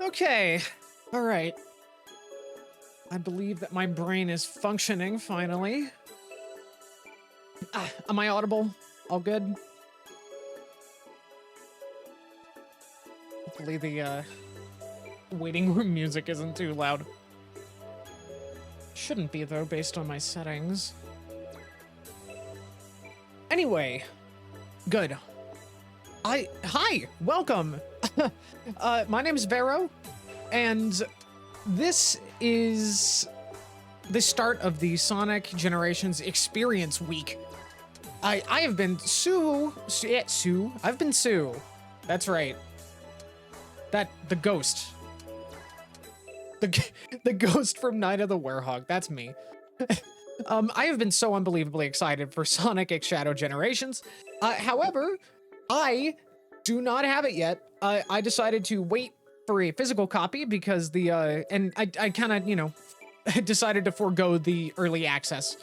Okay. All right. I believe that my brain is functioning finally. Am I audible? All good? Hopefully the waiting room music isn't too loud. Shouldn't be though, based on my settings. Anyway, good. Hi, welcome. My name is Vero, and this is the start of the Sonic Generations Experience Week. I have been Sue. I've been Sue. That's right. The ghost. The ghost from Night of the Werehog. That's me. I have been so unbelievably excited for Sonic X Shadow Generations. However, I do not have it yet. I decided to wait for a physical copy because and I kind of, you know, decided to forego the early access.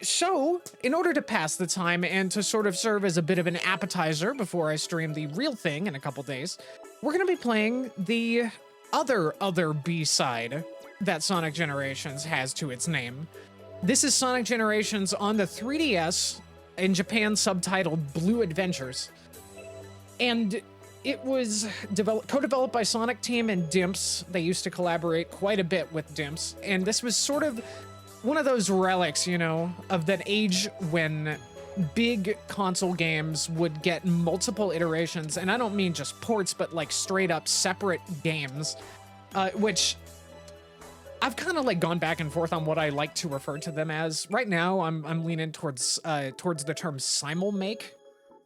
So, in order to pass the time and to sort of serve as a bit of an appetizer before I stream the real thing in a couple days, we're going to be playing the other B-side that Sonic Generations has to its name. This is Sonic Generations on the 3DS, in Japan subtitled Blue Adventures. And it was co-developed by Sonic Team and Dimps. They used to collaborate quite a bit with Dimps. And this was sort of one of those relics, you know, of that age when big console games would get multiple iterations. And I don't mean just ports, but like straight up separate games, which I've kind of like gone back and forth on what I like to refer to them as. Right now, I'm leaning towards the term simul-make,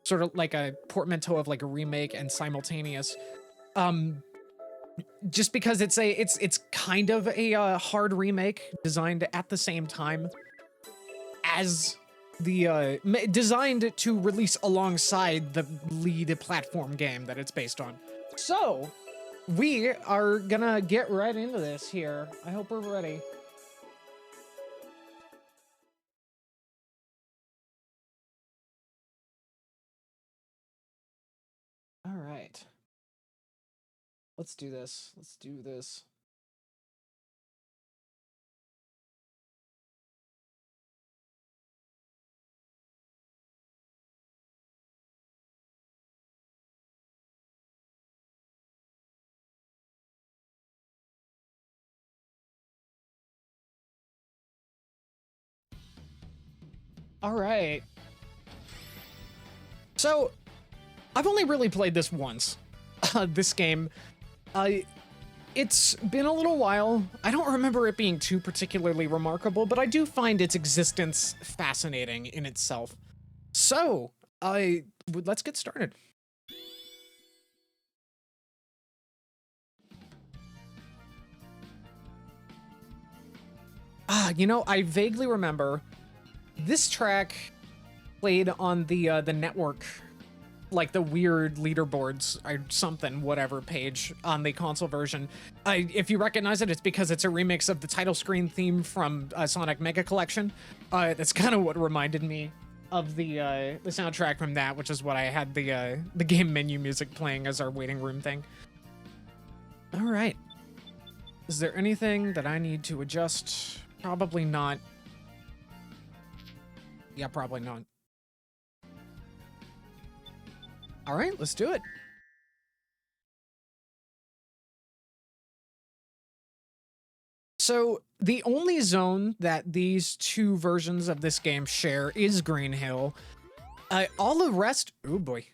sort of like a portmanteau of like a remake and simultaneous. Just because it's kind of a hard remake designed at the same time as the designed to release alongside the lead platform game that it's based on. So we are gonna get right into this here. I hope we're ready. All right. Let's do this. Let's do this. All right. So, I've only really played this once, this game. It's been a little while. I don't remember it being too particularly remarkable, but I do find its existence fascinating in itself. So, let's get started. You know, I vaguely remember this track played on the network, like the weird leaderboards or something, whatever page on the console version. If you recognize it, it's because it's a remix of the title screen theme from Sonic Mega Collection. That's kind of what reminded me of the soundtrack from that, which is what I had the game menu music playing as our waiting room thing. All right. Is there anything that I need to adjust? Probably not. Yeah, probably not. All right, let's do it. So the only zone that these two versions of this game share is Green Hill. All the rest, oh boy.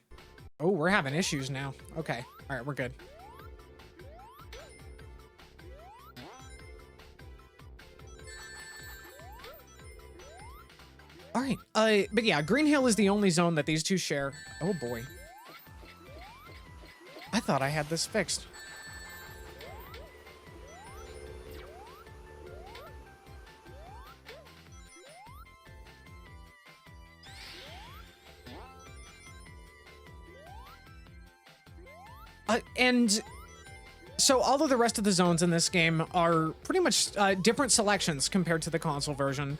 Oh, we're having issues now. Okay, all right, we're good. All right, but yeah, Green Hill is the only zone that these two share. Oh boy. I thought I had this fixed. And so all of the rest of the zones in this game are pretty much different selections compared to the console version.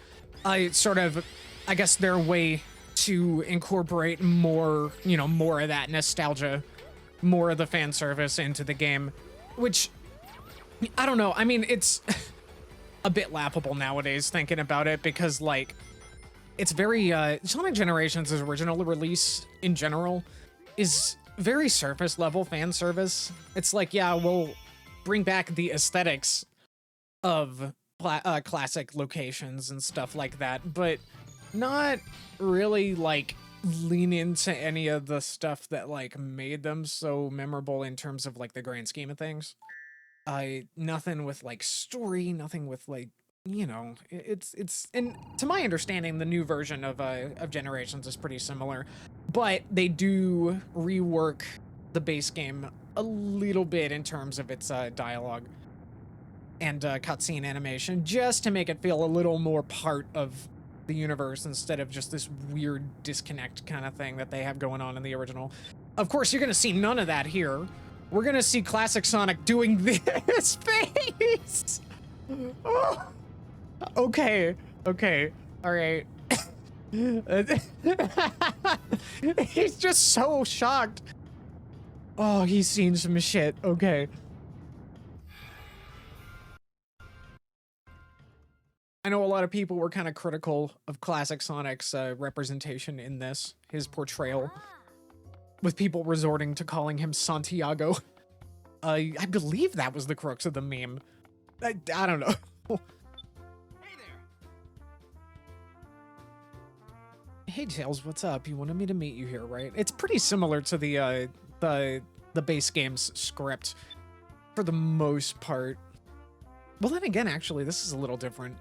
Sort of, I guess, their way to incorporate more, you know, more of that nostalgia more of the fan service into the game, which, I don't know. I mean, it's a bit laughable nowadays thinking about it because, like, it's very, Sonic Generations' original release in general is very surface level fan service. It's like, yeah, we'll bring back the aesthetics of classic locations and stuff like that, but not really like lean into any of the stuff that like made them so memorable in terms of like the grand scheme of things. Nothing with like story, nothing with like, you know, it's and to my understanding the new version of Generations is pretty similar, but they do rework the base game a little bit in terms of its dialogue and cutscene animation just to make it feel a little more part of the universe instead of just this weird disconnect kind of thing that they have going on in the original. Of course, you're gonna see none of that here. We're gonna see classic Sonic doing this face. Oh. Okay, okay, all right. He's just so shocked. Oh, he's seen some shit. Okay. I know a lot of people were kind of critical of classic Sonic's representation in this, his portrayal, with people resorting to calling him Santiago. I believe that was the crux of the meme. I don't know. Hey there. Hey Tails, what's up? You wanted me to meet you here, right? It's pretty similar to the base game's script for the most part. Well, then again, actually, this is a little different.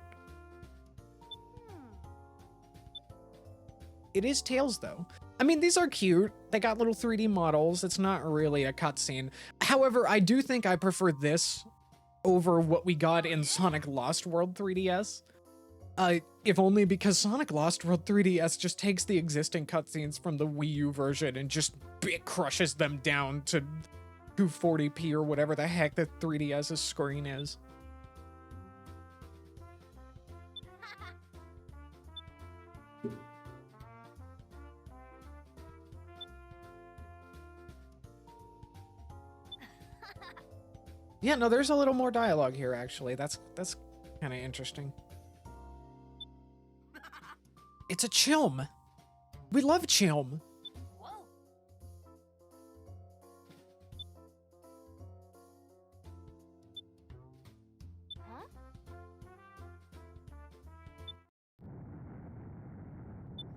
It is Tails, though. I mean, these are cute. They got little 3D models. It's not really a cutscene. However, I do think I prefer this over what we got in Sonic Lost World 3DS. If only because Sonic Lost World 3DS just takes the existing cutscenes from the Wii U version and just bit crushes them down to 240p or whatever the heck the 3DS's screen is. Yeah, no, there's a little more dialogue here, actually. That's kind of interesting. It's a Chilm. We love Chilm. Whoa. Huh?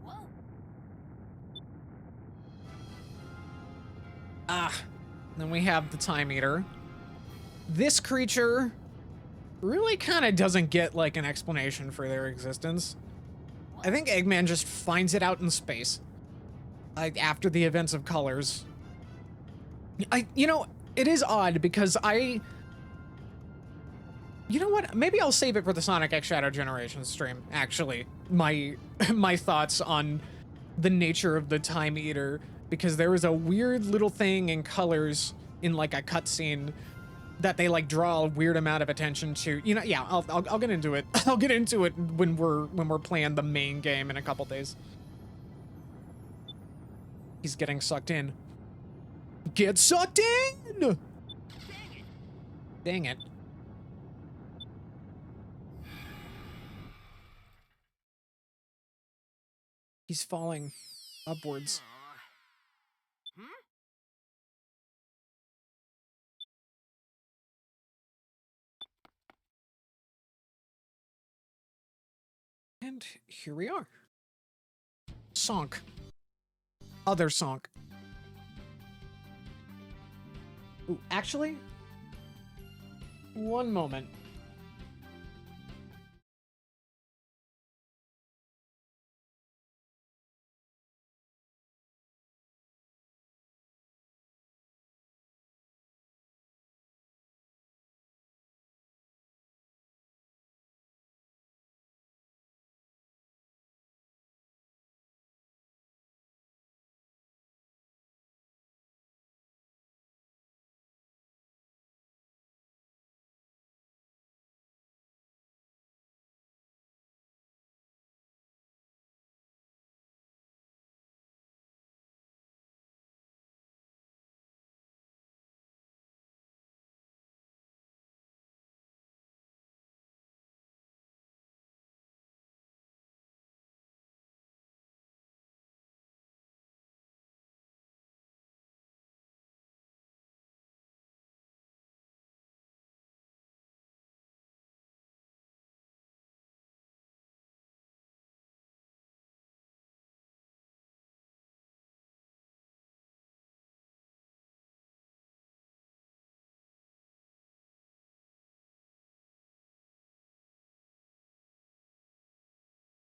Whoa. Ah, then we have the Time Eater. This creature really kind of doesn't get like an explanation for their existence. I think Eggman just finds it out in space, after the events of Colors. You know, it is odd because you know what? Maybe I'll save it for the Sonic X Shadow Generations stream, actually. My thoughts on the nature of the Time Eater, because there was a weird little thing in Colors in like a cutscene that they like draw a weird amount of attention to. You know, yeah, I'll get into it. I'll get into it when we're playing the main game in a couple days. He's getting sucked in. Get sucked in! Dang it. Dang it. He's falling upwards. Hmm? And here we are. Sonk. Other Sonk. Ooh, actually, one moment.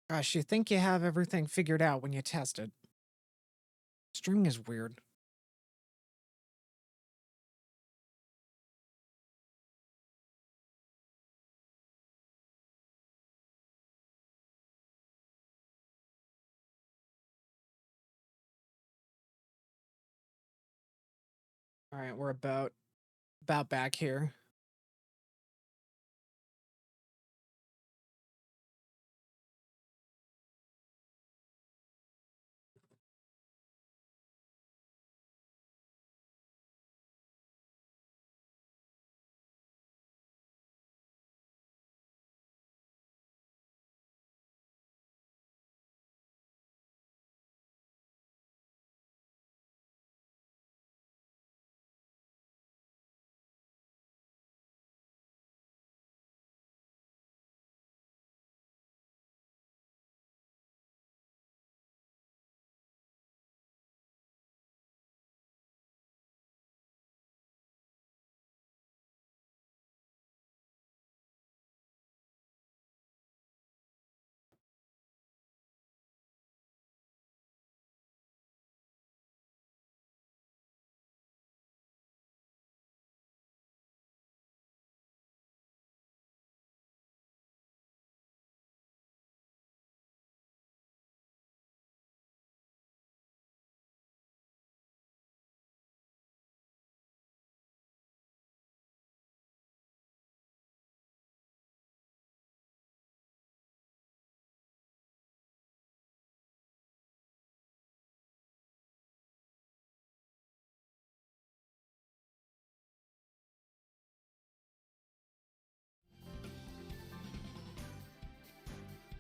Gosh, you think you have everything figured out when you test it. String is weird. All right, we're about back here.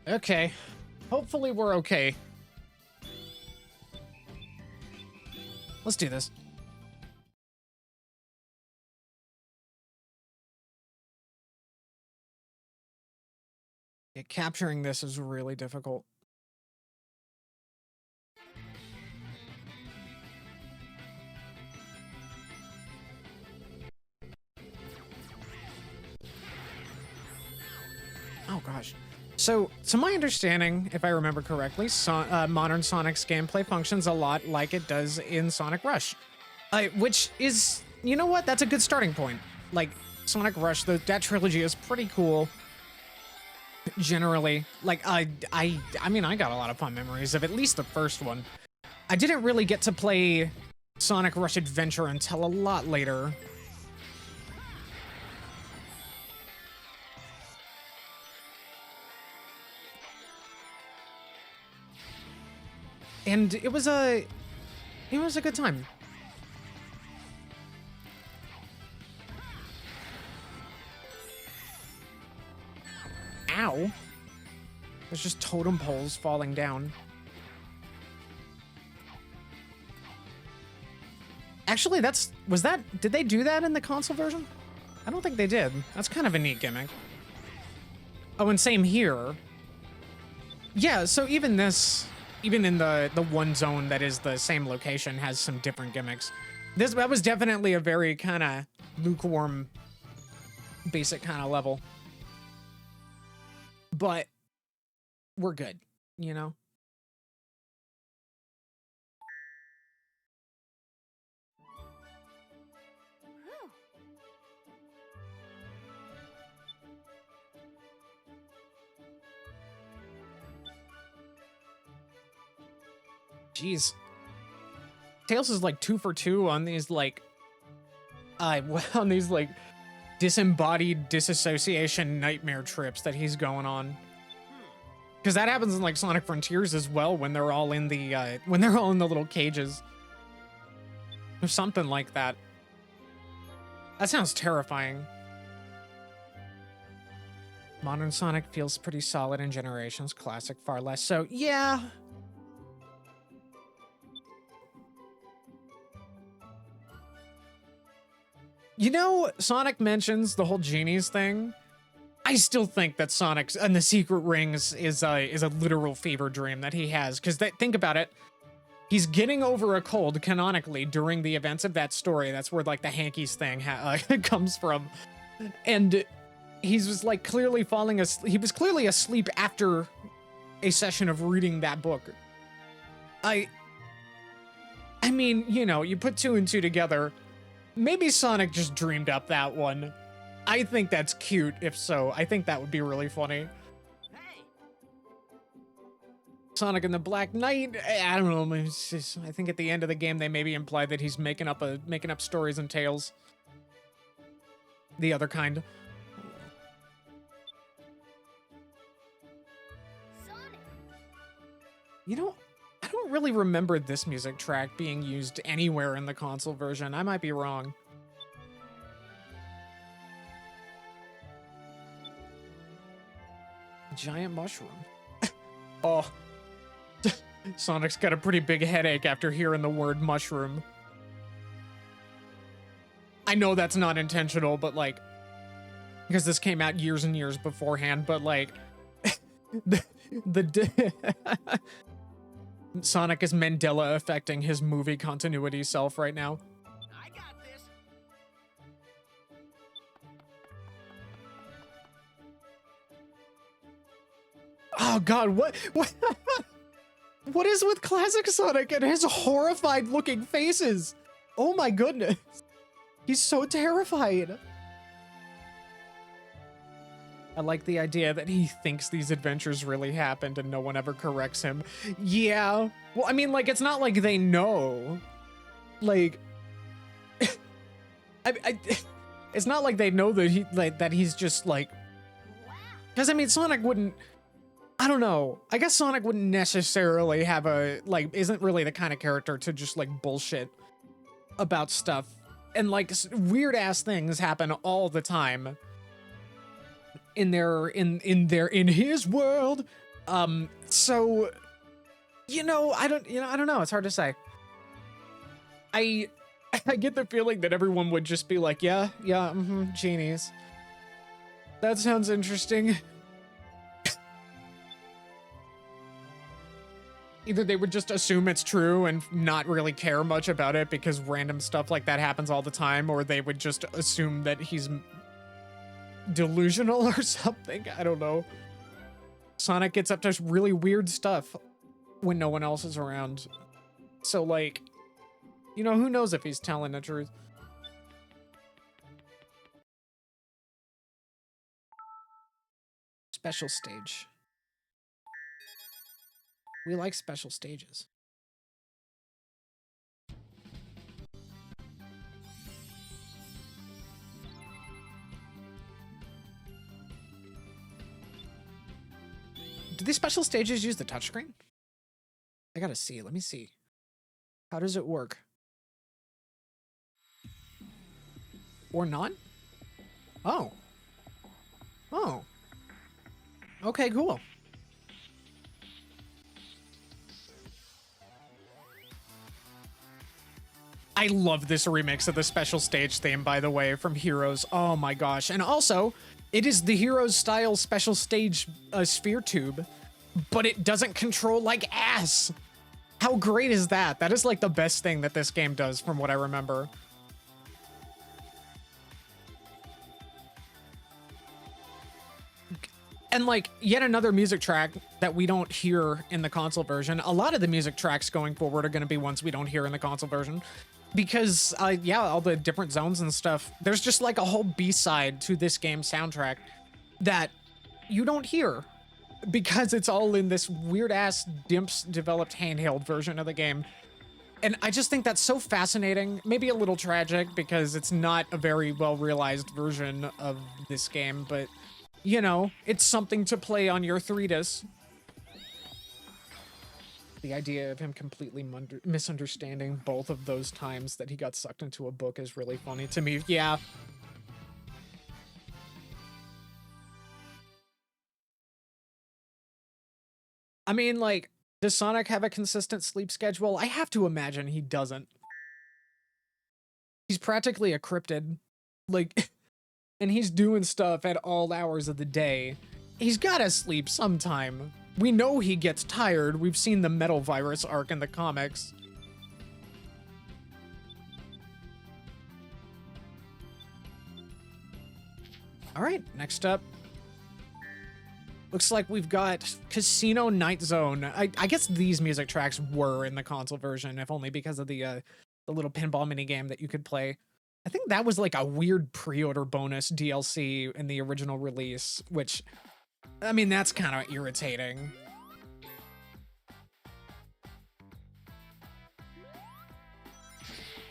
Okay. Hopefully we're okay. Let's do this. Yeah, capturing this is really difficult. Oh gosh. So, to my understanding, if I remember correctly, modern Sonic's gameplay functions a lot like it does in Sonic Rush. Which is, you know what? That's a good starting point. Like, Sonic Rush, that trilogy is pretty cool. Generally. Like, I mean, I got a lot of fun memories of at least the first one. I didn't really get to play Sonic Rush Adventure until a lot later. And it was a good time. Ow. There's just totem poles falling down. Actually, did they do that in the console version? I don't think they did. That's kind of a neat gimmick. Oh, and same here. Yeah, so even in the one zone that is the same location has some different gimmicks. That was definitely a very kind of lukewarm, basic kind of level. But we're good, you know? Whew. Jeez. Tails is like 2 for 2 on these like on these like disembodied disassociation nightmare trips that he's going on. Because that happens in like Sonic Frontiers as well when they're all in the little cages. Or something like that. That sounds terrifying. Modern Sonic feels pretty solid in Generations. Classic far less so. Yeah. You know, Sonic mentions the whole genies thing. I still think that Sonic's and the Secret Rings is a literal fever dream that he has. Because think about it. He's getting over a cold canonically during the events of that story. That's where like the hankies thing comes from. And he was like clearly falling asleep. He was clearly asleep after a session of reading that book. I mean, you know, you put 2 and 2 together. Maybe Sonic just dreamed up that one. I think that's cute, if so. I think that would be really funny. Hey. Sonic and the Black Knight, I don't know. It's just, I think at the end of the game, they maybe imply that he's making up stories and tales. The other kind. Sonic. You know, I don't really remember this music track being used anywhere in the console version. I might be wrong. Giant mushroom. Oh. Sonic's got a pretty big headache after hearing the word mushroom. I know that's not intentional, but like, because this came out years and years beforehand, but like, Sonic is Mandela affecting his movie continuity self right now. I got this. Oh God, what? What is with classic Sonic and his horrified looking faces? Oh my goodness. He's so terrified. I like the idea that he thinks these adventures really happened and no one ever corrects him. Yeah. Well, I mean, like, it's not like they know. Like, it's not like they know that he's just like, Wow. because I mean, Sonic wouldn't, I don't know. I guess Sonic wouldn't necessarily have like, isn't really the kind of character to just like bullshit about stuff. And like weird ass things happen all the time in his world. So, I don't know. It's hard to say. I get the feeling that everyone would just be like, yeah, genies. That sounds interesting. Either they would just assume it's true and not really care much about it because random stuff like that happens all the time, or they would just assume that he's delusional or something. I don't know. Sonic gets up to really weird stuff when no one else is around. So, like, who knows if he's telling the truth. Special stage. We like special stages. Do these special stages use the touchscreen? I gotta see. Let me see. How does it work? Or not? Oh. Oh. Okay, cool. I love this remix of the special stage theme, by the way, from Heroes. Oh my gosh. And also, it is the Heroes style special stage sphere tube, but it doesn't control like ass. How great is that? That is like the best thing that this game does from what I remember. And like yet another music track that we don't hear in the console version. A lot of the music tracks going forward are going to be ones we don't hear in the console version. Because, yeah, all the different zones and stuff, there's just like a whole B-side to this game's soundtrack that you don't hear because it's all in this weird-ass Dimps developed handheld version of the game. And I just think that's so fascinating, maybe a little tragic because it's not a very well-realized version of this game, but, it's something to play on your 3DS. The idea of him completely misunderstanding both of those times that he got sucked into a book is really funny to me. Yeah. I mean, like, does Sonic have a consistent sleep schedule? I have to imagine he doesn't. He's practically a cryptid. Like, and he's doing stuff at all hours of the day. He's gotta sleep sometime. We know he gets tired. We've seen the Metal Virus arc in the comics. All right, next up. Looks like we've got Casino Night Zone. I guess these music tracks were in the console version, if only because of the little pinball mini game that you could play. I think that was like a weird pre-order bonus DLC in the original release, which, I mean, that's kind of irritating.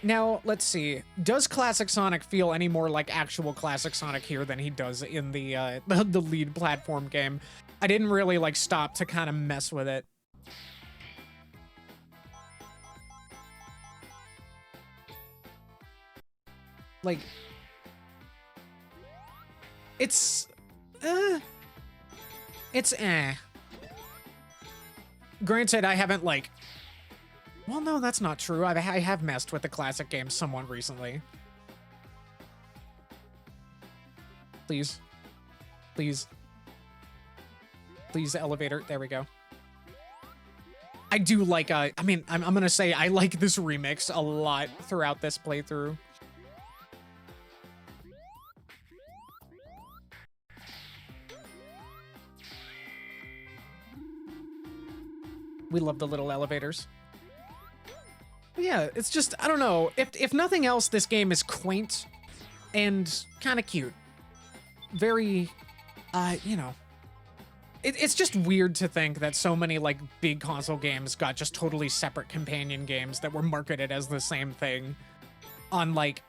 Now, let's see. Does Classic Sonic feel any more like actual Classic Sonic here than he does in the the lead platform game? I didn't really like stop to kind of mess with it. Like, it's Granted, I haven't like, well, no, that's not true. I have messed with the classic games somewhat recently. Please. Please. Please, elevator. There we go. I do like, I mean, I'm gonna say I like this remix a lot throughout this playthrough. We love the little elevators. But yeah, it's just, I don't know. If nothing else, this game is quaint and kind of cute. Very, you know. It's just weird to think that so many, like, big console games got just totally separate companion games that were marketed as the same thing on, like,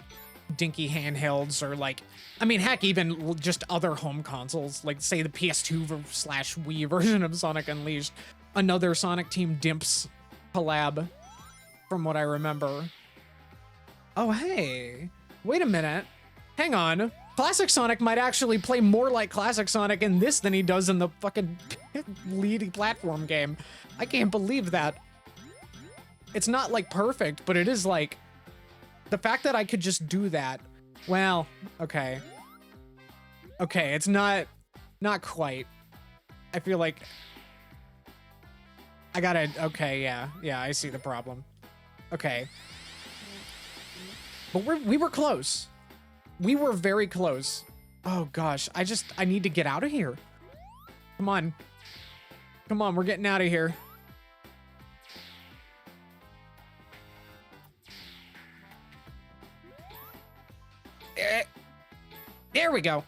dinky handhelds or, like, I mean, heck, even just other home consoles, like, say, the PS2/Wii version of Sonic Unleashed. Another Sonic Team Dimps collab, from what I remember. Oh, hey. Wait a minute. Hang on. Classic Sonic might actually play more like Classic Sonic in this than he does in the fucking lead platform game. I can't believe that. It's not, like, perfect, but it is, like... The fact that I could just do that... Well, okay. Okay, it's not quite. I feel like... I gotta... Okay, yeah. Yeah, I see the problem. Okay. But we were close. We were very close. Oh, gosh. I need to get out of here. Come on. Come on, we're getting out of here. There we go.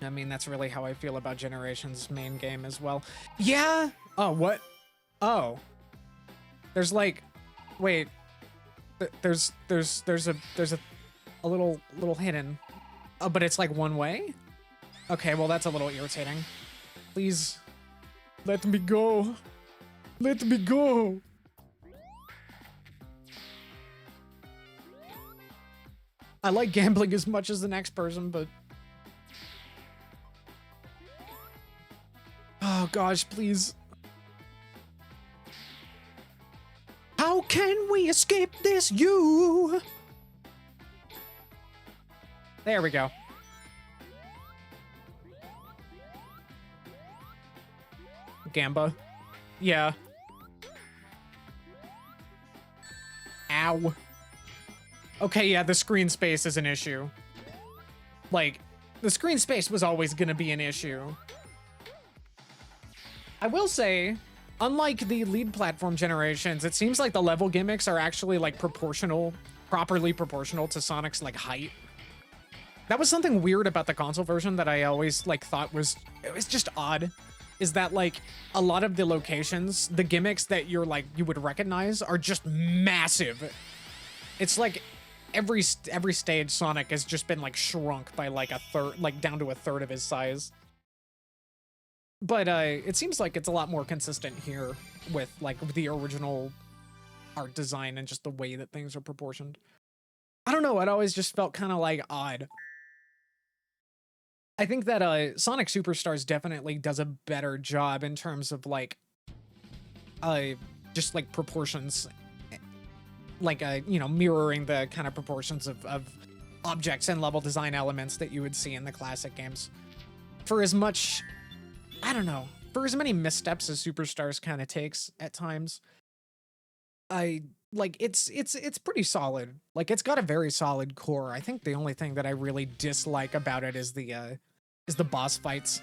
I mean, that's really how I feel about Generations' main game as well. Yeah. Oh, what? Oh. There's like, wait. There's a little hidden. Oh, but it's like one way? Okay, well that's a little irritating. Please. Let me go. Let me go. I like gambling as much as the next person, but... Oh gosh, please. How can we escape this, you? There we go. Gamba. Yeah. Ow. Okay, yeah, the screen space is an issue. Like, the screen space was always gonna be an issue. I will say, unlike the lead platform generations, it seems like the level gimmicks are actually, like, properly proportional to Sonic's, like, height. That was something weird about the console version that I always, like, thought was just odd. Is that, like, a lot of the locations, the gimmicks that you would recognize are just massive. It's like every stage Sonic has just been, like, shrunk by, like, a third, like, down to a third of his size. But it seems like it's a lot more consistent here with, like, the original art design and just the way that things are proportioned. I don't know, it always just felt kind of, like, odd. I think that Sonic Superstars definitely does a better job in terms of, like, just, like, proportions. Like, you know, mirroring the kind of proportions of objects and level design elements that you would see in the classic games. For as much... I don't know. For as many missteps as Superstars kind of takes at times, it's pretty solid. Like, it's got a very solid core. I think the only thing that I really dislike about it is the boss fights.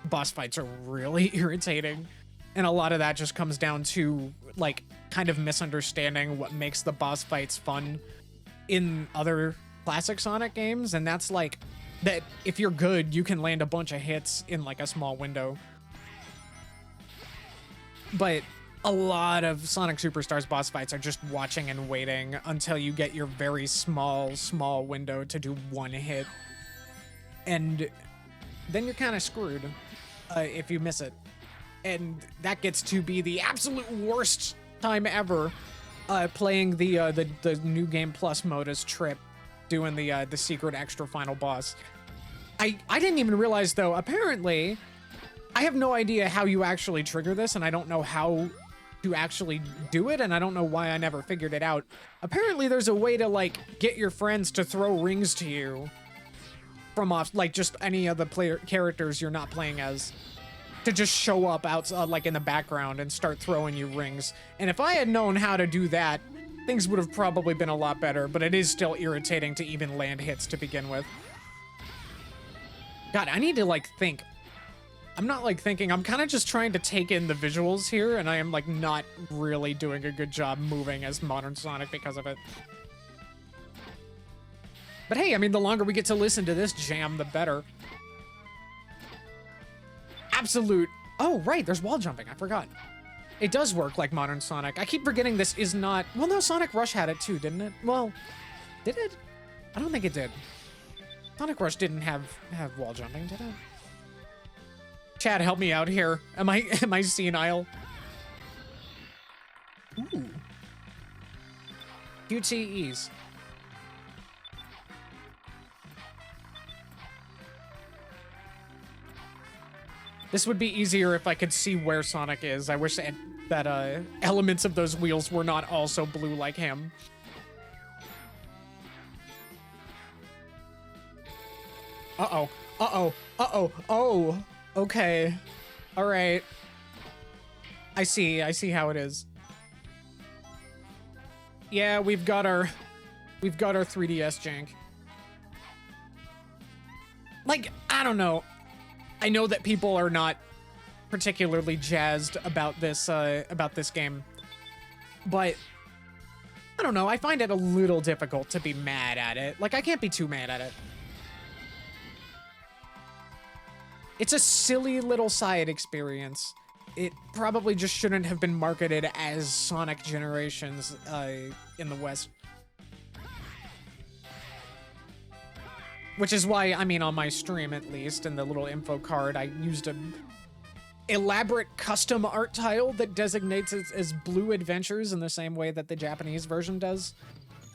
boss fights are really irritating. And a lot of that just comes down to, like, kind of misunderstanding what makes the boss fights fun in other classic Sonic games. And that's like, that if you're good, you can land a bunch of hits in like a small window. But a lot of Sonic Superstars boss fights are just watching and waiting until you get your very small window to do one hit. And then you're kind of screwed if you miss it. And that gets to be the absolute worst time ever playing the New Game Plus mode as Trip, doing the secret extra final boss. I didn't even realize, though, apparently, I have no idea how you actually trigger this, and I don't know how to actually do it, and I don't know why I never figured it out. Apparently, there's a way to, like, get your friends to throw rings to you from off, like, just any of the characters you're not playing as, to just show up out, like, in the background and start throwing you rings. And if I had known how to do that, things would have probably been a lot better, but it is still irritating to even land hits to begin with. God, I need to, like, think. I'm not, like, thinking. I'm kind of just trying to take in the visuals here, and I am, like, not really doing a good job moving as modern Sonic because of it. But hey, I mean, the longer we get to listen to this jam, the better. Absolute. Oh, right, there's wall jumping. I forgot. It does work like modern Sonic. I keep forgetting this is not... Well, no, Sonic Rush had it too, didn't it? Well, did it? I don't think it did. Sonic Rush didn't have wall jumping, did it? Chad, help me out here. Am I senile? Ooh. QTEs. This would be easier if I could see where Sonic is. I wish that elements of those wheels were not also blue like him. Uh-oh. Uh-oh. Uh-oh. Oh. Okay. All right. I see how it is. Yeah, we've got our 3DS jank. Like, I don't know. I know that people are not particularly jazzed about this game, but I don't know. I find it a little difficult to be mad at it. Like, I can't be too mad at it. It's a silly little side experience. It probably just shouldn't have been marketed as Sonic Generations in the West. Which is why, I mean, on my stream at least, in the little info card, I used an elaborate custom art tile that designates it as Blue Adventures in the same way that the Japanese version does.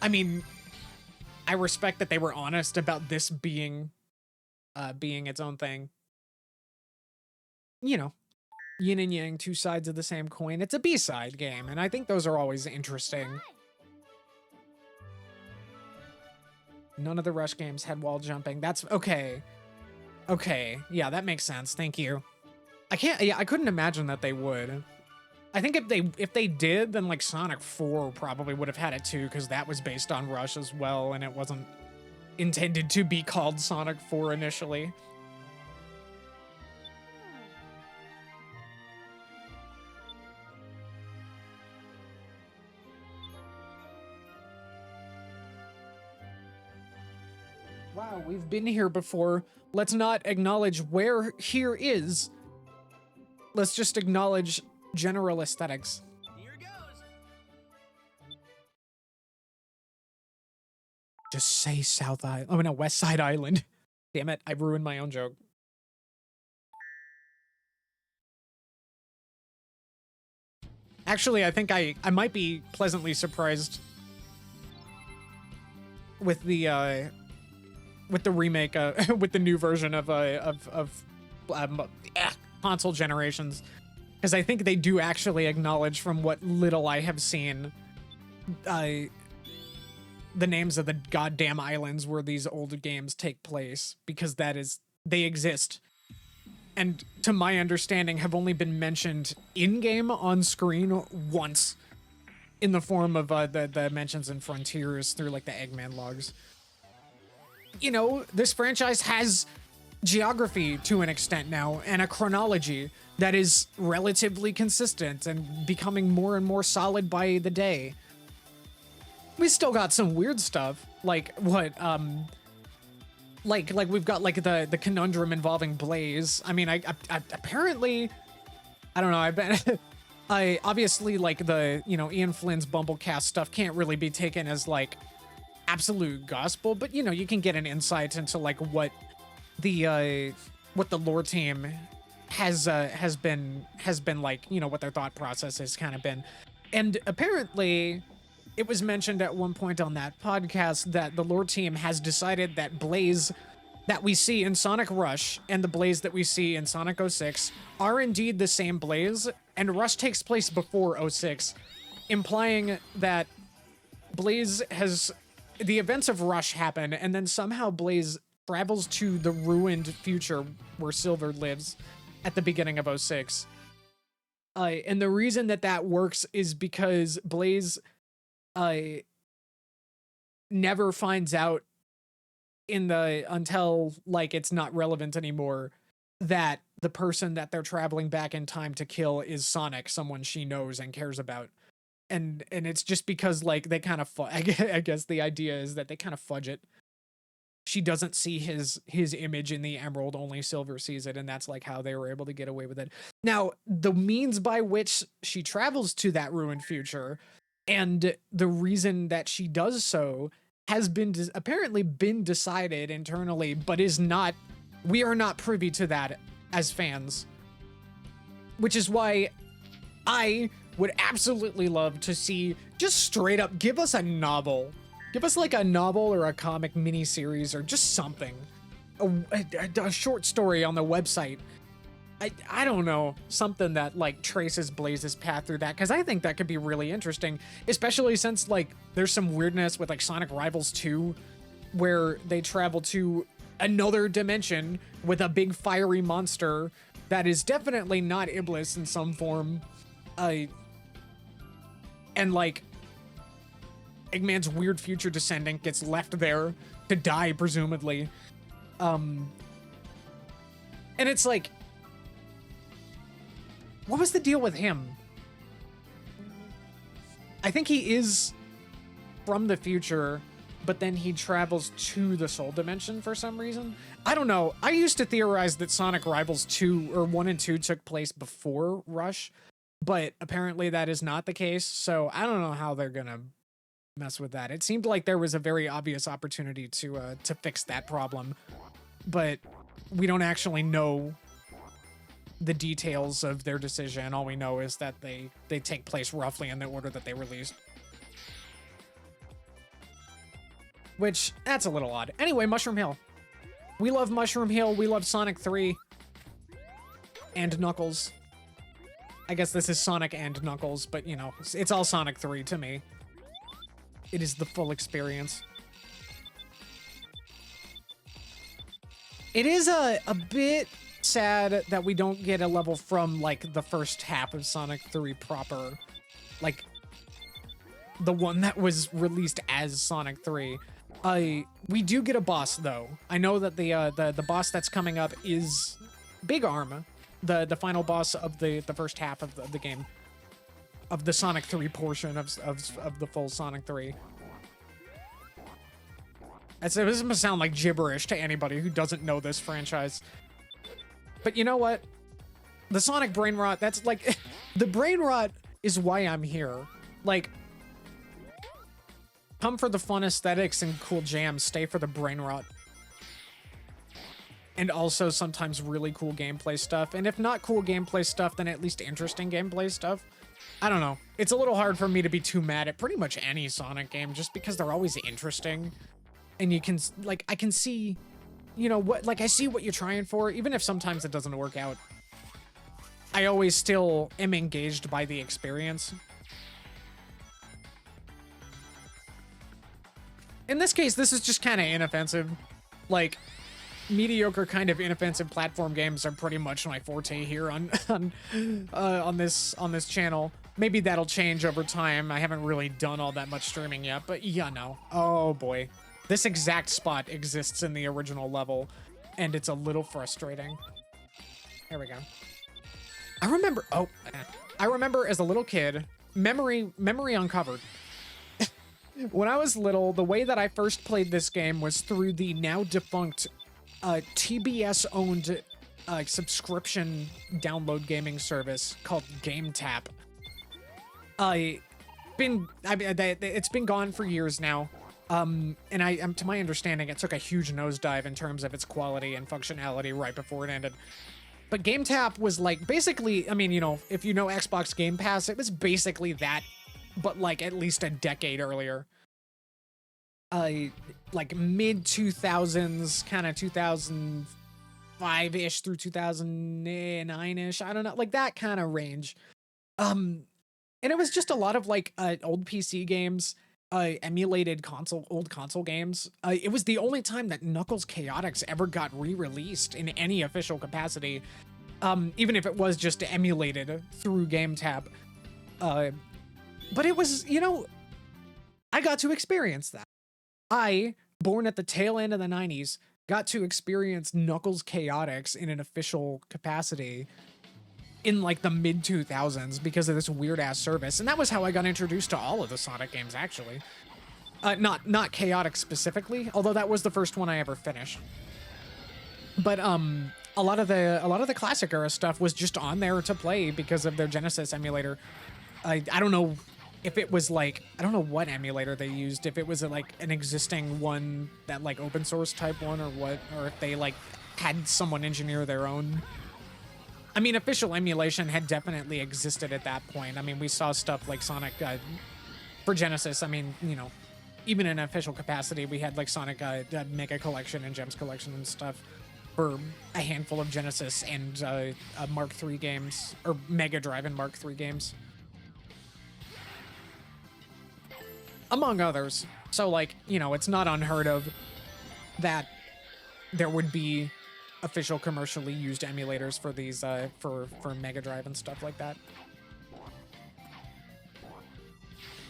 I mean, I respect that they were honest about this being its own thing. You know, yin and yang, two sides of the same coin. It's a B-side game, and I think those are always interesting. None of the Rush games had wall jumping. That's okay. Okay, yeah, that makes sense. Thank you. I couldn't imagine that they would. I think if they did, then like Sonic 4 probably would have had it too, because that was based on Rush as well, and it wasn't intended to be called Sonic 4 initially. Wow, we've been here before. Let's not acknowledge where here is. Let's just acknowledge general aesthetics. Here goes. Just say South Island. Oh, no, West Side Island. Damn it, I ruined my own joke. Actually, I think I might be pleasantly surprised with the remake, with the new version of console generations, because I think they do actually acknowledge, from what little I have seen, the names of the goddamn islands where these old games take place, because they exist, and to my understanding have only been mentioned in-game on screen once, in the form of the mentions in Frontiers through like the Eggman logs. You know, this franchise has geography to an extent now, and a chronology that is relatively consistent and becoming more and more solid by the day. We still got some weird stuff, like what, like we've got like the conundrum involving Blaze. I mean, I apparently, I don't know, I bet, I obviously like the, you know, Ian Flynn's Bumblecast stuff can't really be taken as like absolute gospel, but you know, you can get an insight into like what the lore team has been like, you know, what their thought process has kind of been. And apparently it was mentioned at one point on that podcast that the lore team has decided that Blaze that we see in Sonic Rush and the Blaze that we see in Sonic 06 are indeed the same Blaze, and Rush takes place before 06, implying that Blaze has, the events of Rush happen, and then somehow Blaze travels to the ruined future where Silver lives at the beginning of 06. And the reason that works is because Blaze never finds out until like it's not relevant anymore that the person that they're traveling back in time to kill is Sonic, someone she knows and cares about. And it's just because like they kind of I guess the idea is that they kind of fudge it. She doesn't see his image in the emerald, only Silver sees it, and that's like how they were able to get away with it. Now, the means by which she travels to that ruined future and the reason that she does so has been apparently been decided internally, but we are not privy to that as fans. Which is why I would absolutely love to see, just straight up, give us a novel. Give us like a novel or a comic miniseries or just something. A short story on the website. I don't know, something that like traces Blaze's path through that, because I think that could be really interesting, especially since like there's some weirdness with like Sonic Rivals 2 where they travel to another dimension with a big fiery monster that is definitely not Iblis in some form. And like Eggman's weird future descendant gets left there to die, presumably. And it's like, what was the deal with him? I think he is from the future, but then he travels to the Soul Dimension for some reason. I don't know. I used to theorize that Sonic Rivals 2 or 1 and 2 took place before Rush, but apparently that is not the case. So I don't know how they're gonna mess with that. It seemed like there was a very obvious opportunity to fix that problem, but we don't actually know the details of their decision. All we know is that they take place roughly in the order that they released. Which, that's a little odd. Anyway, Mushroom Hill. We love Mushroom Hill. We love Sonic 3. And Knuckles. I guess this is Sonic and Knuckles, but you know, it's all Sonic 3 to me. It is the full experience. It is a bit sad that we don't get a level from like the first half of Sonic 3 proper, like the one that was released as Sonic 3. We do get a boss though. I know that the boss that's coming up is Big Arm, the final boss of the first half of the game, of the Sonic 3 portion of the full Sonic 3. This is gonna sound like gibberish to anybody who doesn't know this franchise. But you know what? The Sonic brain rot, that's like, the brain rot is why I'm here. Like, come for the fun aesthetics and cool jams, stay for the brain rot. And also sometimes really cool gameplay stuff. And if not cool gameplay stuff, then at least interesting gameplay stuff. I don't know. It's a little hard for me to be too mad at pretty much any Sonic game just because they're always interesting. And you can, like, I can see, you know, what, like, I see what you're trying for, even if sometimes it doesn't work out. I always still am engaged by the experience. In this case, this is just kind of inoffensive. Like, mediocre kind of inoffensive platform games are pretty much my forte here on this channel. Maybe that'll change over time. I haven't really done all that much streaming yet, but yeah, no. Oh boy. This exact spot exists in the original level. and it's a little frustrating. There we go. I remember, I remember as a little kid, memory uncovered. When I was little, the way that I first played this game was through the now defunct TBS-owned subscription download gaming service called GameTap. It's been gone for years now. And to my understanding, it took a huge nosedive in terms of its quality and functionality right before it ended. But GameTap was like basically, I mean, you know, if you know Xbox Game Pass, it was basically that, but like at least a decade earlier. Like mid 2000s, kind of 2005-ish through 2009-ish. I don't know, like that kind of range. And it was just a lot of like old PC games, emulated old console games. It was the only time that Knuckles Chaotix ever got re-released in any official capacity, even if it was just emulated through GameTap. But it was, you know, I got to experience that. I, born at the tail end of the 90s, got to experience Knuckles Chaotix in an official capacity in like the mid 2000s because of this weird ass service. And that was how I got introduced to all of the Sonic games, actually. Not Chaotix specifically, although that was the first one I ever finished. But a lot of the classic era stuff was just on there to play because of their Genesis emulator. I don't know if it was like, I don't know what emulator they used, if it was like an existing one, that like open source type one, or what, or if they like had someone engineer their own. I mean, official emulation had definitely existed at that point. I mean, we saw stuff like Sonic for Genesis. I mean, you know, even in official capacity, we had like Sonic Mega Collection and Gems Collection and stuff for a handful of Genesis and Mark III games, or Mega Drive and Mark III games, among others. So like, you know, it's not unheard of that there would be official commercially used emulators for these for Mega Drive and stuff like that.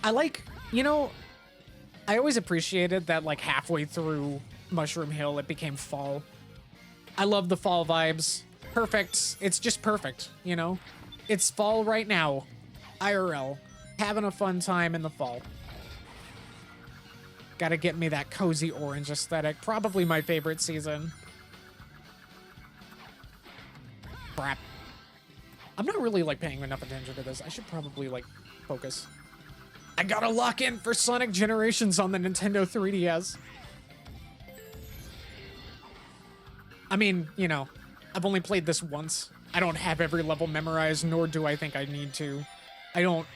I like, you know, I always appreciated that like halfway through Mushroom Hill it became fall. I love the fall vibes. Perfect. It's just perfect, you know? It's fall right now. IRL. Having a fun time in the fall. Gotta get me that cozy orange aesthetic. Probably my favorite season. Crap. I'm not really like paying enough attention to this. I should probably like focus. I gotta lock in for Sonic Generations on the Nintendo 3DS. I mean, you know, I've only played this once. I don't have every level memorized, nor do I think I need to. I don't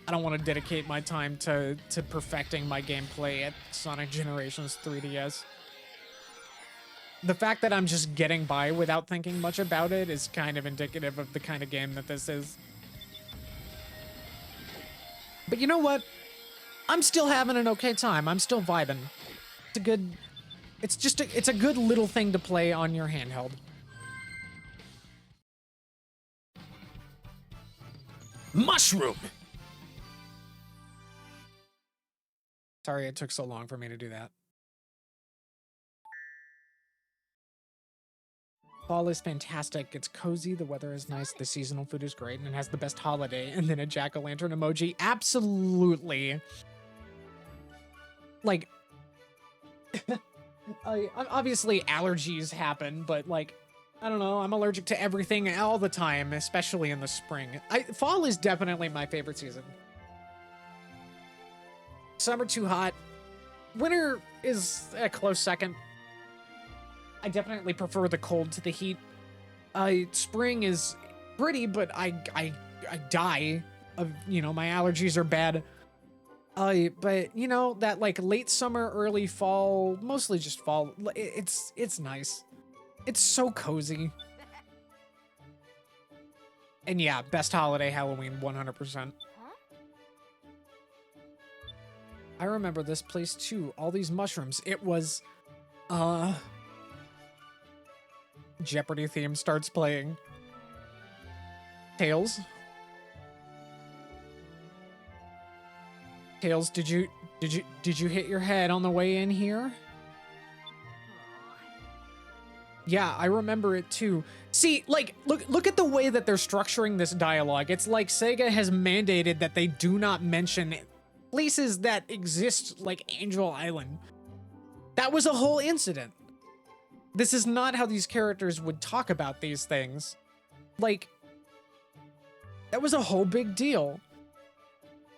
want to dedicate my time to perfecting my gameplay at Sonic Generations 3DS. The fact that I'm just getting by without thinking much about it is kind of indicative of the kind of game that this is. But you know what? I'm still having an okay time. I'm still vibing. It's a good little thing to play on your handheld. Mushroom! Sorry it took so long for me to do that. Fall is fantastic. It's cozy, the weather is nice, the seasonal food is great, and it has the best holiday. And then a jack-o'-lantern emoji. Absolutely. Like, obviously allergies happen, but like, I don't know, I'm allergic to everything all the time, especially in the spring. Fall is definitely my favorite season. Summer too hot. Winter is a close second. I definitely prefer the cold to the heat. Spring is pretty, but I die of, you know, my allergies are bad. But you know, that like late summer, early fall, mostly just fall, it's nice. It's so cozy. And yeah, best holiday Halloween, 100%. I remember this place too, all these mushrooms. It was, Jeopardy theme starts playing. Tails? Tails, did you hit your head on the way in here? Yeah, I remember it too. See, like, look at the way that they're structuring this dialogue. It's like Sega has mandated that they do not mention places that exist like Angel Island. That was a whole incident. This is not how these characters would talk about these things. Like, that was a whole big deal.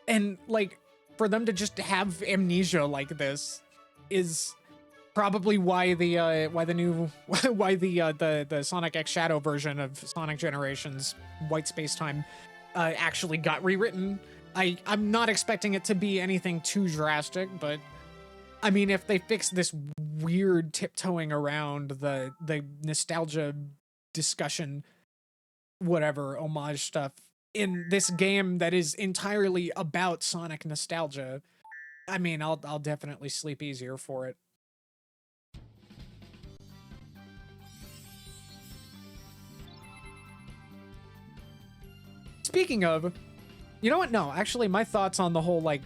And like, for them to just have amnesia like this is probably why the Sonic X Shadow version of Sonic Generations White Space Time actually got rewritten. I'm not expecting it to be anything too drastic, but I mean, if they fix this weird tiptoeing around the nostalgia discussion, whatever homage stuff in this game that is entirely about Sonic nostalgia, I mean, I'll definitely sleep easier for it. Speaking of, you know what? No, actually, my thoughts on the whole, like,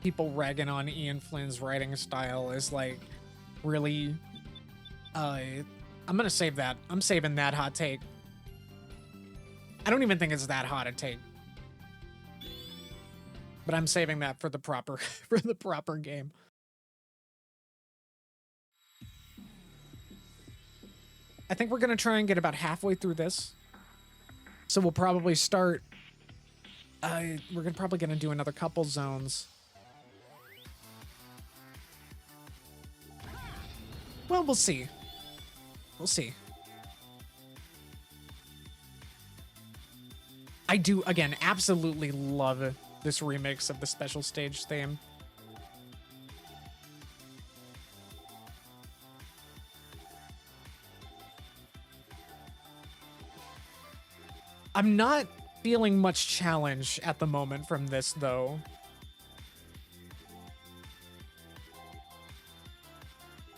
people ragging on Ian Flynn's writing style is, like, really, I'm gonna save that. I'm saving that hot take. I don't even think it's that hot a take. But I'm saving that for the proper, for the proper game. I think we're gonna try and get about halfway through this. So we'll probably start, we're probably gonna do another couple zones. Well, we'll see. We'll see. I do, again, absolutely love this remix of the special stage theme. I'm not feeling much challenge at the moment from this, though.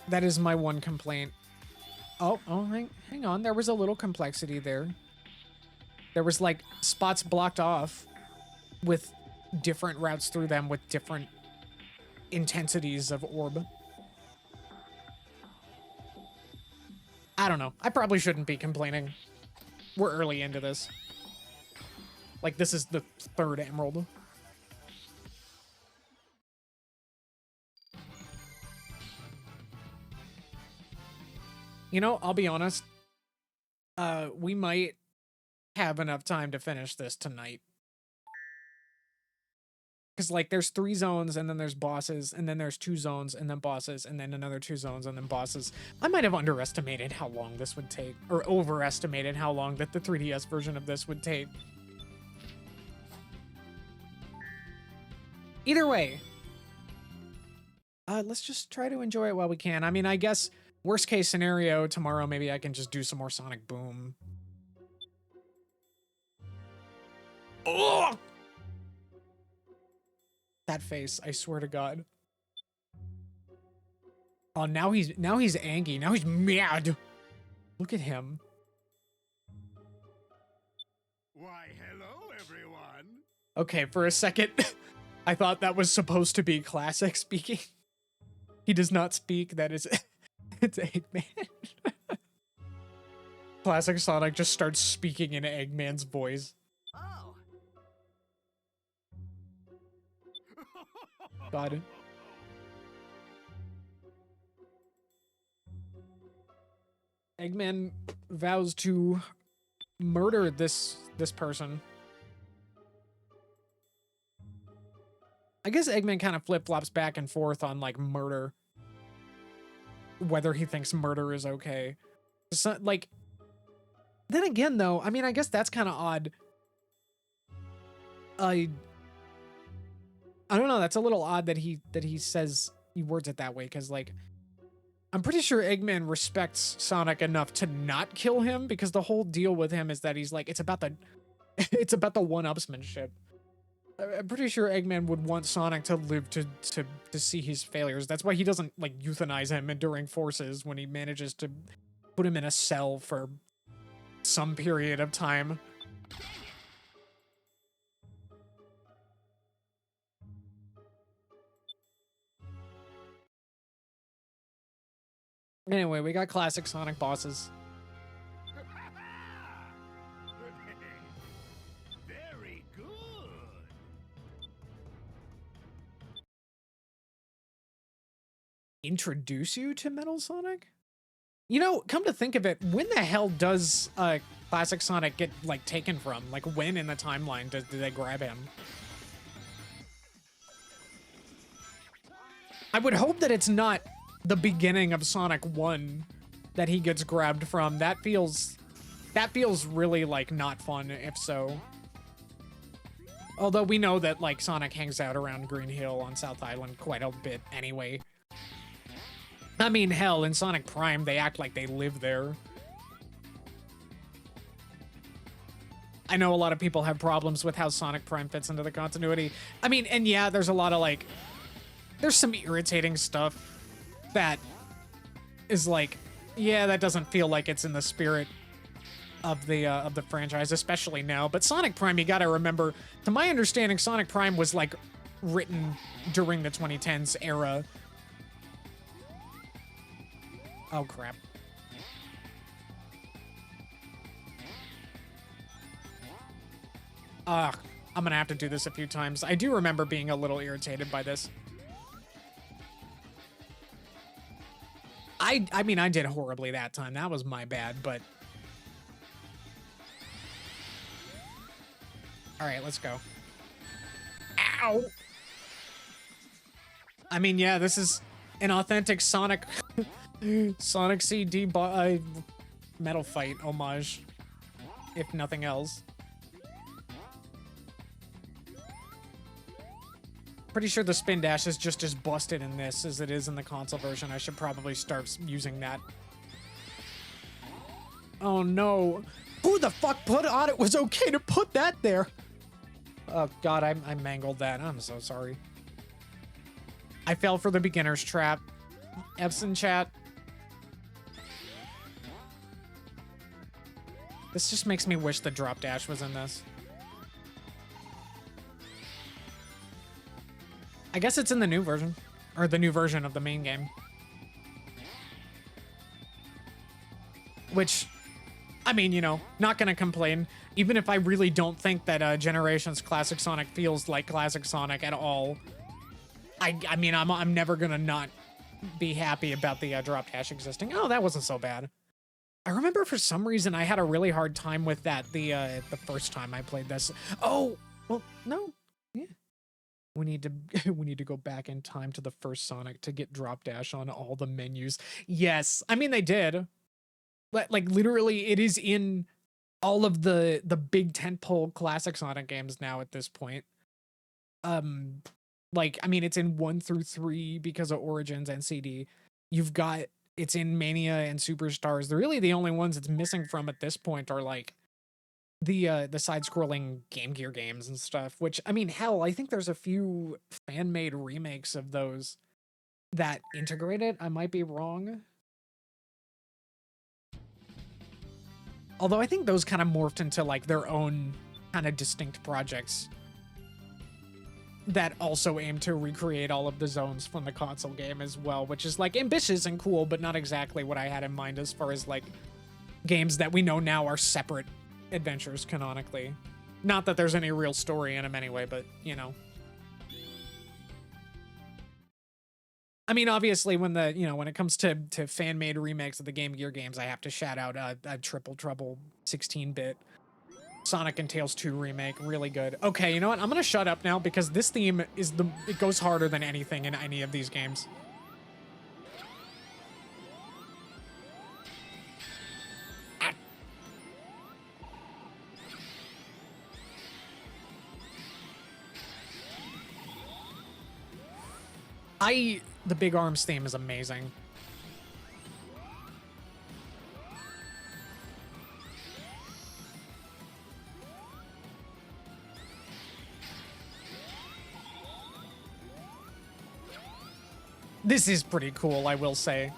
That is my one complaint. Oh, hang on. There was a little complexity there. There was, like, spots blocked off with different routes through them with different intensities of orb. I don't know. I probably shouldn't be complaining. We're early into this. Like, this is the third emerald. You know, I'll be honest. We might have enough time to finish this tonight. Because, like, there's 3 zones, and then there's bosses, and then there's 2 zones, and then bosses, and then another 2 zones, and then bosses. I might have underestimated how long this would take, or overestimated how long that the 3DS version of this would take. Either way, let's just try to enjoy it while we can. I mean, I guess, worst case scenario, tomorrow maybe I can just do some more Sonic Boom. Ugh! That face, I swear to God. Oh, now he's angry. Now he's mad. Look at him. Why, hello, everyone. Okay, for a second, I thought that was supposed to be Classic speaking. He does not speak. That is, it's Eggman. Classic Sonic just starts speaking in Eggman's voice. Oh. God. Eggman vows to murder this person. I guess Eggman kind of flip-flops back and forth on, like, murder. Whether he thinks murder is okay. So, like, then again, though, I mean, I guess that's kind of odd. I don't know, that's a little odd that he says, he words it that way, because, like, I'm pretty sure Eggman respects Sonic enough to not kill him, because the whole deal with him is that he's like, it's about the one-upsmanship. I'm pretty sure Eggman would want Sonic to live to see his failures. That's why he doesn't, like, euthanize him during Forces when he manages to put him in a cell for some period of time. Anyway, we got classic Sonic bosses. Very good. Introduce you to Metal Sonic? You know, come to think of it, when the hell does classic Sonic get like taken from? Like when in the timeline do they grab him? I would hope that it's not the beginning of Sonic 1 that he gets grabbed from. That feels really like not fun if so. Although we know that like Sonic hangs out around Green Hill on South Island quite a bit anyway. I mean, hell, in Sonic Prime, they act like they live there. I know a lot of people have problems with how Sonic Prime fits into the continuity. I mean, and yeah, there's a lot of like, there's some irritating stuff that is like, yeah, that doesn't feel like it's in the spirit of the franchise, especially now. But Sonic Prime, you gotta remember, to my understanding, Sonic Prime was like written during the 2010s era. Oh, crap. I'm gonna have to do this a few times. I do remember being a little irritated by this. I mean, I did horribly that time. That was my bad, but... Alright, let's go. Ow! I mean, yeah, this is an authentic Sonic... Sonic CD Metal Fight homage, if nothing else. Pretty sure the spin dash is just as busted in this as it is in the console version. I should probably start using that. Oh no. Who the fuck put on it was okay to put that there? Oh god, I mangled that. I'm so sorry. I fell for the beginner's trap. Epson chat. This just makes me wish the drop dash was in this. I guess it's in the new version. Or the new version of the main game. Which, I mean, you know, not gonna complain. Even if I really don't think that Generations Classic Sonic feels like Classic Sonic at all. I mean, I'm never gonna not be happy about the drop dash existing. Oh, that wasn't so bad. I remember for some reason I had a really hard time with that the first time I played this. Oh, well, no. Yeah. We need to go back in time to the first Sonic to get drop dash on all the menus. Yes. I mean, they did. Like literally it is in all of the big tentpole classic Sonic games now at this point. Like, I mean, it's in 1 through 3 because of Origins and CD. It's in Mania and Superstars. They're really the only ones it's missing from at this point are like the side-scrolling Game Gear games and stuff, which, I mean, hell, I think there's a few fan-made remakes of those that integrate it. I might be wrong. Although I think those kind of morphed into like their own kind of distinct projects that also aim to recreate all of the zones from the console game as well, which is like ambitious and cool, but not exactly what I had in mind as far as like games that we know now are separate adventures canonically. Not that there's any real story in them anyway, but you know. I mean, obviously, when it comes to fan-made remakes of the Game Gear games, I have to shout out a Triple Trouble 16-bit Sonic and Tails 2 remake. Really good. Okay, you know what? I'm gonna shut up now because this theme it goes harder than anything in any of these games. The Big Arms theme is amazing. This is pretty cool, I will say.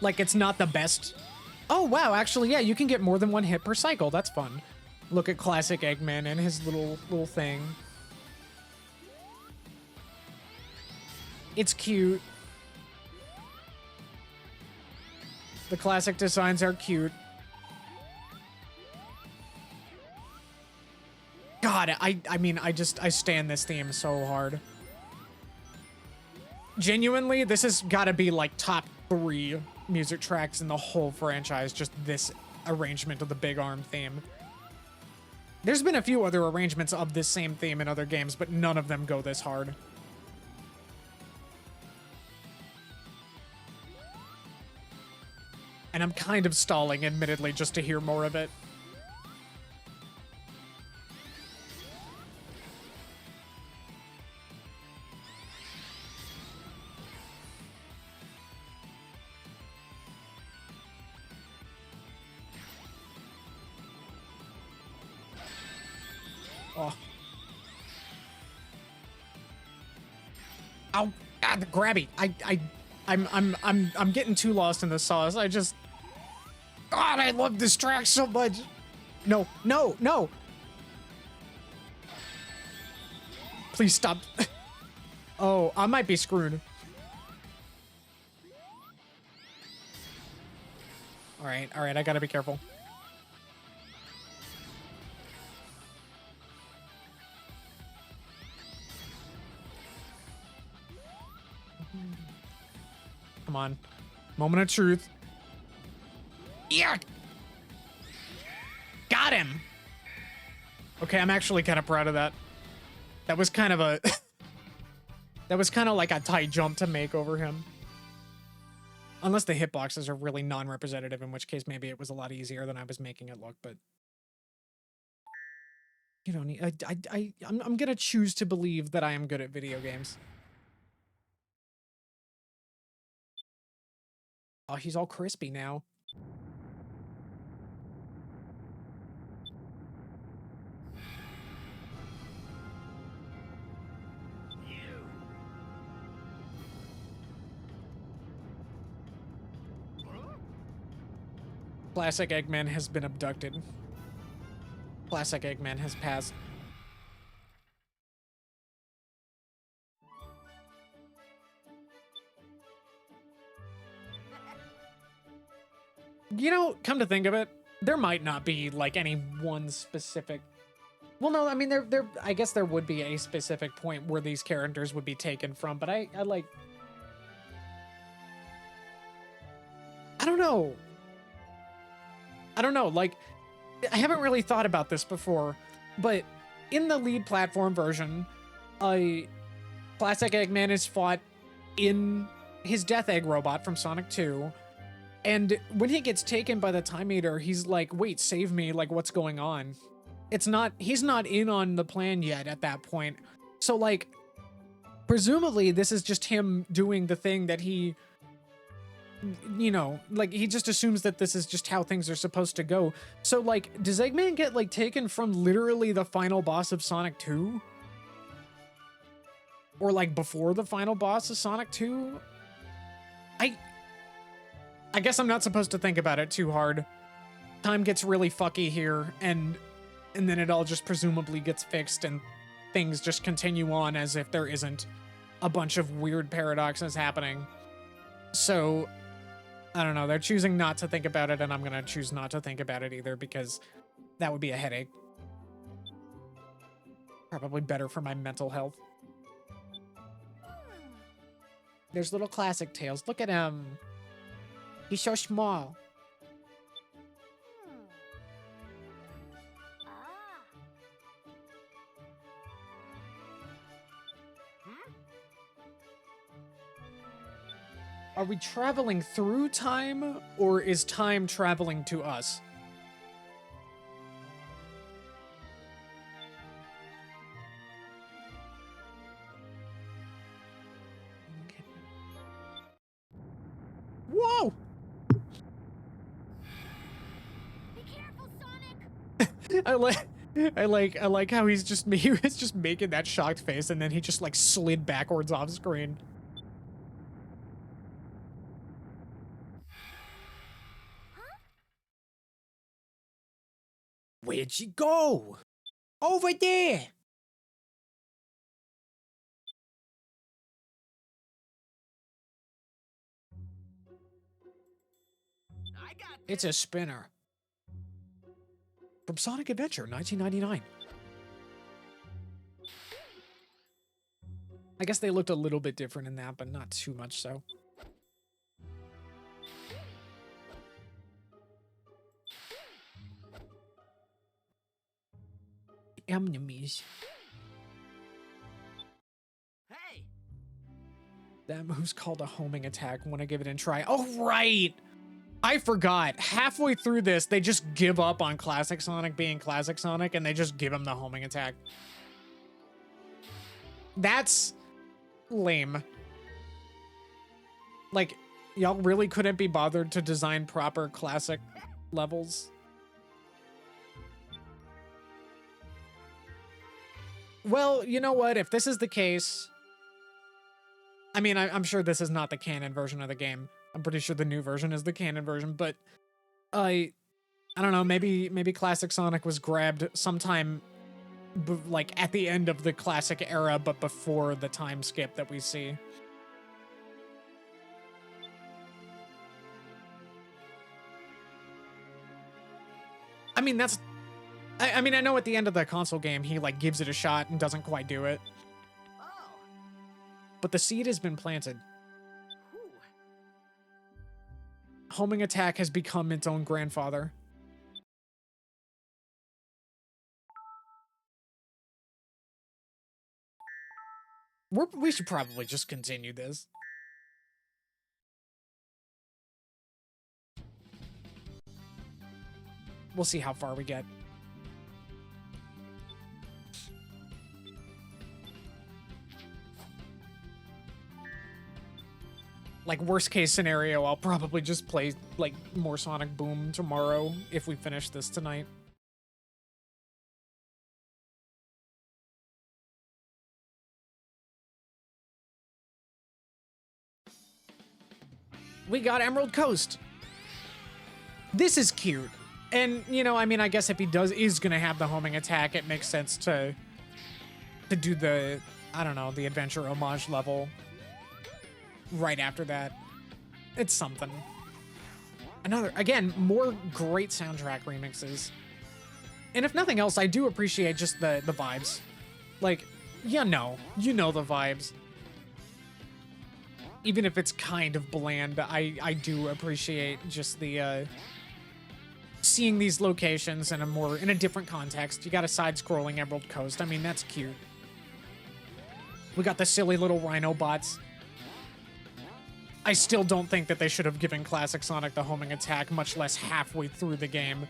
Like, it's not the best. Oh, wow, actually, yeah, you can get more than one hit per cycle. That's fun. Look at classic Eggman and his little thing. It's cute. The classic designs are cute. God, I mean, I stand this theme so hard. Genuinely, this has got to be like top 3 music tracks in the whole franchise, just this arrangement of the Big Arm theme. There's been a few other arrangements of this same theme in other games, but none of them go this hard. And I'm kind of stalling, admittedly, just to hear more of it. Oh. Ow. Ah, the grabby. I'm getting too lost in the sauce. God, I love this track so much. No, no, no. Please stop. Oh, I might be screwed. All right, I gotta be careful. Come on. Moment of truth. Yeah. Got him. Okay, I'm actually kind of proud of that. That was kind of a... that was kind of like a tight jump to make over him. Unless the hitboxes are really non-representative, in which case maybe it was a lot easier than I was making it look, but... You don't need... I'm gonna choose to believe that I am good at video games. Oh, he's all crispy now. Classic Eggman has been abducted. Classic Eggman has passed. You know, come to think of it, there might not be like any one specific... Well, no, I mean, I guess there would be a specific point where these characters would be taken from, but I like... I don't know. Like, I haven't really thought about this before, but in the lead platform version, Classic Eggman is fought in his Death Egg robot from Sonic 2, and when he gets taken by the Time Eater, he's like, wait, save me, like, what's going on? He's not in on the plan yet at that point. So, like, presumably this is just him doing the thing that he, you know, like, he just assumes that this is just how things are supposed to go. So, like, does Eggman get, like, taken from literally the final boss of Sonic 2? Or, like, before the final boss of Sonic 2? I guess I'm not supposed to think about it too hard. Time gets really fucky here, and then it all just presumably gets fixed, and things just continue on as if there isn't a bunch of weird paradoxes happening. So, I don't know, they're choosing not to think about it, and I'm gonna choose not to think about it either, because that would be a headache. Probably better for my mental health. There's little classic Tails. Look at him. He's so small. Are we traveling through time, or is time traveling to us? Okay. Whoa! Be careful, Sonic! I like how he was just making that shocked face, and then he just like slid backwards off screen. Where'd she go? Over there! It's a spinner. From Sonic Adventure, 1999. I guess they looked a little bit different in that, but not too much so. Enemies. Hey! That move's called a homing attack. Want to give it a try? Oh, right! I forgot. Halfway through this, they just give up on Classic Sonic being Classic Sonic, and they just give him the homing attack. That's lame. Like, y'all really couldn't be bothered to design proper classic levels? Well, you know what? If this is the case... I mean, I'm sure this is not the canon version of the game. I'm pretty sure the new version is the canon version, but... I don't know, maybe Classic Sonic was grabbed sometime... like, at the end of the classic era, but before the time skip that we see. I mean, that's... I mean, I know at the end of the console game, he, like, gives it a shot and doesn't quite do it. Oh. But the seed has been planted. Whew. Homing attack has become its own grandfather. We should probably just continue this. We'll see how far we get. Like, worst case scenario, I'll probably just play, like, more Sonic Boom tomorrow if we finish this tonight. We got Emerald Coast. This is cute. And, you know, I mean, I guess if he is going to have the homing attack, it makes sense to do the, I don't know, the adventure homage level right after that. It's something. Again, more great soundtrack remixes. And if nothing else, I do appreciate just the vibes. Like, you know the vibes. Even if it's kind of bland, I do appreciate just the, seeing these locations in a different context. You got a side-scrolling Emerald Coast. I mean, that's cute. We got the silly little Rhino bots. I still don't think that they should have given Classic Sonic the homing attack, much less halfway through the game.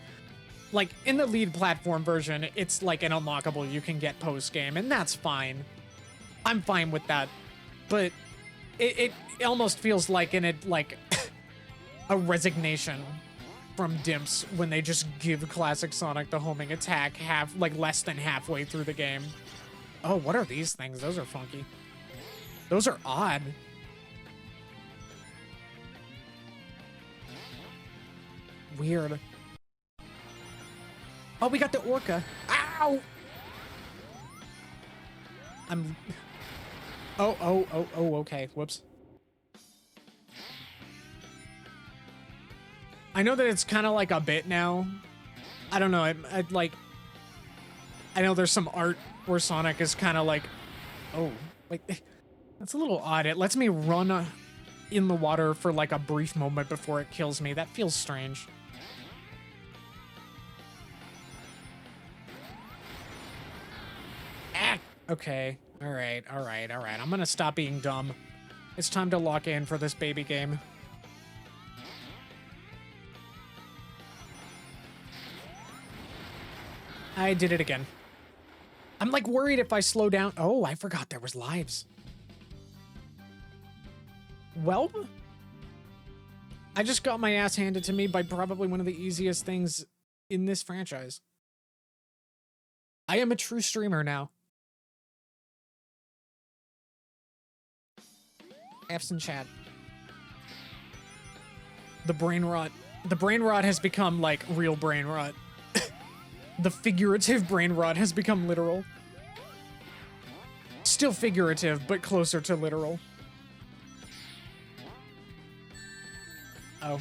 Like, in the lead platform version, it's like an unlockable you can get post-game, and that's fine. I'm fine with that. But it almost feels like a resignation from Dimps when they just give Classic Sonic the homing attack less than halfway through the game. Oh, what are these things? Those are funky. Those are odd. Weird. Oh, we got the orca. Ow! Oh, okay. Whoops. I know that it's kind of like a bit now. I don't know. I know there's some art where Sonic is kind of like, oh, like, that's a little odd. It lets me run in the water for like a brief moment before it kills me. That feels strange. Ah, okay. All right. I'm gonna stop being dumb. It's time to lock in for this baby game. I did it again. I'm like worried if I slow down. Oh, I forgot there was lives. Well, I just got my ass handed to me by probably one of the easiest things in this franchise. I am a true streamer now. F's in chat. The brain rot. The brain rot has become like real brain rot. The figurative brain rot has become literal. Still figurative, but closer to literal. Oh.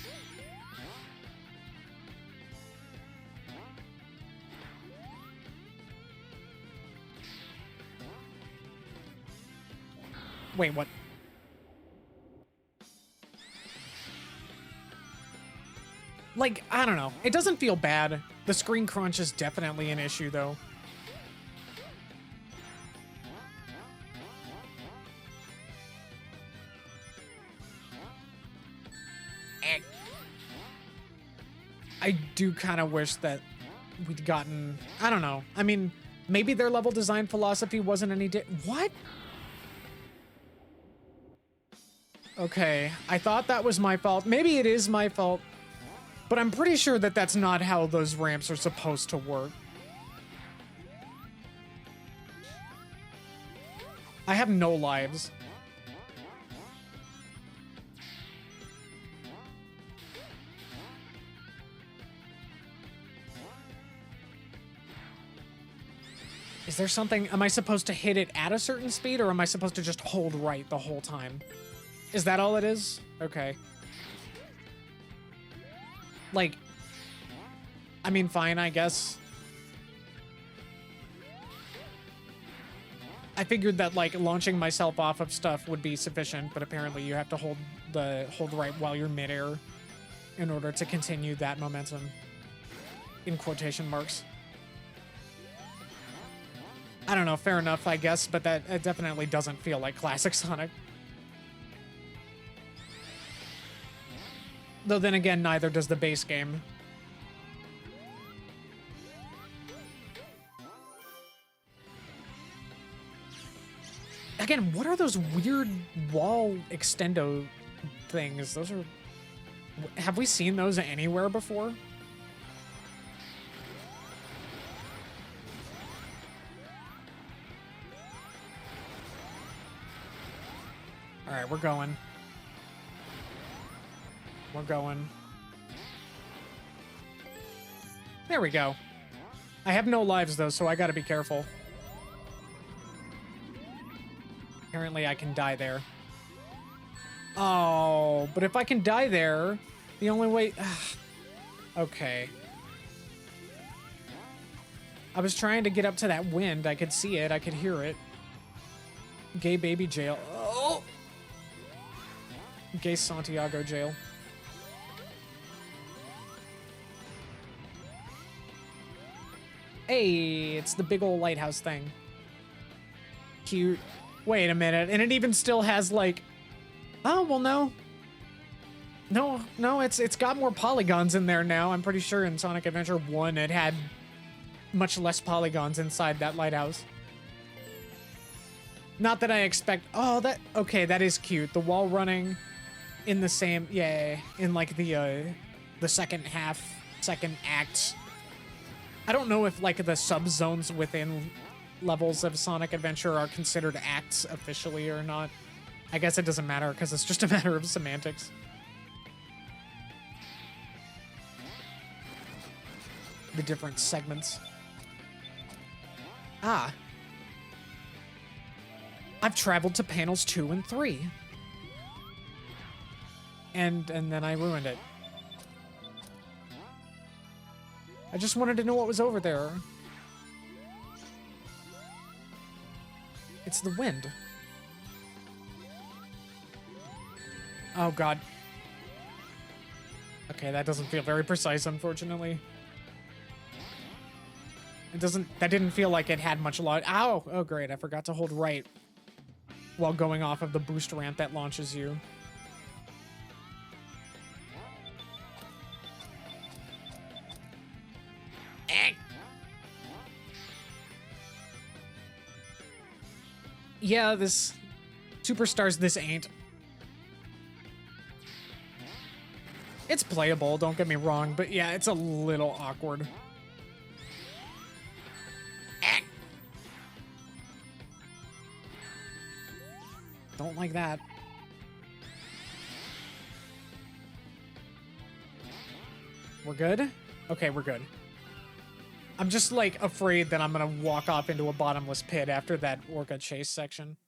Wait, what? Like, I don't know. It doesn't feel bad. The screen crunch is definitely an issue, though. I do kind of wish that we'd gotten... I don't know. I mean, maybe their level design philosophy wasn't any... What? Okay, I thought that was my fault. Maybe it is my fault. But I'm pretty sure that that's not how those ramps are supposed to work. I have no lives. Is there something... Am I supposed to hit it at a certain speed, or am I supposed to just hold right the whole time? Is that all it is? Okay. Like... I mean, fine, I guess. I figured that, like, launching myself off of stuff would be sufficient, but apparently you have to hold right while you're midair in order to continue that momentum. In quotation marks. I don't know, fair enough, I guess, but that it definitely doesn't feel like classic Sonic. Though then again, neither does the base game. Again, what are those weird wall extendo things? Those are... Have we seen those anywhere before? All right, we're going. We're going. There we go. I have no lives, though, so I gotta be careful. Apparently, I can die there. Oh, but if I can die there, the only way... Okay. I was trying to get up to that wind. I could see it. I could hear it. Gay baby jail. Oh! Gay Santiago jail. Hey, it's the big old lighthouse thing. Cute. Wait a minute, and it even still has like... Oh, well, no. No, it's got more polygons in there now. I'm pretty sure in Sonic Adventure 1 it had much less polygons inside that lighthouse. Not that I expect... Oh, that... Okay, that is cute. The wall running in the same... Yeah, in like the second half, second act. I don't know if like the sub-zones within levels of Sonic Adventure are considered acts officially or not. I guess it doesn't matter because it's just a matter of semantics. The different segments. Ah. I've traveled to panels 2 and 3. And then I ruined it. I just wanted to know what was over there. It's the wind. Oh, God. Okay, that doesn't feel very precise, unfortunately. That didn't feel like it had much logic. Ow! Oh, great, I forgot to hold right while going off of the boost ramp that launches you. Yeah, this... Superstars, this ain't. It's playable, don't get me wrong, but yeah, it's a little awkward. Don't like that. We're good? Okay, we're good. I'm just, like, afraid that I'm gonna walk off into a bottomless pit after that Orca chase section.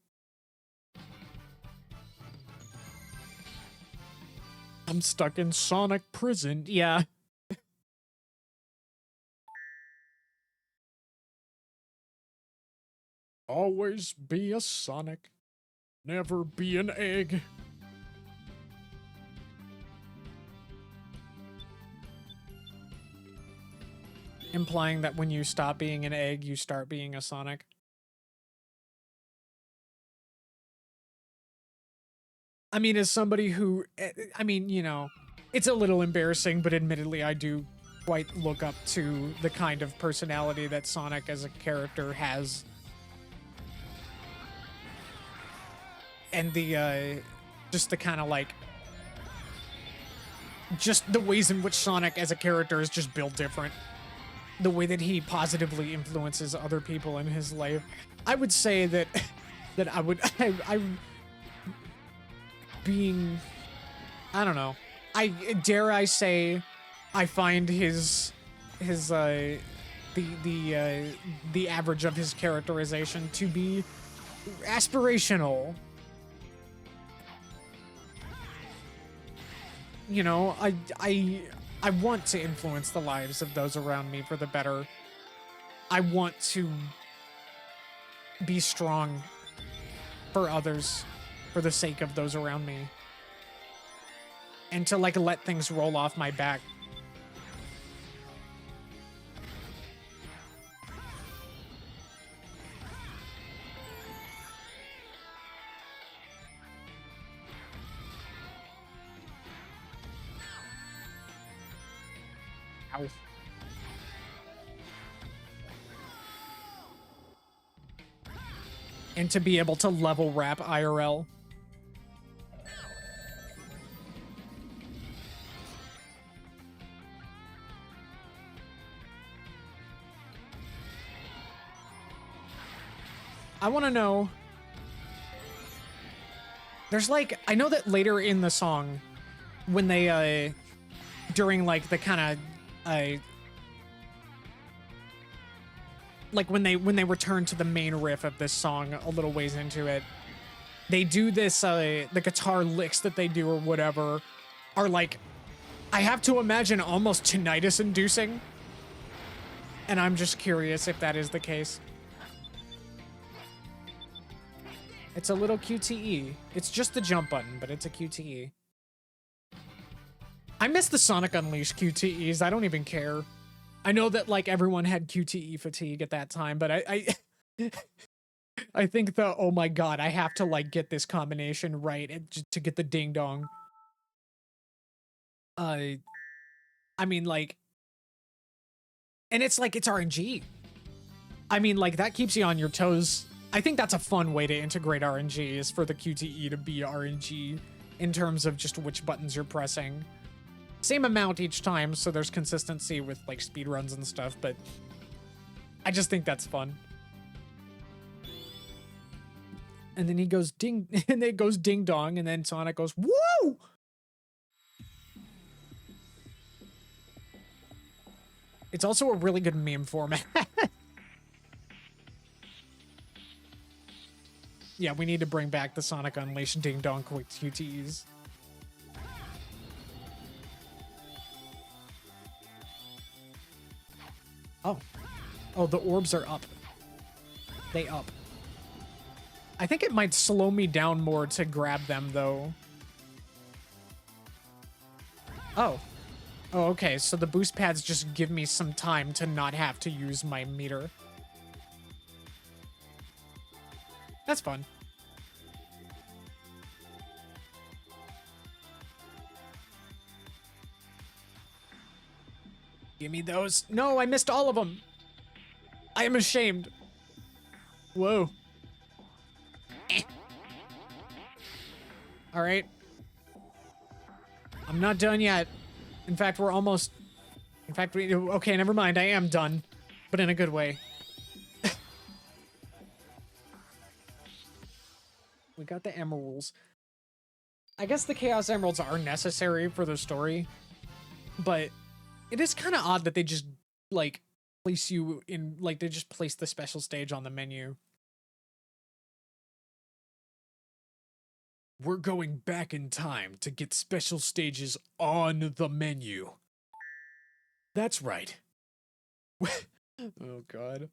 I'm stuck in Sonic prison. Yeah. Always be a Sonic. Never be an egg. Implying that when you stop being an egg, you start being a Sonic. I mean, as somebody who, I mean, you know, it's a little embarrassing, but admittedly, I do quite look up to the kind of personality that Sonic as a character has. And the, just the kind of like, just the ways in which Sonic as a character is just built different. The way that he positively influences other people in his life. I would say that, I'm being, I don't know. Dare I say, I find the average of his characterization to be aspirational. You know, I want to influence the lives of those around me for the better. I want to be strong for others for the sake of those around me. And to like let things roll off my back. Ow. And to be able to level wrap IRL. I want to know. There's like, I know that later in the song, when they, during like the kind of, like when they return to the main riff of this song a little ways into it, they do this, the guitar licks that they do or whatever are like, I have to imagine almost tinnitus inducing. And I'm just curious if that is the case. It's a little QTE. It's just the jump button, but it's a QTE. I miss the Sonic Unleashed QTEs. I don't even care. I know that like everyone had QTE fatigue at that time, but I I think the, oh my god, I have to like get this combination right to get the ding dong. I mean like, and it's like, it's RNG. I mean like that keeps you on your toes. I think that's a fun way to integrate RNG is for the QTE to be RNG in terms of just which buttons you're pressing. Same amount each time, so there's consistency with like speedruns and stuff, but I just think that's fun. And then he goes ding, and then it goes ding dong, and then Sonic goes, woo! It's also a really good meme format. Yeah, we need to bring back the Sonic Unleashed ding dong quick QTEs. Oh. Oh, the orbs are up. They up. I think it might slow me down more to grab them, though. Oh. Oh, okay, so the boost pads just give me some time to not have to use my meter. That's fun. Give me those. No, I missed all of them. I am ashamed. Whoa. All right. I'm not done yet. In fact, we're almost... In fact, okay, never mind. I am done, but in a good way. We got the emeralds. I guess the Chaos Emeralds are necessary for the story, but it is kind of odd that they just, like, place you in, like, they just place the special stage on the menu. We're going back in time to get special stages on the menu. That's right. Oh, God.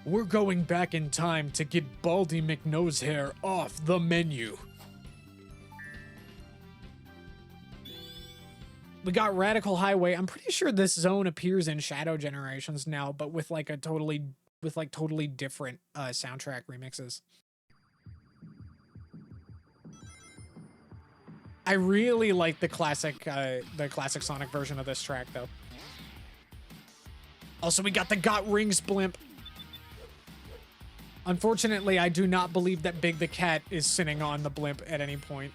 We're going back in time to get Baldy McNosehair off the menu. We got Radical Highway. I'm pretty sure this zone appears in Shadow Generations now, but with like totally different soundtrack remixes. I really like the classic Sonic version of this track though. Also, we got the Got Rings blimp. Unfortunately, I do not believe that Big the Cat is sitting on the blimp at any point.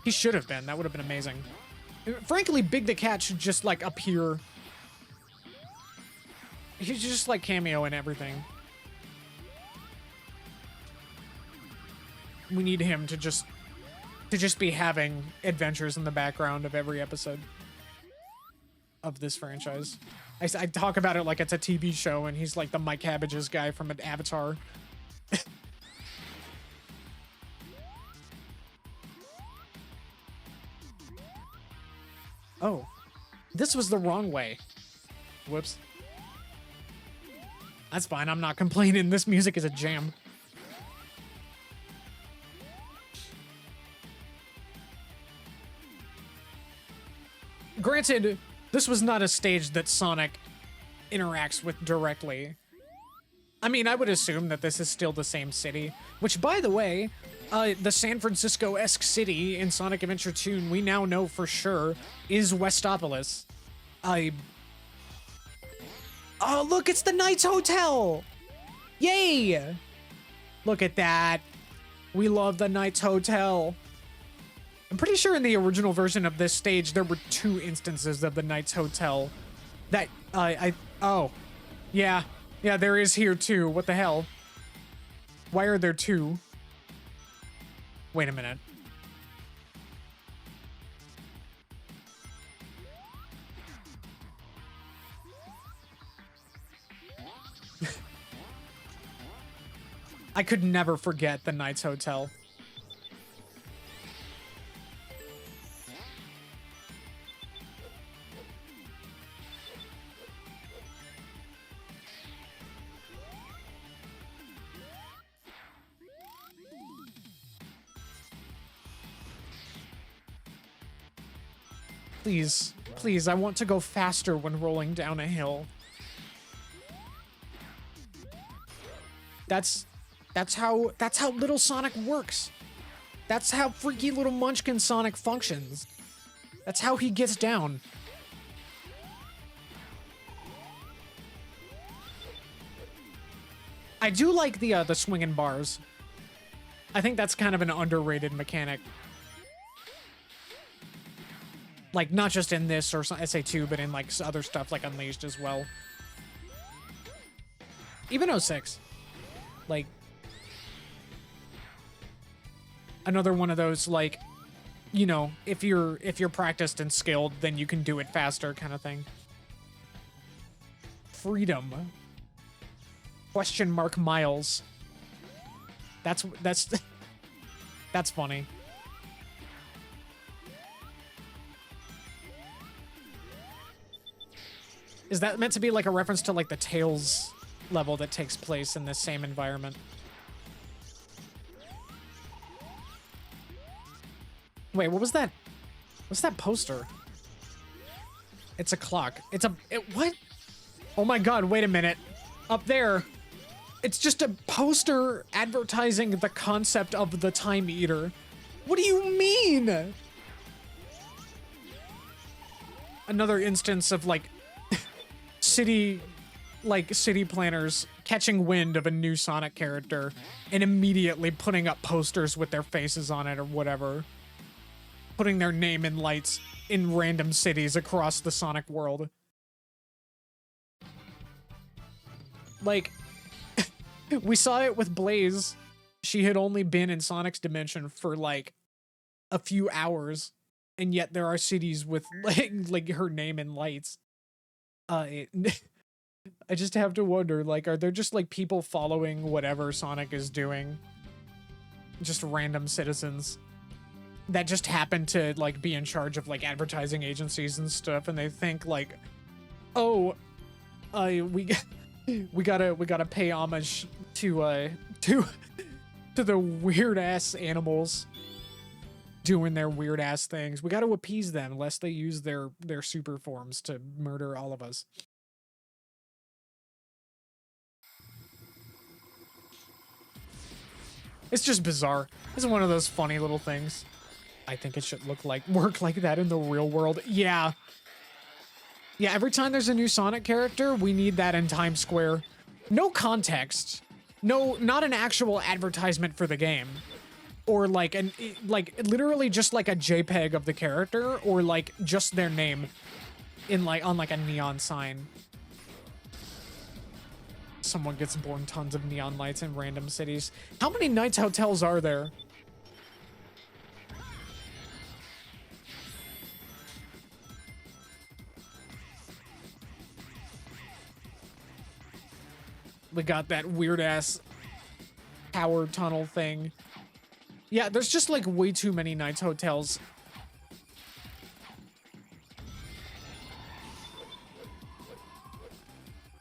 He should have been. That would have been amazing. Frankly, Big the Cat should just, like, appear. He should just, like, cameo in everything. We need him to just be having adventures in the background of every episode of this franchise. I talk about it like it's a TV show, and he's like the Mike Cabbage's guy from an Avatar. Oh, this was the wrong way. Whoops. That's fine. I'm not complaining. This music is a jam. Granted, this was not a stage that Sonic interacts with directly. I mean, I would assume that this is still the same city, which, by the way, the San Francisco-esque city in Sonic Adventure 2, we now know for sure, is Westopolis. Oh, look, it's the Knights Hotel! Yay! Look at that. We love the Knights Hotel. I'm pretty sure in the original version of this stage, there were 2 instances of the Knights Hotel. That, oh. Yeah. Yeah, there is here too. What the hell? Why are there 2? Wait a minute. I could never forget the Knights Hotel. Please, please, I want to go faster when rolling down a hill. That's how Little Sonic works. That's how freaky little Munchkin Sonic functions. That's how he gets down. I do like the swinging bars. I think that's kind of an underrated mechanic. Like, not just in this or SA2, but in, like, other stuff like Unleashed as well. Even 06. Like, another one of those, like, you know, if you're practiced and skilled, then you can do it faster kind of thing. Freedom. Question mark Miles. That's funny. Is that meant to be like a reference to like the Tails level that takes place in this same environment? Wait, what was that? What's that poster? It's a clock. What? Oh my god, wait a minute. Up there. It's just a poster advertising the concept of the Time Eater. What do you mean? Another instance of like city planners catching wind of a new Sonic character and immediately putting up posters with their faces on it or whatever. Putting their name in lights in random cities across the Sonic world. Like, we saw it with Blaze. She had only been in Sonic's dimension for like a few hours, and yet there are cities with like her name in lights. I just have to wonder, like, are there just like people following whatever Sonic is doing? Just random citizens that just happen to like be in charge of like advertising agencies and stuff, and they think like, oh, We gotta pay homage to to the weird ass animals doing their weird ass things. We gotta appease them lest they use their super forms to murder all of us. It's just bizarre. It's one of those funny little things. I think it should work like that in the real world. Yeah. Yeah, every time there's a new Sonic character, we need that in Times Square. No context. No, not an actual advertisement for the game. Or like literally just like a JPEG of the character or like just their name in on a neon sign. Someone gets born, tons of neon lights in random cities. How many Knights hotels are there? We got that weird ass power tunnel thing. Yeah, there's just like way too many Knights hotels.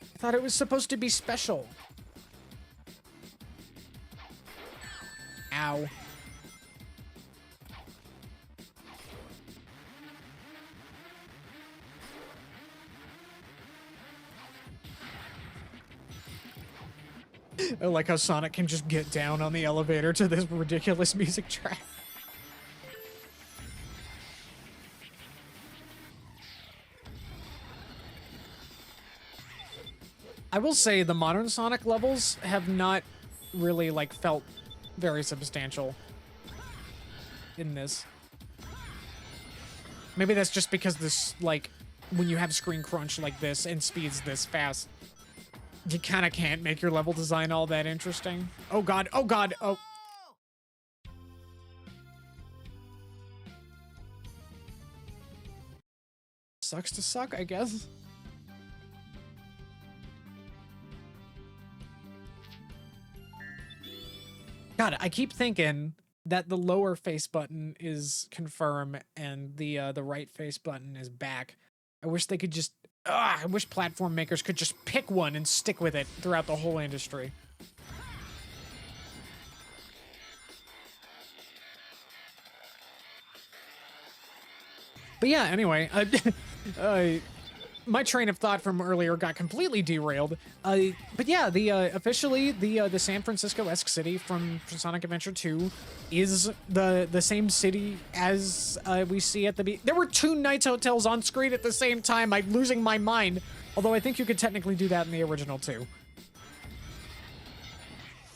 I thought it was supposed to be special. Ow. I like how Sonic can just get down on the elevator to this ridiculous music track. I will say the modern Sonic levels have not really like felt very substantial in this. Maybe that's just because this, like, when you have screen crunch like this and speeds this fast, you kind of can't make your level design all that interesting. Oh god, oh god, oh. Sucks to suck, I guess. God, I keep thinking that the lower face button is confirm and the right face button is back. I wish they could just I wish platform makers could just pick one and stick with it throughout the whole industry. But yeah, anyway, my train of thought from earlier got completely derailed. But yeah, officially the San Francisco-esque city from Sonic Adventure 2 is the same city as we see at the There were 2 Knights hotels on screen at the same time. I'm losing my mind. Although I think you could technically do that in the original too.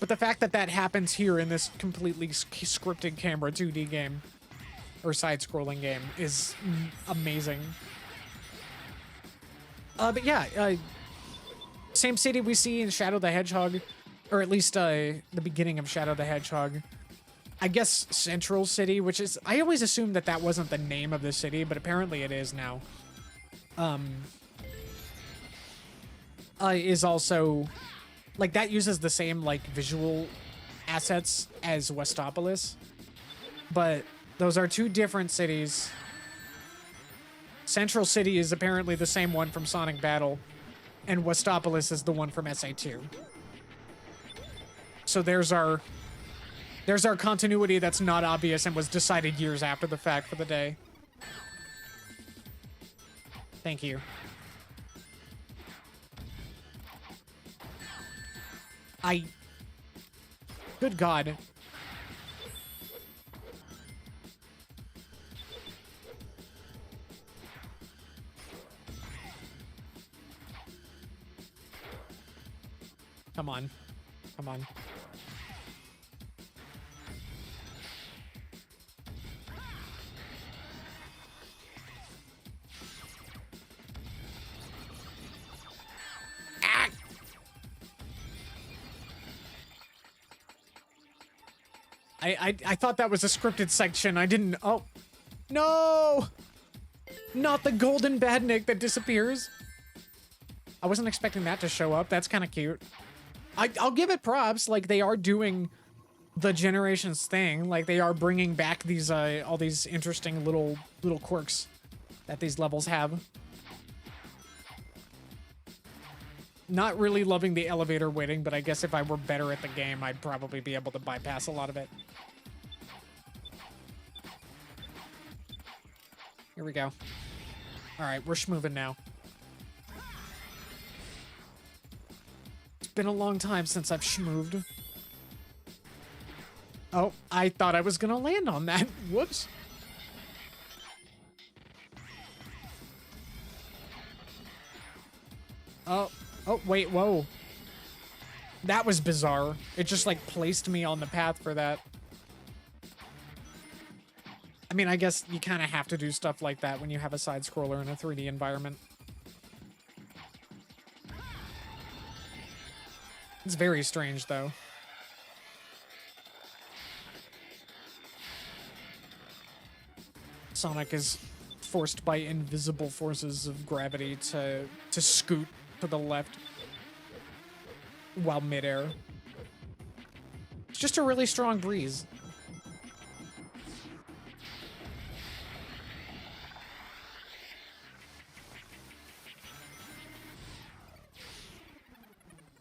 But the fact that that happens here in this completely scripted camera 2D game or side-scrolling game is amazing. But yeah, same city we see in Shadow the Hedgehog, or at least the beginning of Shadow the Hedgehog. I guess Central City, which is, I always assumed that wasn't the name of the city, but apparently it is now. Is also, like, that uses the same, like, visual assets as Westopolis, but those are 2 different cities. Central City is apparently the same one from Sonic Battle, and Westopolis is the one from SA2. So there's our continuity that's not obvious and was decided years after the fact for the day. Thank you. Good God. Come on. Come on. Ah! I thought that was a scripted section. I didn't. Oh. No! Not the golden badnik that disappears. I wasn't expecting that to show up. That's kind of cute. I'll give it props. Like, they are doing the Generations thing. Like, they are bringing back these all these interesting little quirks that these levels have. Not really loving the elevator waiting, but I guess if I were better at the game, I'd probably be able to bypass a lot of it. Here we go. All right, we're schmoving now. It's been a long time since I've schmooved. Oh, I thought I was gonna land on that. Whoops. Oh, wait, whoa. That was bizarre. It just, like, placed me on the path for that. I mean, I guess you kind of have to do stuff like that when you have a side-scroller in a 3D environment. It's very strange, though. Sonic is forced by invisible forces of gravity to scoot to the left while midair. It's just a really strong breeze.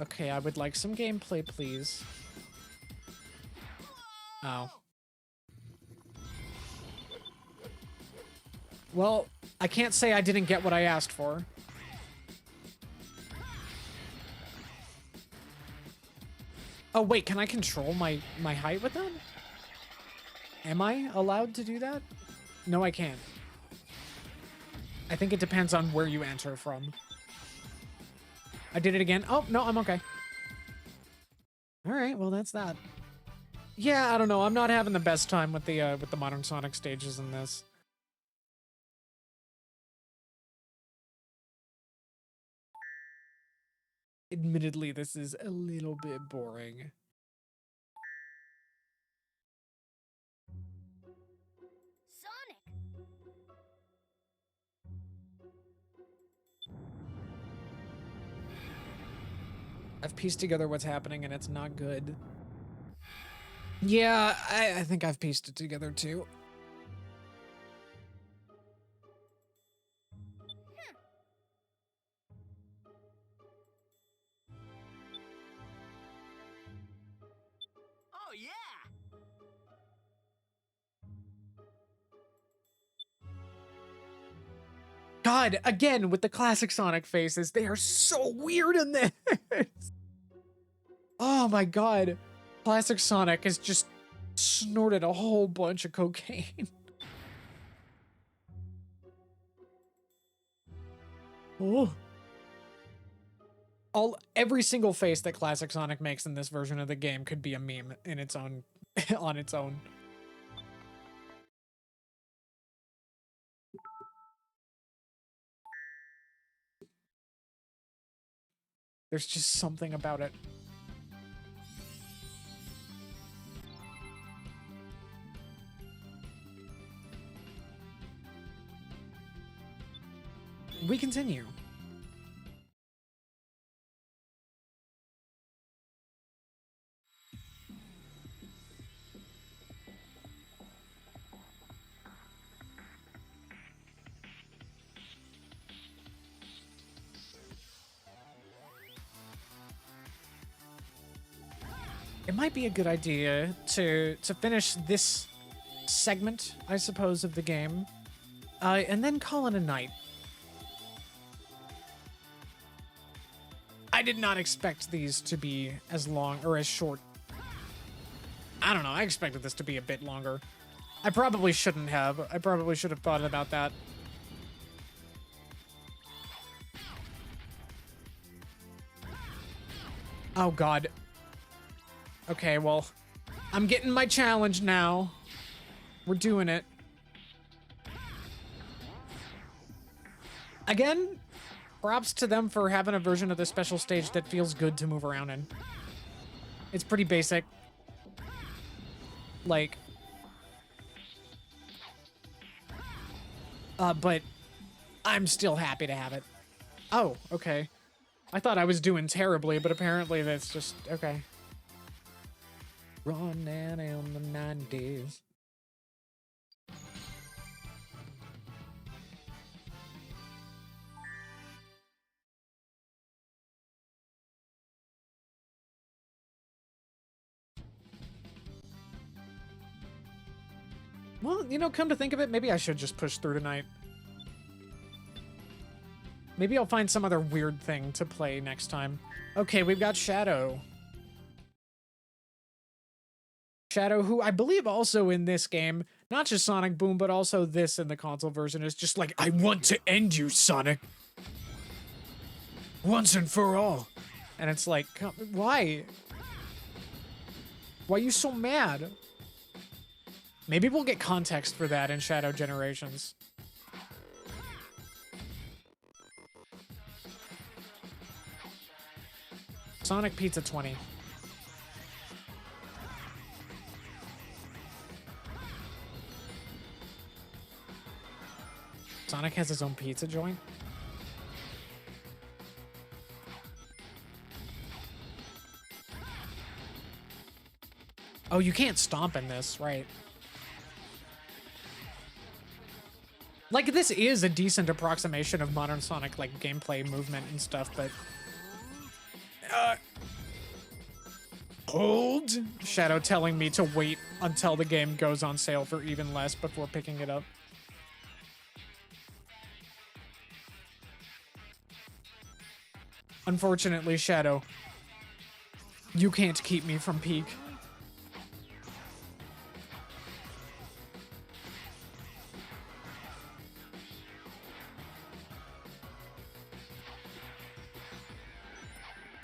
Okay, I would like some gameplay, please. Oh. Well, I can't say I didn't get what I asked for. Oh, wait, can I control my height with them? Am I allowed to do that? No, I can't. I think it depends on where you enter from. I did it again. Oh, no, I'm okay. All right, well, that's that. Yeah, I don't know. I'm not having the best time with the modern Sonic stages in this. Admittedly, this is a little bit boring. Sonic! I've pieced together what's happening and it's not good. Yeah, I think I've pieced it together too. Oh, yeah! God, again, with the classic Sonic faces, they are so weird in this. Oh my God. Classic Sonic has just snorted a whole bunch of cocaine. Oh. Every single face that Classic Sonic makes in this version of the game could be a meme in its own, on its own. There's just something about it. We continue. It might be a good idea to finish this segment, I suppose, of the game, and then call it a night. I did not expect these to be as long or as short. I don't know. I expected this to be a bit longer. I probably shouldn't have. I probably should have thought about that. Oh, God. Okay, well, I'm getting my challenge now. We're doing it. Again, props to them for having a version of this special stage that feels good to move around in. It's pretty basic. Like... but I'm still happy to have it. Oh, okay. I thought I was doing terribly, but apparently that's just... okay. Running in the 90s. Well, you know, come to think of it, maybe I should just push through tonight. Maybe I'll find some other weird thing to play next time. Okay, we've got Shadow. Shadow, who I believe also in this game, not just Sonic Boom, but also this in the console version, is just like, I want to end you, Sonic. Once and for all. And it's like, why? Why are you so mad? Maybe we'll get context for that in Shadow Generations. Sonic Pizza 20. Sonic has his own pizza joint? Oh, you can't stomp in this, right? Like, this is a decent approximation of modern Sonic, like, gameplay, movement, and stuff, but... Hold? Shadow telling me to wait until the game goes on sale for even less before picking it up. Unfortunately, Shadow, you can't keep me from Peak.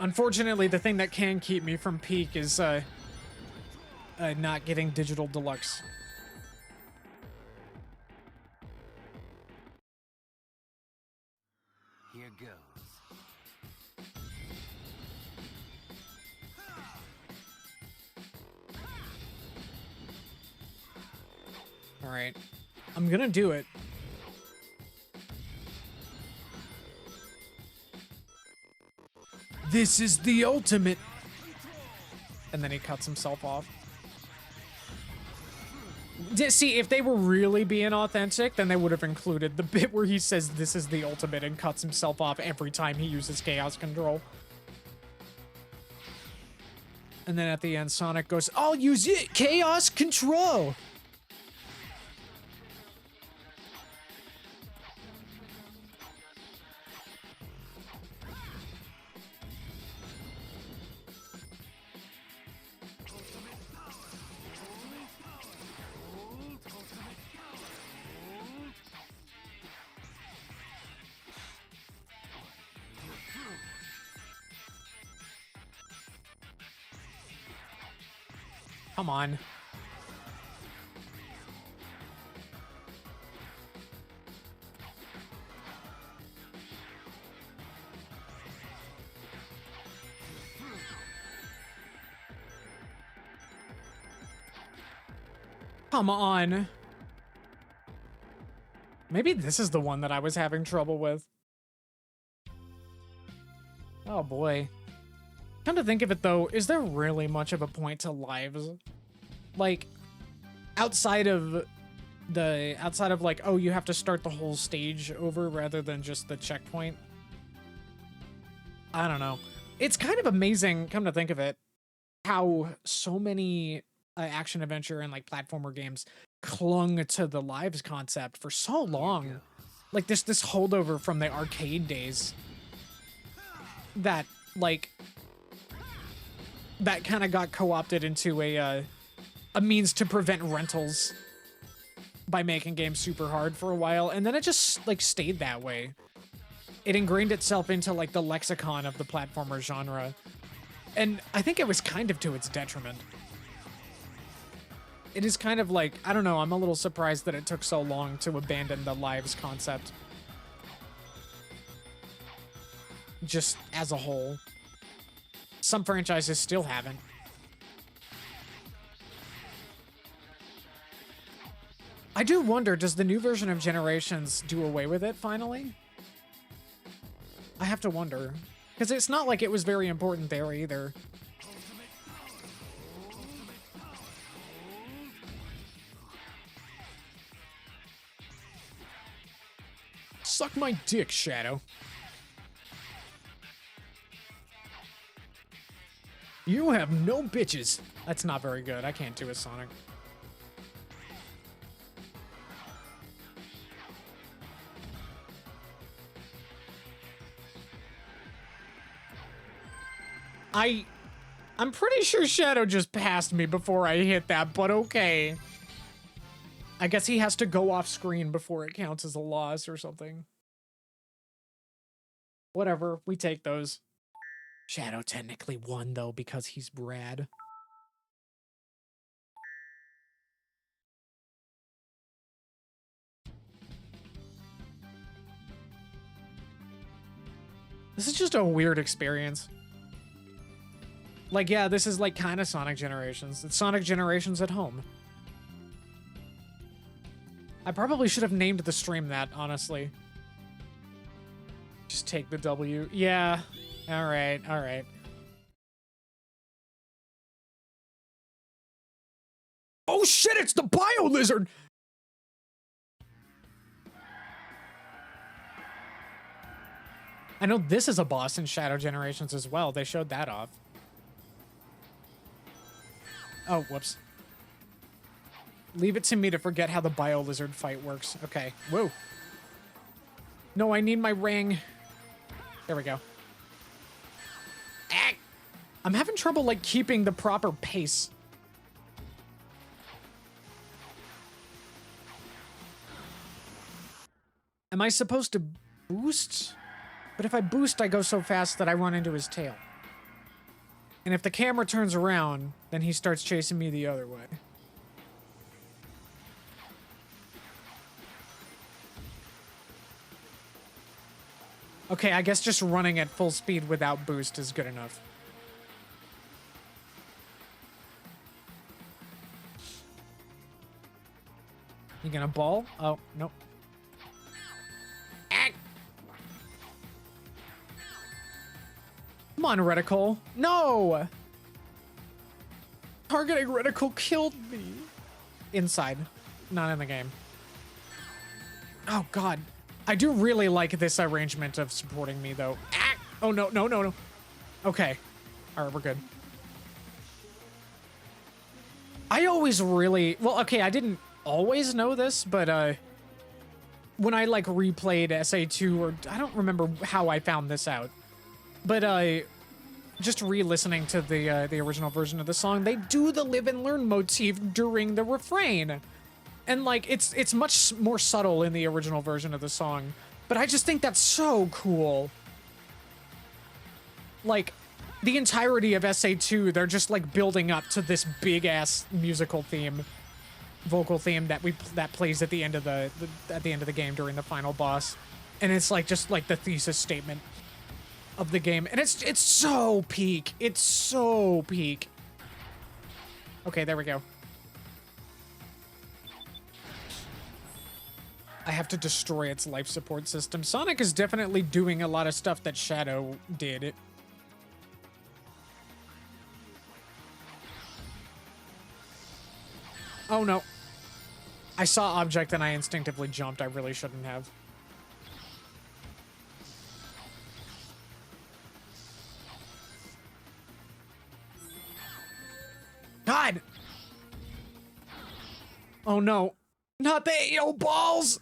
Unfortunately, the thing that can keep me from Peak is not getting Digital Deluxe. Here goes. All right, I'm gonna do it. This is the ultimate. And then he cuts himself off. See, if they were really being authentic, then they would have included the bit where he says this is the ultimate and cuts himself off every time he uses Chaos Control. And then at the end, Sonic goes, I'll use it, Chaos Control! Come on. Come on. Maybe this is the one that I was having trouble with. Oh boy. Come to think of it though, is there really much of a point to lives? Like, outside of like, oh, you have to start the whole stage over rather than just the checkpoint? I don't know. It's kind of amazing, come to think of it, how so many action adventure and like platformer games clung to the lives concept for so long. Like this holdover from the arcade days that like that kind of got co-opted into a means to prevent rentals by making games super hard for a while, and then it just like stayed that way. It ingrained itself into like the lexicon of the platformer genre, and I think it was kind of to its detriment. It is kind of like, I don't know, I'm a little surprised that it took so long to abandon the lives concept. Just as a whole. Some franchises still haven't. I do wonder, does the new version of Generations do away with it finally? I have to wonder. Because it's not like it was very important there either. Suck my dick, Shadow. You have no bitches. That's not very good. I can't do a Sonic. I'm pretty sure Shadow just passed me before I hit that, but okay. I guess he has to go off screen before it counts as a loss or something. Whatever, we take those. Shadow technically won though because he's rad. This is just a weird experience. Like, yeah, this is like kind of Sonic Generations. It's Sonic Generations at home. I probably should have named the stream that, honestly. Just take the W. Yeah. All right. All right. Oh shit, it's the Bio Lizard! I know this is a boss in Shadow Generations as well. They showed that off. Oh, whoops. Leave it to me to forget how the Bio Lizard fight works. Okay. Whoa. No, I need my ring. There we go. I'm having trouble, like, keeping the proper pace. Am I supposed to boost? But if I boost, I go so fast that I run into his tail. And if the camera turns around, then he starts chasing me the other way. Okay, I guess just running at full speed without boost is good enough. You gonna ball? Oh, nope. Come on, Reticle. No! Targeting Reticle killed me. Inside, not in the game. Oh, God. I do really like this arrangement of supporting me, though. Oh, no, no, no, no. Okay. All right, we're good. I always really... Well, okay, I didn't always know this, but when I, like, replayed SA2, or I don't remember how I found this out. But, just re-listening to the original version of the song, they do the live and learn motif during the refrain. And, like, it's much more subtle in the original version of the song. But I just think that's so cool. Like, the entirety of SA2, they're just, like, building up to this big-ass musical theme, vocal theme that plays at the end of the game during the final boss. And it's, like, just, like, the thesis statement of the game. And it's so peak. It's so peak. Okay, there we go. I have to destroy its life support system. Sonic is definitely doing a lot of stuff that Shadow did. Oh no. I saw object and I instinctively jumped. I really shouldn't have. God! Oh no. Not the AO balls!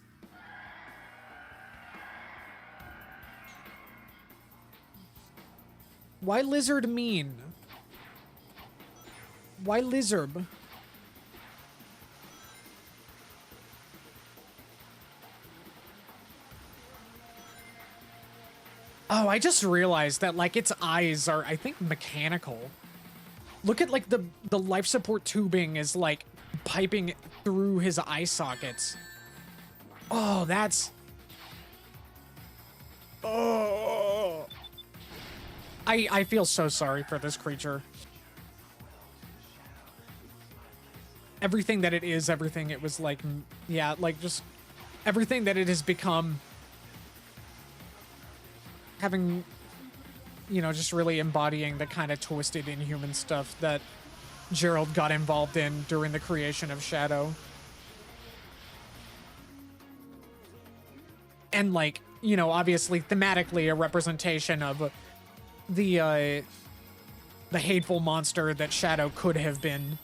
Why lizard mean? Why lizard? Oh, I just realized that, like, its eyes are, I think, mechanical. Look at, like, the life support tubing is, like, piping through his eye sockets. Oh, that's... Oh... I feel so sorry for this creature. Everything that it is, everything it was, like, yeah, like, just... Everything that it has become... Having... You know, just really embodying the kind of twisted inhuman stuff that Gerald got involved in during the creation of Shadow. And, like, you know, obviously thematically a representation of the hateful monster that Shadow could have been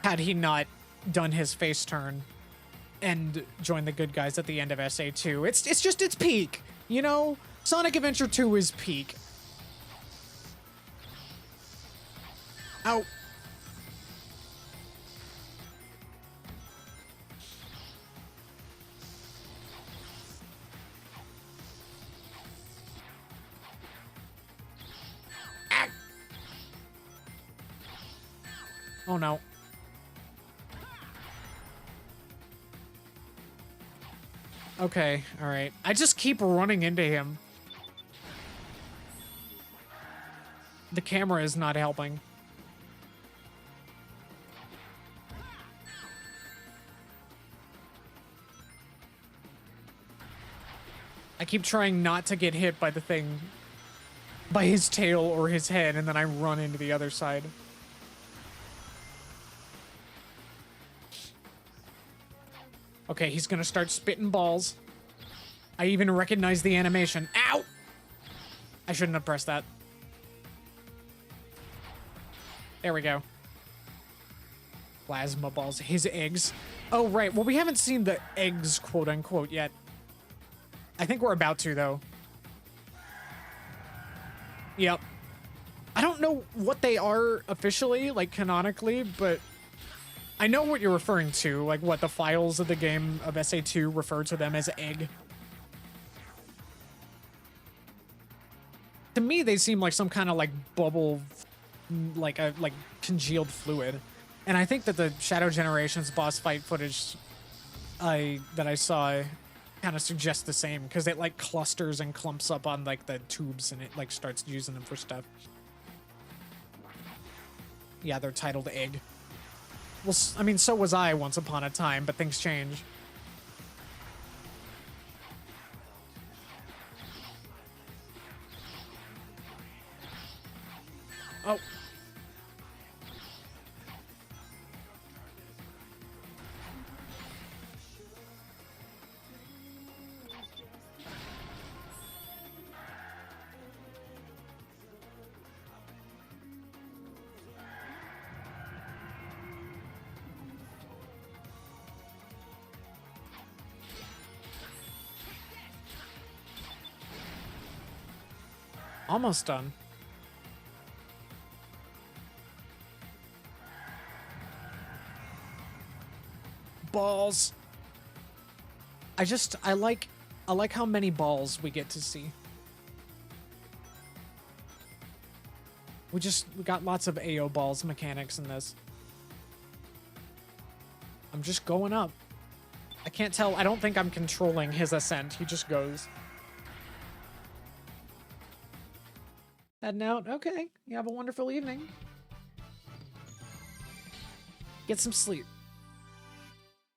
had he not done his face turn and joined the good guys at the end of SA2. It's just its peak, you know? Sonic Adventure 2 is peak. Ow. Ah. Oh no. Okay, alright. I just keep running into him. The camera is not helping. I keep trying not to get hit by the thing, by his tail or his head, and then I run into the other side. Okay, he's gonna start spitting balls. I even recognize the animation. Ow! I shouldn't have pressed that. There we go. Plasma balls. His eggs. Oh, right. Well, we haven't seen the eggs, quote unquote, yet. I think we're about to, though. Yep. I don't know what they are officially, like canonically, but I know what you're referring to. Like what the files of the game of SA2 refer to them as egg. To me, they seem like some kind of like bubble, like a congealed fluid. And I think that the Shadow Generations boss fight footage that I saw kind of suggests the same, because it like clusters and clumps up on like the tubes and it like starts using them for stuff. Yeah, they're titled egg. Well, I mean, so was I once upon a time, but things change. Oh. Almost done. Balls. I like how many balls we get to see. We got lots of AO balls mechanics in this. I'm just going up. I can't tell. I don't think I'm controlling his ascent. He just goes. Heading out. Okay. You have a wonderful evening. Get some sleep.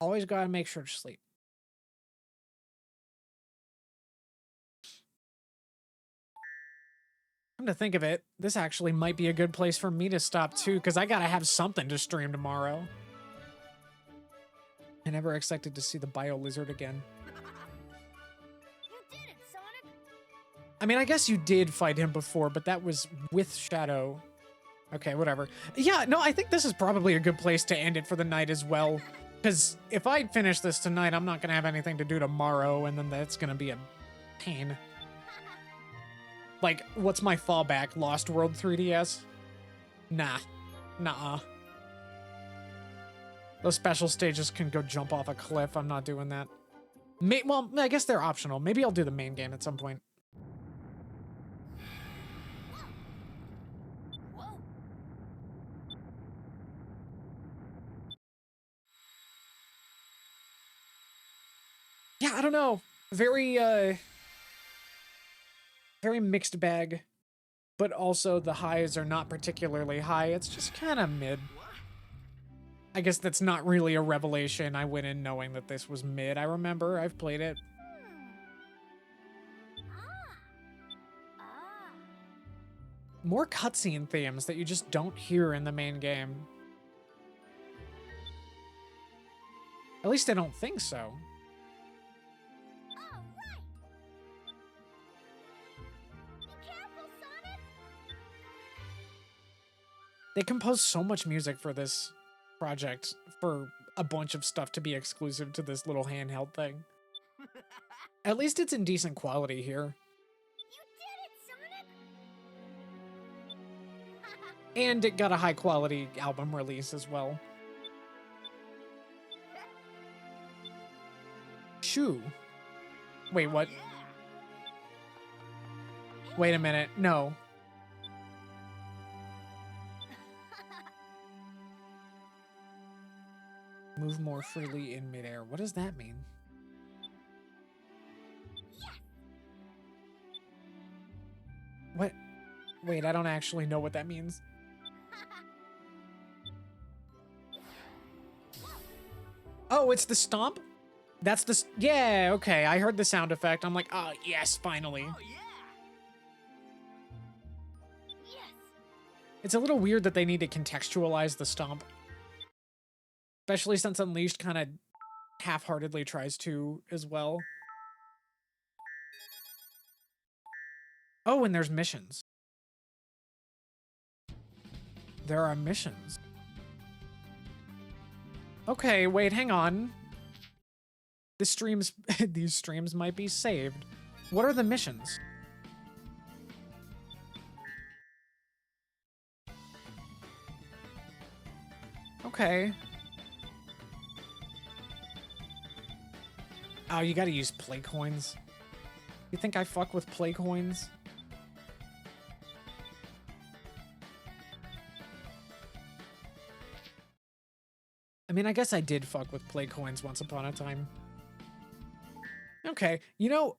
Always gotta make sure to sleep. Come to think of it, this actually might be a good place for me to stop too, because I gotta have something to stream tomorrow. I never expected to see the Bio Lizard again. You did it, Sonic! I mean, I guess you did fight him before, but that was with Shadow. Okay, whatever. Yeah, no, I think this is probably a good place to end it for the night as well. Because if I finish this tonight, I'm not going to have anything to do tomorrow, and then that's going to be a pain. Like, what's my fallback? Lost World 3DS? Nah. Nuh-uh. Those special stages can go jump off a cliff. I'm not doing that. Well, I guess they're optional. Maybe I'll do the main game at some point. Whoa! Yeah, I don't know. Very mixed bag. But also the highs are not particularly high. It's just kind of mid. I guess that's not really a revelation. I went in knowing that this was mid. I remember. I've played it. More cutscene themes that you just don't hear in the main game. At least I don't think so. All right. Be careful, Sonic! They composed so much music for this project, for a bunch of stuff to be exclusive to this little handheld thing. At least it's in decent quality here. You did it, Sonic! And it got a high quality album release as well. Shoo. Wait, what? Yeah. Wait a minute. No. Move more freely in midair. What does that mean? What? Wait, I don't actually know what that means. Oh, it's the stomp? That's the... Yeah, okay. I heard the sound effect. I'm like, oh, yes, finally. Oh yeah. Yes. It's a little weird that they need to contextualize the stomp. Especially since Unleashed kind of half-heartedly tries to as well. Oh, and there's missions. There are missions. Okay, wait, hang on. The streams, these streams might be saved. What are the missions? Okay. Oh, you gotta use play coins. You think I fuck with play coins? I mean, I guess I did fuck with play coins once upon a time. Okay, you know,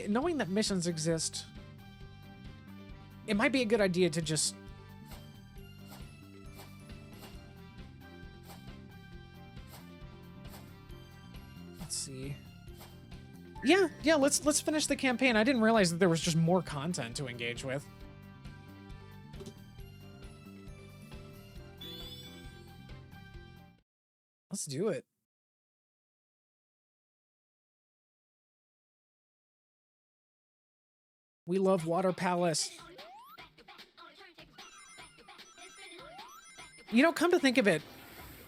knowing that missions exist, it might be a good idea to just... Let's see. Yeah, let's finish the campaign. I didn't realize that there was just more content to engage with. Let's do it. We love Water Palace. You know, come to think of it,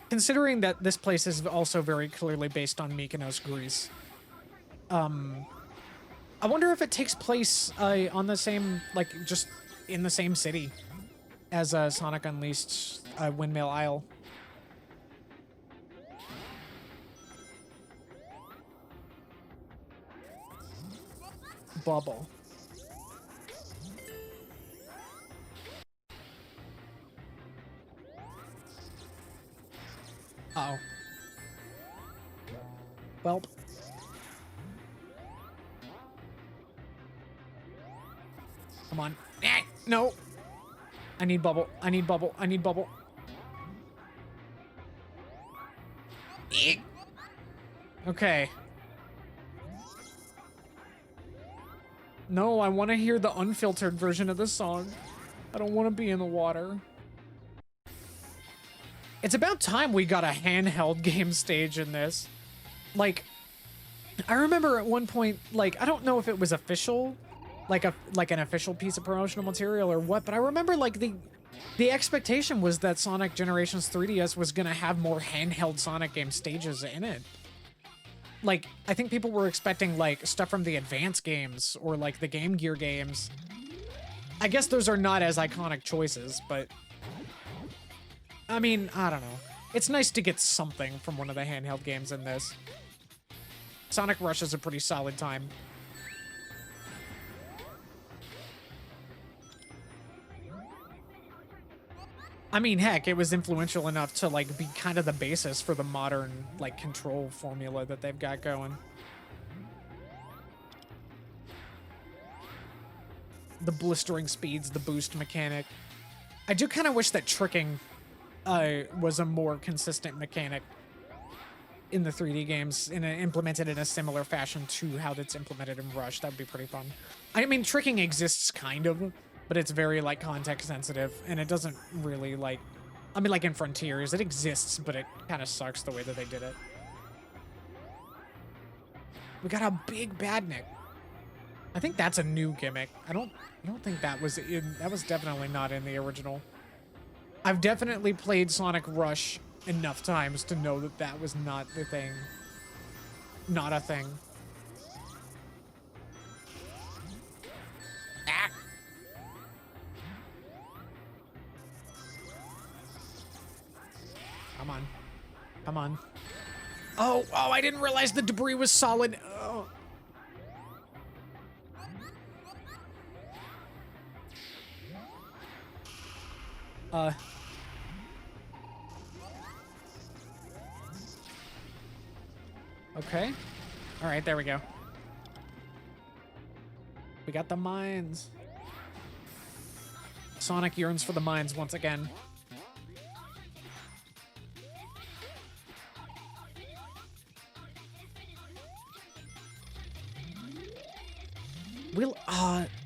considering that this place is also very clearly based on Mykonos, Greece, I wonder if it takes place on the same, like, just in the same city as Sonic Unleashed Windmill Isle. Bubble. Uh-oh. Welp. Come on. No. I need bubble. I need bubble. I need bubble. Eek. Okay. No, I want to hear the unfiltered version of the song. I don't want to be in the water. It's about time we got a handheld game stage in this. Like, I remember at one point, like, I don't know if it was official, like an official piece of promotional material or what, but I remember like the expectation was that Sonic Generations 3DS was gonna have more handheld Sonic game stages in it. Like, I think people were expecting like stuff from the Advance games or like the Game Gear games. I guess those are not as iconic choices, but I mean, I don't know. It's nice to get something from one of the handheld games in this. Sonic Rush is a pretty solid time. I mean, heck, it was influential enough to, like, be kind of the basis for the modern, like, control formula that they've got going. The blistering speeds, the boost mechanic. I do kind of wish that tricking was a more consistent mechanic in the 3D games, and implemented in a similar fashion to how it's implemented in Rush. That would be pretty fun. I mean, tricking exists, kind of, but it's very, like, context sensitive, and it doesn't really, like... I mean, like in Frontiers, it exists, but it kind of sucks the way that they did it. We got a big Badnik. I think that's a new gimmick. I don't think that was in... That was definitely not in the original. I've definitely played Sonic Rush enough times to know that that was not the thing. Not a thing. Ah! Come on. Come on. Oh, I didn't realize the debris was solid. Oh. Okay. All right, there we go. We got the mines. Sonic yearns for the mines once again.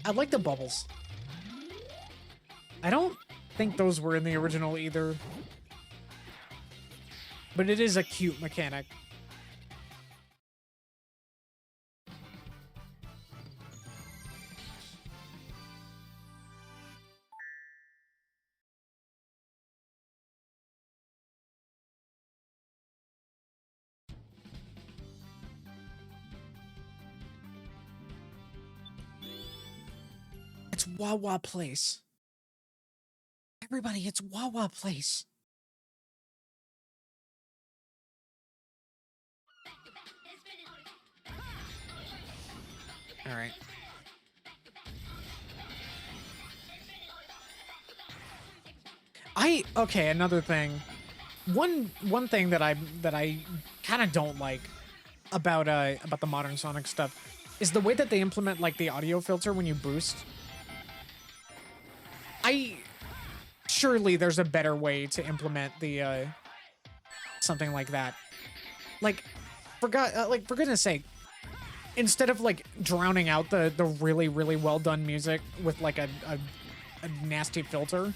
I like the bubbles. I don't think those were in the original either. But it is a cute mechanic. It's Wawa Place. Everybody, it's Wawa Place. All right. Okay, another thing. One thing that I kind of don't like about the modern Sonic stuff is the way that they implement like the audio filter when you boost. Surely there's a better way to implement the something like that. Like for goodness sake, instead of like drowning out the really well done music with like a nasty filter,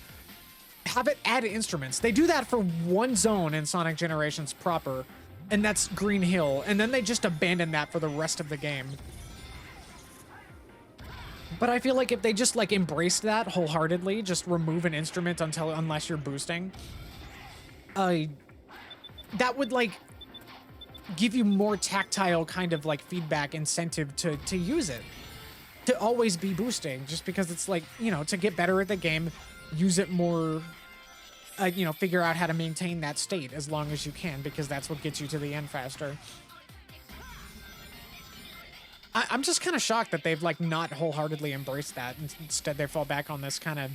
have it add instruments. They do that for one zone in Sonic Generations proper, and that's Green Hill, and then they just abandon that for the rest of the game. But I feel like if they just like embraced that wholeheartedly, just remove an instrument unless you're boosting, that would like give you more tactile kind of like feedback incentive to use it, to always be boosting, just because it's like, you know, to get better at the game, use it more, you know, figure out how to maintain that state as long as you can, because that's what gets you to the end faster. I'm just kind of shocked that they've like not wholeheartedly embraced that. Instead, they fall back on this kind of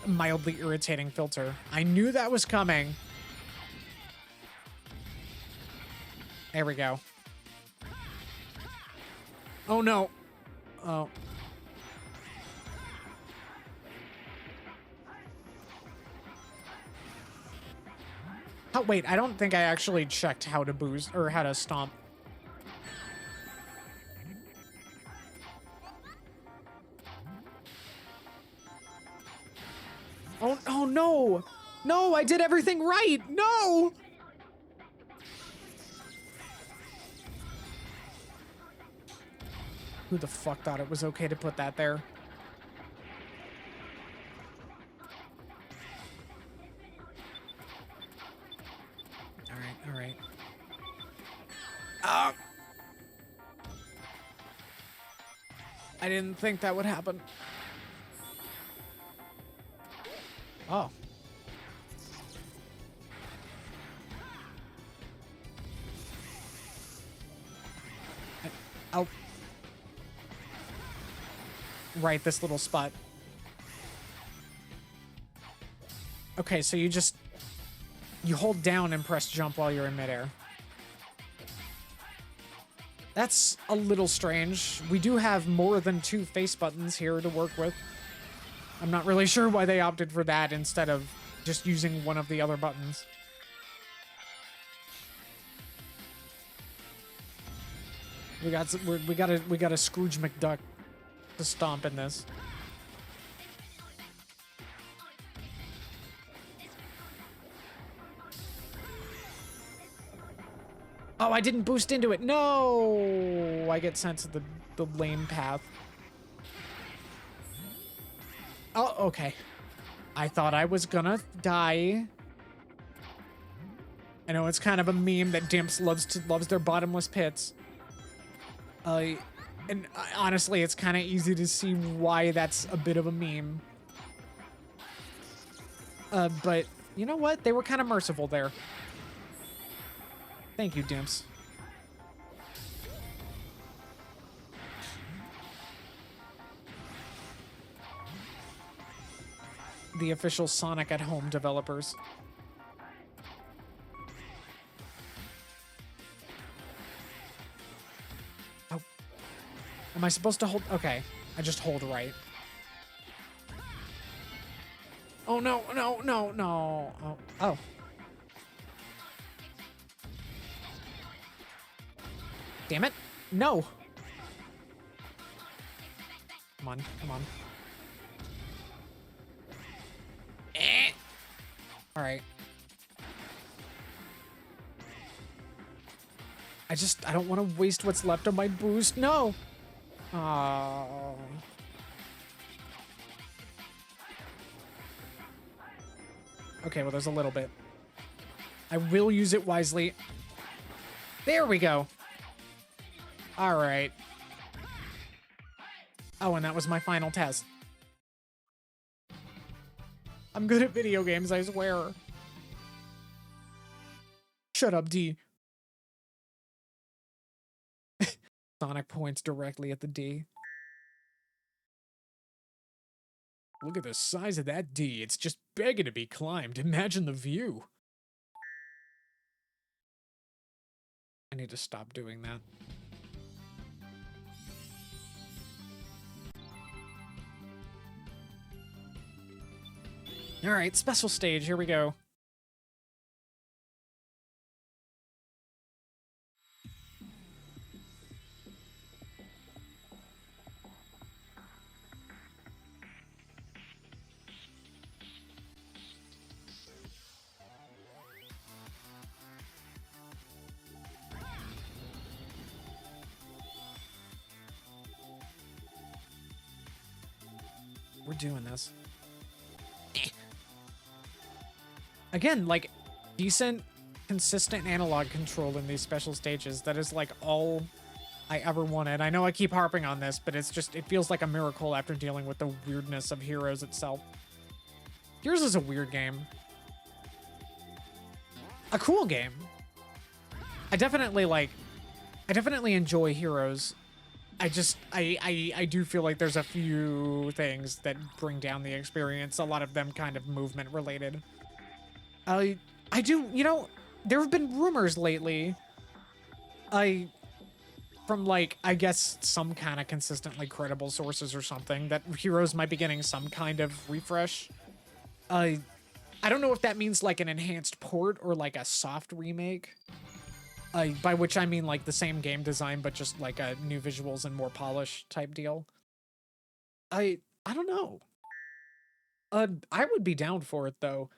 mildly irritating filter. I knew that was coming. There we go. Oh no. Oh. Oh wait, I don't think I actually checked how to boost or how to stomp. Oh no! No, I did everything right! No! Who the fuck thought it was okay to put that there? Alright. Ah! I didn't think that would happen. Oh. Oh. Right, this little spot. Okay, so you hold down and press jump while you're in midair. That's a little strange. We do have more than 2 face buttons here to work with. I'm not really sure why they opted for that instead of just using one of the other buttons. We got a Scrooge McDuck to stomp in this. Oh, I didn't boost into it. No, I get sent to the lame path. Oh, okay. I thought I was gonna die. I know it's kind of a meme that Dimps loves their bottomless pits. Honestly, it's kind of easy to see why that's a bit of a meme. But You know what? They were kind of merciful there. Thank you, Dimps. The official Sonic at Home developers. Oh. Am I supposed to hold? Okay. I just hold right. Oh, no, no, no, no. Oh. Oh. Damn it. No. Come on, come on. All right. I don't want to waste what's left of my boost. No. Oh. Okay, well, there's a little bit. I will use it wisely. There we go. All right. Oh, and that was my final test. I'm good at video games, I swear. Shut up, D. Sonic points directly at the D. Look at the size of that D. It's just begging to be climbed. Imagine the view. I need to stop doing that. All right, special stage. Here we go. We're doing this. Again, like, decent, consistent analog control in these special stages. That is, like, all I ever wanted. I know I keep harping on this, but it's just, it feels like a miracle after dealing with the weirdness of Heroes itself. Heroes is a weird game. A cool game. I definitely enjoy Heroes. I do feel like there's a few things that bring down the experience. A lot of them kind of movement related. I do, you know, there have been rumors lately. From like, I guess some kind of consistently credible sources or something, that Heroes might be getting some kind of refresh. I don't know if that means like an enhanced port or like a soft remake. By which I mean like the same game design, but just like a new visuals and more polish type deal. I don't know. I would be down for it though.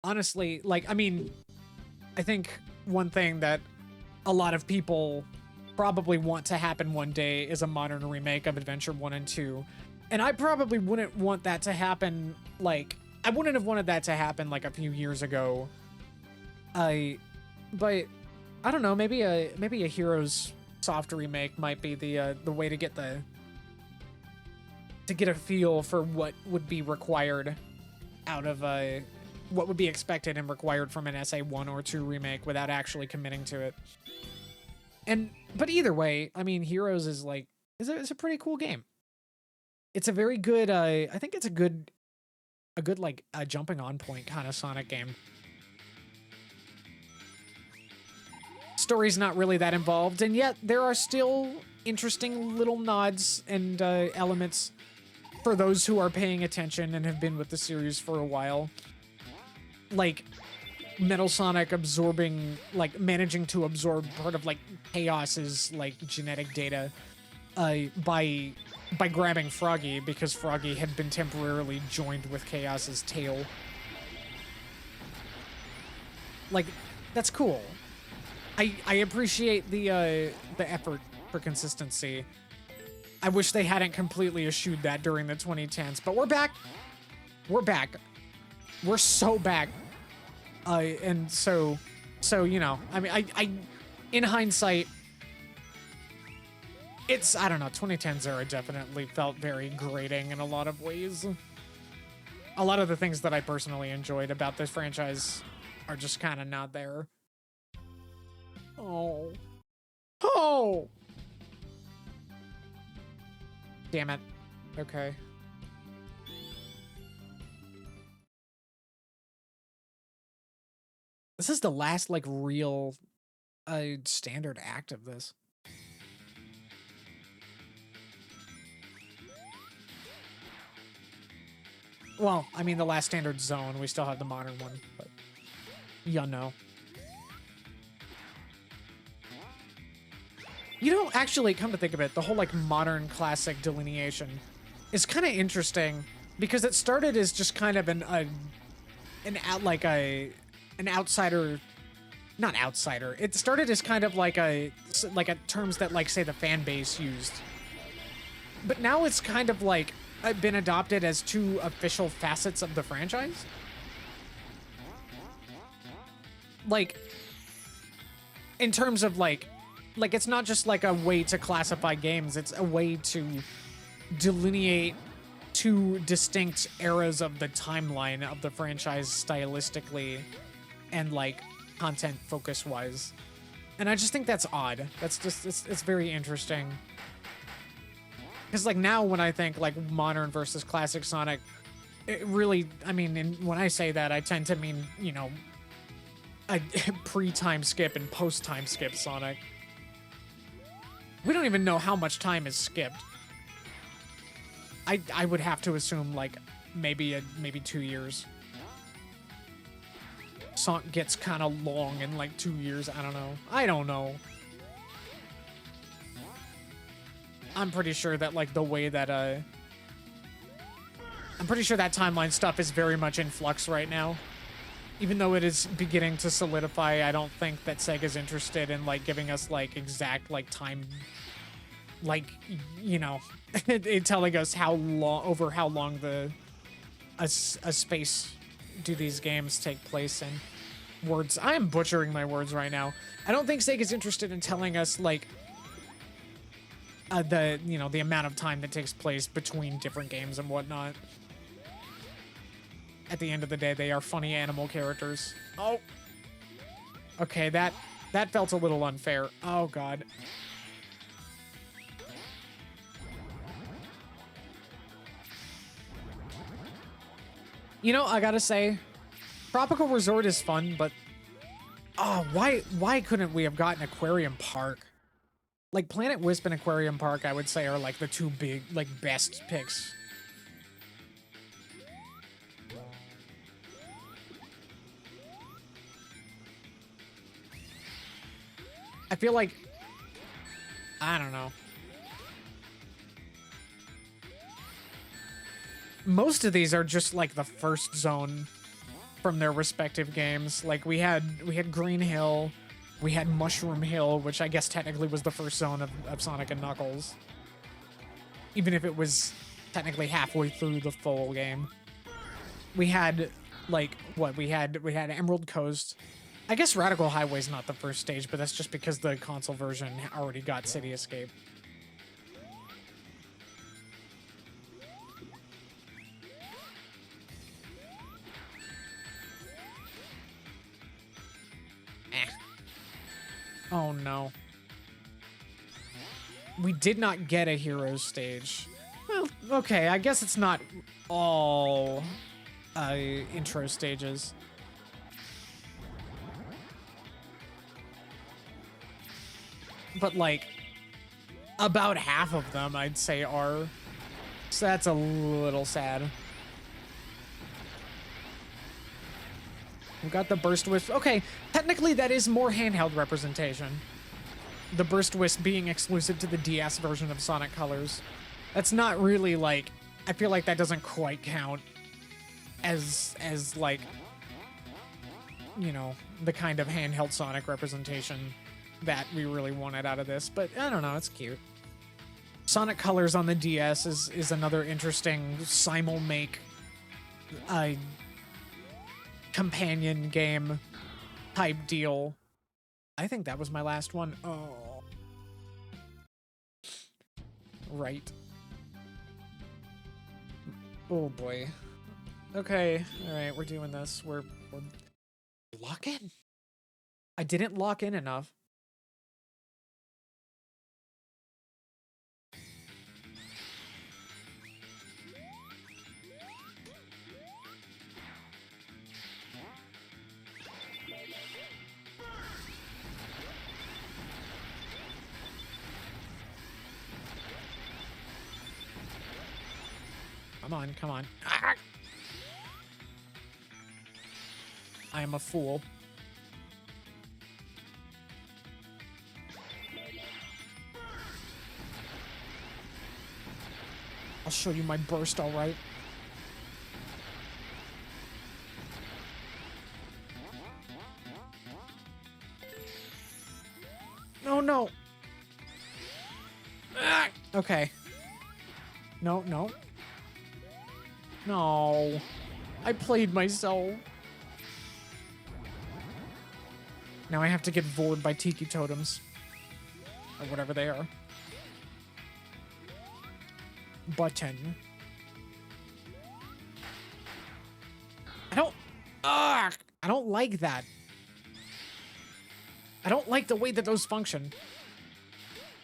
Honestly, like, I mean, I think one thing that a lot of people probably want to happen one day is a modern remake of Adventure 1 and 2. And I probably wouldn't want that to happen, like, I wouldn't have wanted that to happen like a few years ago. But I don't know, maybe a Heroes soft remake might be the way to get a feel for what would be required out of what would be expected and required from an SA1 or 2 remake without actually committing to it. But either way, I mean, Heroes is like, it's a pretty cool game. It's a very good, I think it's a good like a jumping on point kind of Sonic game. Story's not really that involved, and yet there are still interesting little nods and elements for those who are paying attention and have been with the series for a while. Like Metal Sonic managing to absorb part of like Chaos's like genetic data by grabbing Froggy, because Froggy had been temporarily joined with Chaos's tail. Like, that's cool. I appreciate the effort for consistency. I wish they hadn't completely eschewed that during the 2010s, but we're back. We're back. We're so back. And so, you know, I mean, I in hindsight, I don't know, 2010s era definitely felt very grating in a lot of ways. a lot of the things that I personally enjoyed about this franchise are just kind of not there. Oh. Oh! Damn it. Okay. This is the last, like, real standard act of this. Well, I mean, the last standard zone. We still have the modern one, but you know. You know, actually, come to think of it, the whole, like, modern classic delineation is kind of interesting because it started as just kind of an outsider, not outsider. It started as kind of like a terms that, like, say, the fan base used. But now it's kind of like been adopted as two official facets of the franchise. Like, in terms of like it's not just like a way to classify games, it's a way to delineate two distinct eras of the timeline of the franchise stylistically and like content focus wise. And I just think that's odd. That's just, it's very interesting. Because like now when I think like modern versus classic Sonic, it really, I mean, and when I say that, I tend to mean, you know, a pre-time skip and post-time skip Sonic. We don't even know how much time is skipped. I would have to assume like maybe 2 years. Sonic gets kind of long in like 2 years. I don't know. I'm pretty sure that like the way that I'm pretty sure that timeline stuff is very much in flux right now. Even though it is beginning to solidify, I don't think that Sega's interested in like giving us like exact like time, like, you know, telling us how long a space do these games take place in. Words. I am butchering my words right now. I don't think Sega's interested in telling us like the amount of time that takes place between different games and whatnot. At the end of the day, they are funny animal characters. Oh. Okay, that felt a little unfair. Oh god. You know, I gotta say, Tropical Resort is fun, but oh, why couldn't we have gotten Aquarium Park? Like Planet Wisp and Aquarium Park, I would say, are like the two big, like, best picks. I feel like, I don't know. Most of these are just like the first zone from their respective games. Like we had Green Hill, we had Mushroom Hill, which I guess technically was the first zone of Sonic and Knuckles. Even if it was technically halfway through the full game. We had like what we had Emerald Coast. I guess Radical Highway's not the first stage, but that's just because the console version already got City Escape. Oh no. We did not get a Heroes stage. Well, okay, I guess it's not all intro stages. But like, about half of them I'd say are. So that's a little sad. We've got the Burst Wisp. Okay, technically that is more handheld representation. The Burst Wisp being exclusive to the DS version of Sonic Colors. That's not really like, I feel like that doesn't quite count as like, you know, the kind of handheld Sonic representation that we really wanted out of this. But I don't know, it's cute. Sonic Colors on the DS is another interesting simul-make companion game type deal. I think that was my last one. Oh. Right. Oh boy. Okay, all right, we're doing this. We're lock in. I didn't lock in enough. Come on, come on. Ah! I am a fool. I'll show you my burst, all right? No, no. Ah! Okay. No, no. No. I played myself. Now I have to get vored by Tiki Totems. Or whatever they are. Button. I don't like that. I don't like the way that those function.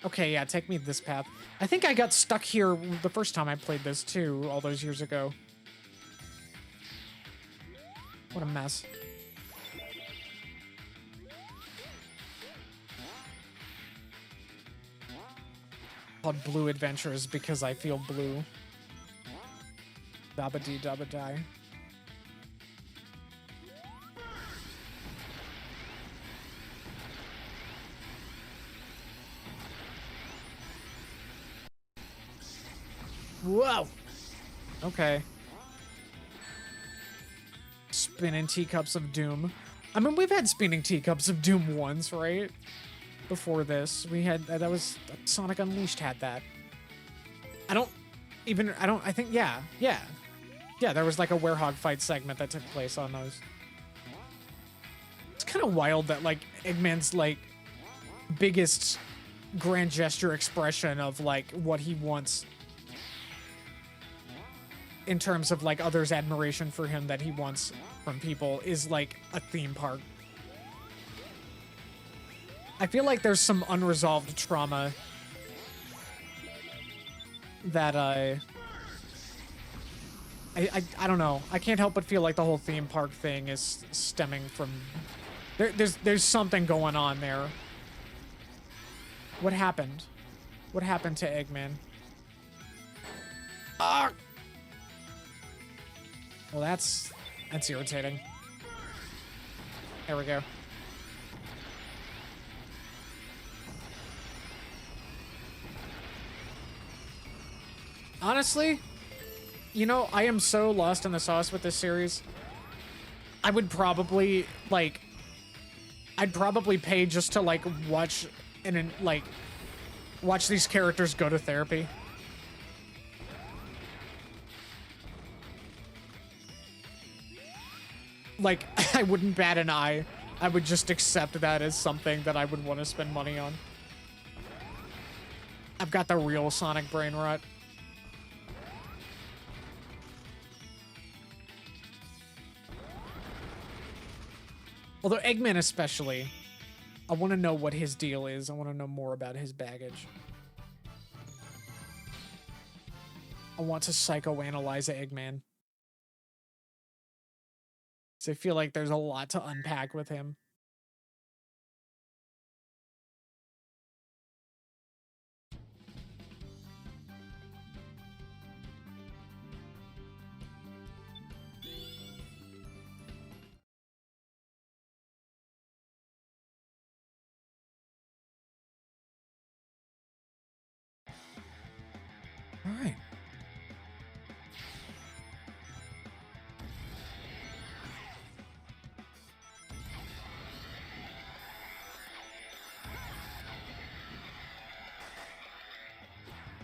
Okay, yeah, take me this path. I think I got stuck here the first time I played this too, all those years ago. What a mess. Called Blue Adventures because I feel blue. Dabba dee dabba die. Whoa! Okay. Spinning teacups of doom. I mean, we've had spinning teacups of doom once, right? Before this, we had that was Sonic Unleashed had that. I think yeah. There was like a werehog fight segment that took place on those. It's kind of wild that like Eggman's like biggest grand gesture expression of like what he wants in terms of like others' admiration for him that he wants from people is like a theme park. I feel like there's some unresolved trauma that I don't know. I can't help but feel like the whole theme park thing is stemming from there's something going on there. What happened? What happened to Eggman? Ah! Well, that's irritating. There we go. Honestly, you know, I am so lost in the sauce with this series. I would probably, like, I'd probably pay just to, like, watch these characters go to therapy. Like, I wouldn't bat an eye. I would just accept that as something that I would want to spend money on. I've got the real Sonic brain rot. Although Eggman especially, I want to know what his deal is. I want to know more about his baggage. I want to psychoanalyze Eggman. So I feel like there's a lot to unpack with him. All right.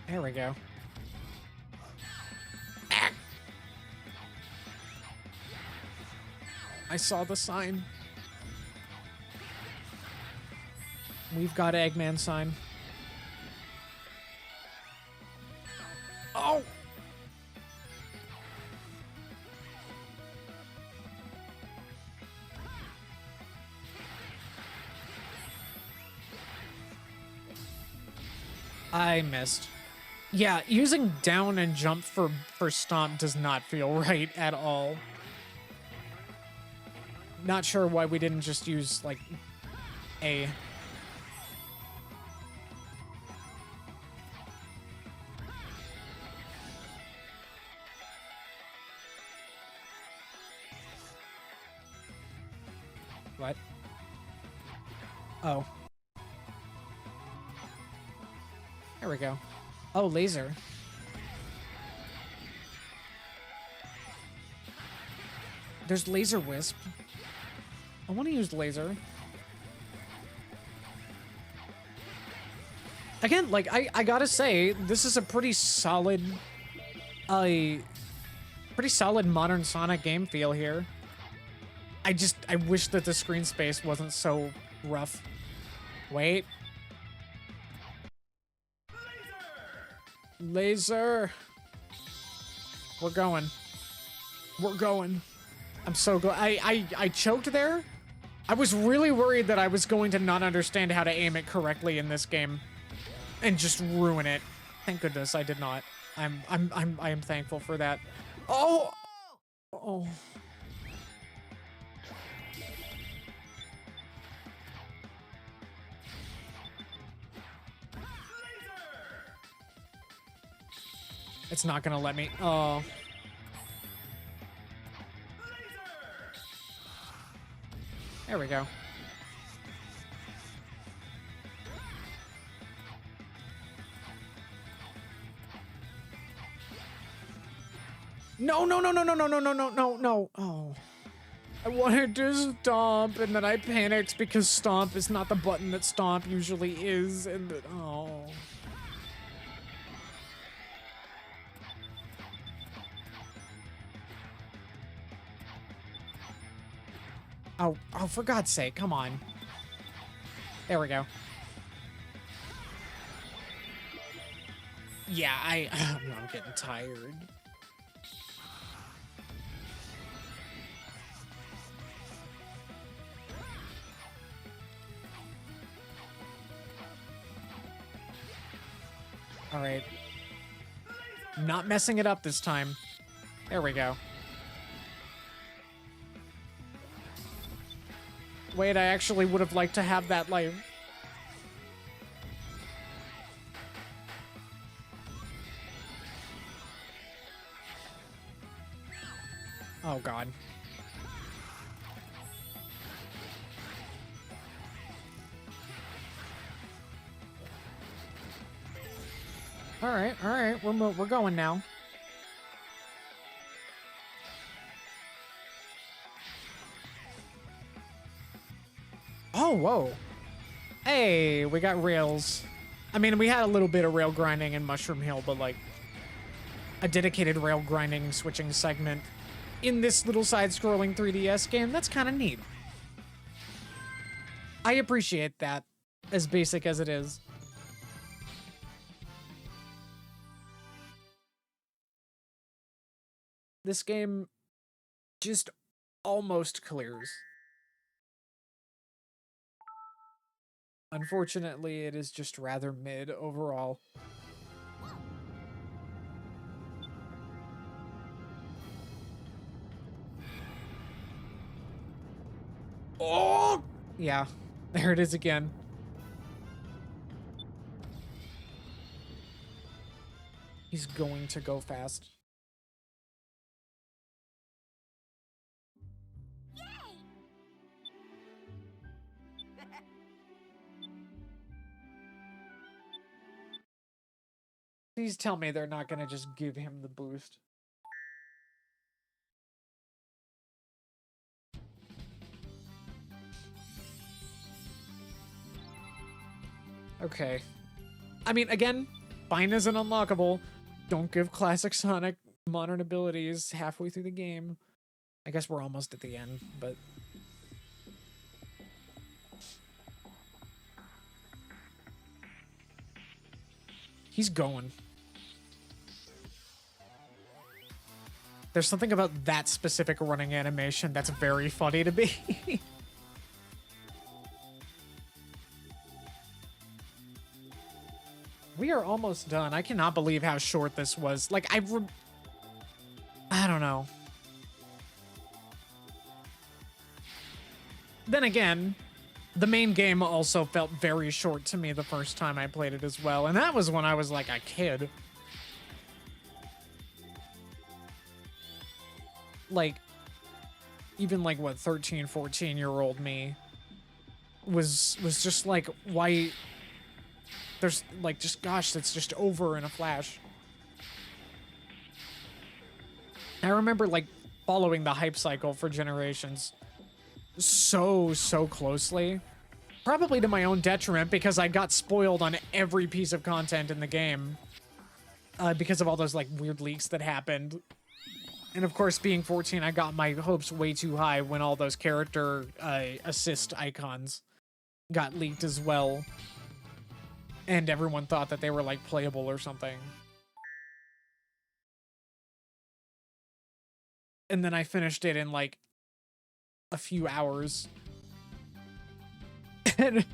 There we go. I saw the sign. We've got Eggman sign. Oh! I missed. Yeah, using down and jump for stomp does not feel right at all. Not sure why we didn't just use, like, A. What? Oh. There we go. Oh, laser. There's laser wisp. I want to use laser. Again, like, I gotta say, this is a pretty solid modern Sonic game feel here. I wish that the screen space wasn't so rough. Wait. Laser. We're going. We're going. I'm so glad. I choked there. I was really worried that I was going to not understand how to aim it correctly in this game and just ruin it. Thank goodness I did not. I am thankful for that. Oh. Oh. It's not gonna let me. Oh. There we go. No, no, no, no, no, no, no, no, no, no, no. Oh. I wanted to stomp, and then I panicked because stomp is not the button that stomp usually is, and oh. Oh, for God's sake, come on. There we go. Yeah, I'm getting tired. All right. Not messing it up this time. There we go. Wait, I actually would have liked to have that, like... Oh, God. All right, we're going now. Oh, whoa. Hey, we got rails. I mean, we had a little bit of rail grinding in Mushroom Hill, but like a dedicated rail grinding switching segment in this little side-scrolling 3DS game, that's kind of neat. I appreciate that, as basic as it is. This game just almost clears. Unfortunately, it is just rather mid overall. Oh! Yeah, there it is again. He's going to go fast. Please tell me they're not gonna just give him the boost. Okay. I mean, again, fine as an unlockable. Don't give classic Sonic modern abilities halfway through the game. I guess we're almost at the end, but... He's going. There's something about that specific running animation that's very funny to me. We are almost done. I cannot believe how short this was. Like, I don't know. Then again, the main game also felt very short to me the first time I played it as well. And that was when I was like a kid. Like, even like what, 13, 14-year-old me was just like, why there's like, just gosh, that's just over in a flash. I remember like following the hype cycle for Generations so closely, probably to my own detriment, because I got spoiled on every piece of content in the game because of all those like weird leaks that happened. And of course, being 14, I got my hopes way too high when all those character assist icons got leaked as well. And everyone thought that they were like playable or something. And then I finished it in like a few hours. And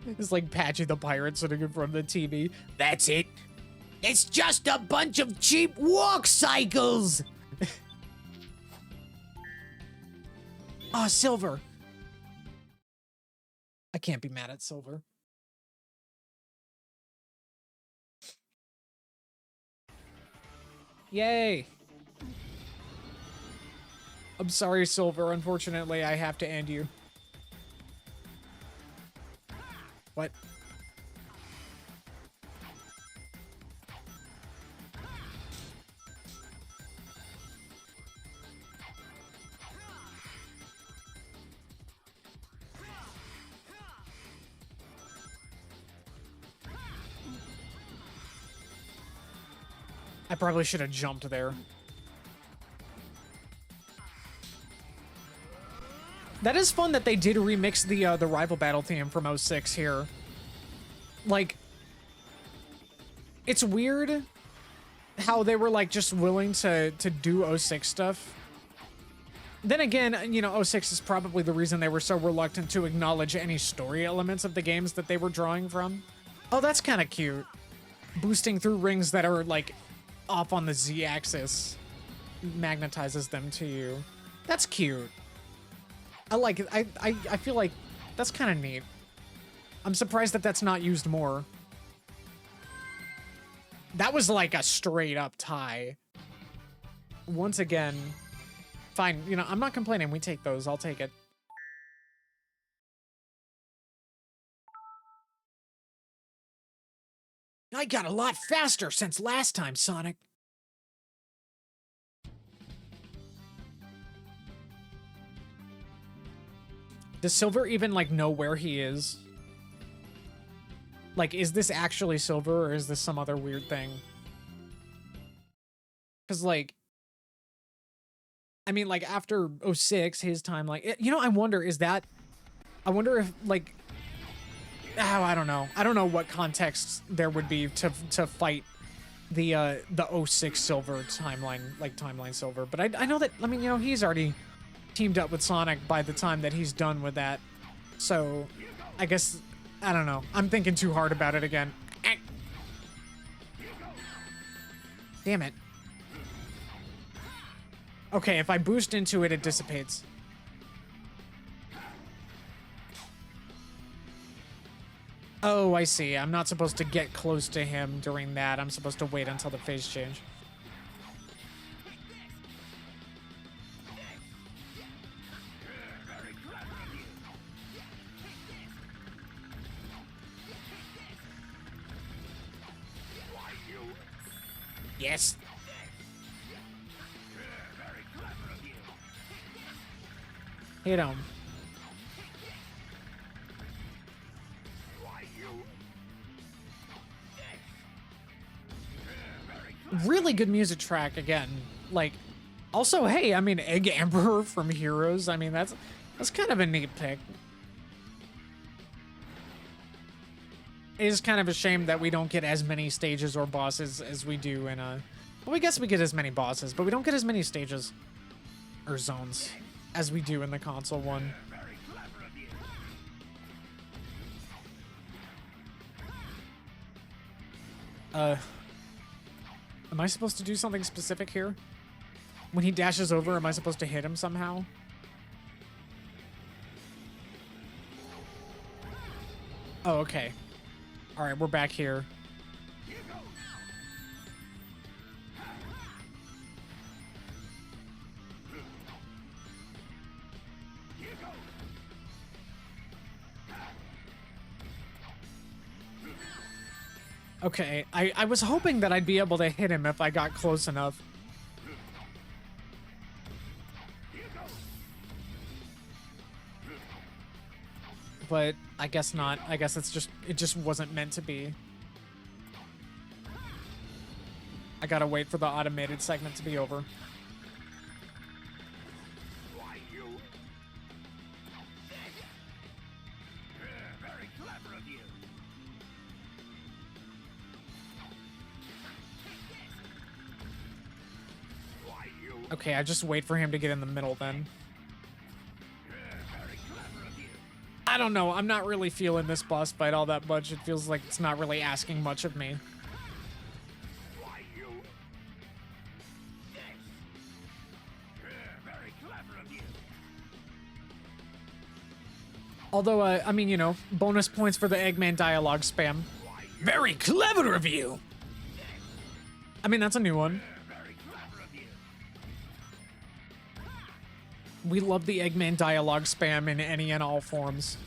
it's like Patchy the Pirate sitting in front of the TV. That's it. It's just a bunch of cheap walk cycles. Oh, Silver. I can't be mad at Silver. Yay. I'm sorry, Silver. Unfortunately, I have to end you. What? I probably should have jumped there. That is fun that they did remix the rival battle theme from 06 here. Like, it's weird how they were like just willing to do 06 stuff. Then again, you know, 06 is probably the reason they were so reluctant to acknowledge any story elements of the games that they were drawing from. Oh, that's kind of cute. Boosting through rings that are like off on the Z-axis magnetizes them to you. That's cute. I like it. I feel like that's kind of neat. I'm surprised that that's not used more. That was like a straight up tie. Once again, fine. You know, I'm not complaining. We take those. I'll take it. I got a lot faster since last time, Sonic. Does Silver even, like, know where he is? Like, is this actually Silver, or is this some other weird thing? Because, like, I mean, like, after 06, his timeline... You know, I wonder, is that... I wonder if, like... Oh, I don't know. I don't know what context there would be to fight the 06 Silver timeline, like, timeline Silver. But I know that, I mean, you know, he's already teamed up with Sonic by the time that he's done with that. So, I guess, I don't know. I'm thinking too hard about it again. Damn it. Okay, if I boost into it, it dissipates. Oh, I see. I'm not supposed to get close to him during that. I'm supposed to wait until the phase change. Yes. Hit him. Really good music track again. Like, also, hey, I mean, Egg Emperor from Heroes. I mean, that's kind of a neat pick. It is kind of a shame that we don't get as many stages or bosses as we do in a... Well, I guess we get as many bosses, but we don't get as many stages or zones as we do in the console one. Am I supposed to do something specific here? When he dashes over, am I supposed to hit him somehow? Oh, okay. All right, we're back here. Okay, I was hoping that I'd be able to hit him if I got close enough. But I guess not. I guess it just wasn't meant to be. I gotta wait for the automated segment to be over. Why, you? Very clever of you. Why, you? Okay, I just wait for him to get in the middle then. Very clever of you. I don't know. I'm not really feeling this boss fight all that much. It feels like it's not really asking much of me. Why, you? Very clever of you. Although, I mean, you know, bonus points for the Eggman dialogue spam. Very clever of you! I mean, that's a new one. Very clever of you. We love the Eggman dialogue spam in any and all forms.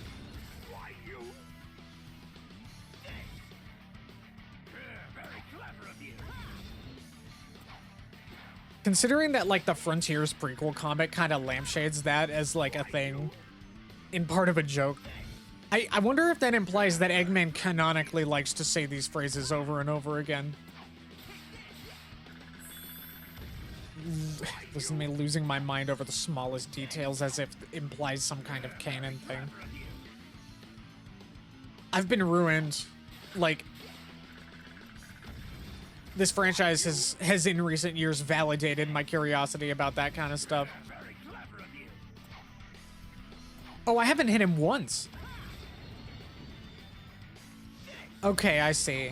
Why, you? Very clever of you. Considering that, like, the Frontiers prequel comic kind of lampshades that as, like, a thing in part of a joke, I wonder if that implies that Eggman canonically likes to say these phrases over and over again. Listen to me losing my mind over the smallest details as if it implies some kind of canon thing. I've been ruined. Like, this franchise has in recent years validated my curiosity about that kind of stuff. Very clever of you. Oh, I haven't hit him once. Okay, I see.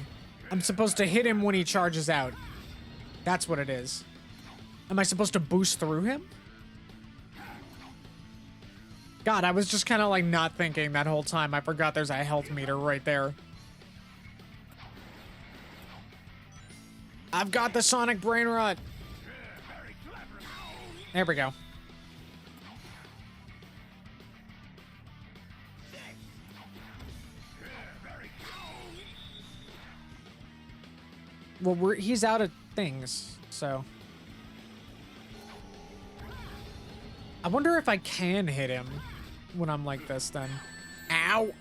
I'm supposed to hit him when he charges out. That's what it is. Am I supposed to boost through him? God, I was just kind of like not thinking that whole time. I forgot there's a health meter right there. I've got the Sonic Brain Rot. Very clever. There we go. Well, he's out of things, so. I wonder if I can hit him when I'm like this then. Ow!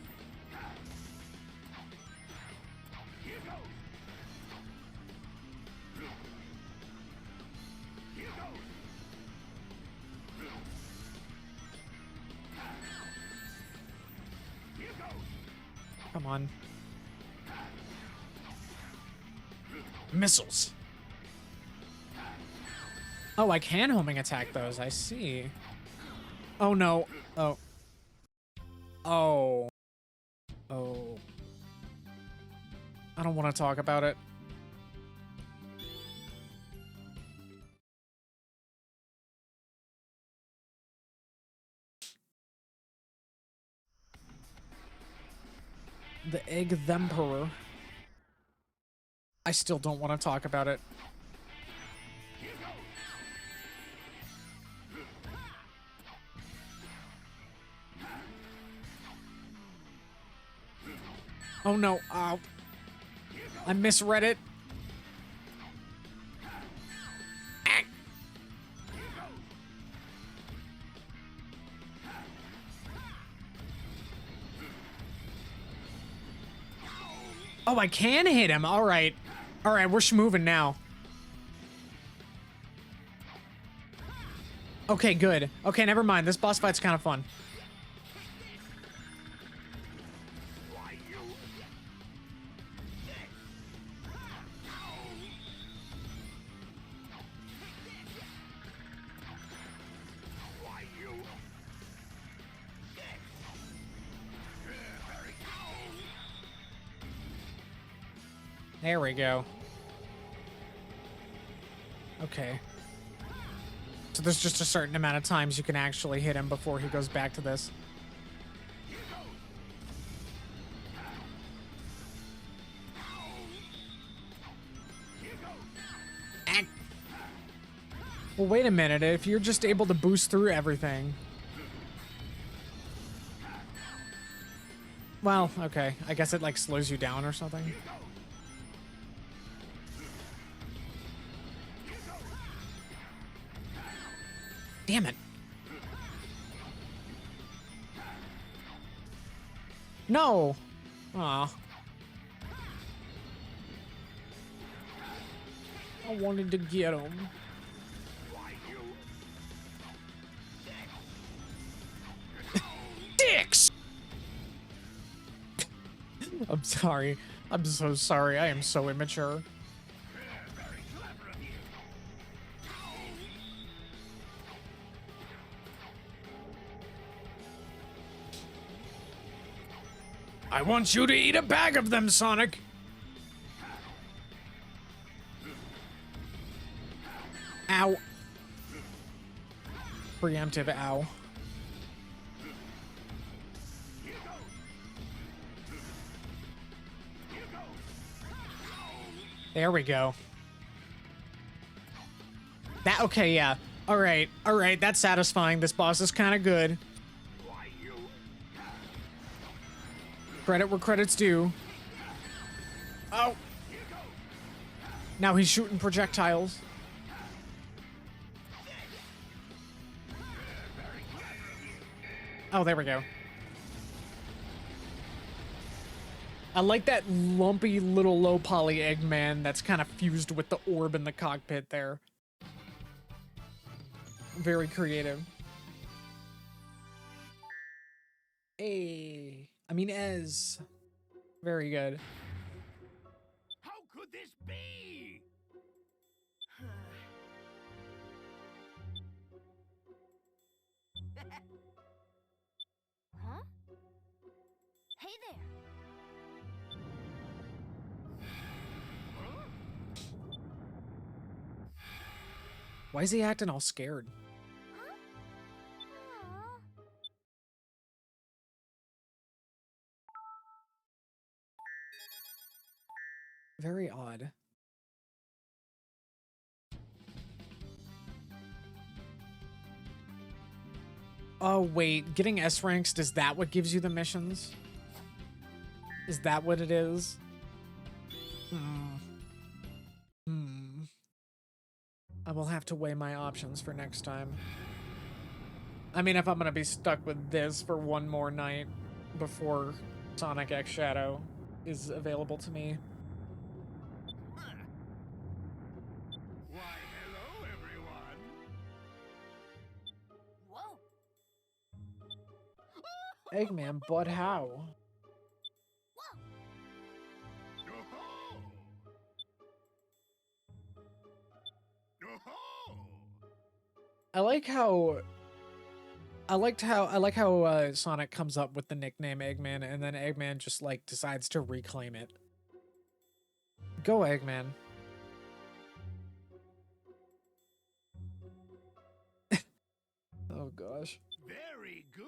Come on. Missiles. Oh, I can homing attack those. I see. Oh, no. Oh. Oh. Oh. I don't want to talk about it. The Egg Themperor. I still don't want to talk about it. Oh no, I misread it. Ah. Oh, I can hit him. All right. All right, we're schmoving now. Okay, good. Okay, never mind. This boss fight's kind of fun. There we go. Okay. So there's just a certain amount of times you can actually hit him before he goes back to this. Well, wait a minute. If you're just able to boost through everything. Well, okay. I guess it, like, slows you down or something. Damn it. No. Aw. I wanted to get him. Dicks! I'm sorry. I'm so sorry. I am so immature. I want you to eat a bag of them, Sonic. Ow. Preemptive ow. There we go. That, okay, yeah. Alright, that's satisfying. This boss is kind of good. Credit where credit's due. Oh. Now he's shooting projectiles. Oh, there we go. I like that lumpy little low poly Eggman that's kind of fused with the orb in the cockpit there. Very creative. Hey, I mean, Ez. Very good. How could this be? Huh? Hey there. Why is he acting all scared? Aw. Very odd. Oh, wait. Getting S ranks, is that what gives you the missions? Is that what it is? I will have to weigh my options for next time. I mean, if I'm gonna be stuck with this for one more night before Sonic X Shadow is available to me. Why, hello, everyone. Whoa. Eggman, but how? Oh-ho! Oh-ho! I like how Sonic comes up with the nickname Eggman and then Eggman just like decides to reclaim it. Go Eggman. Oh gosh. Very good.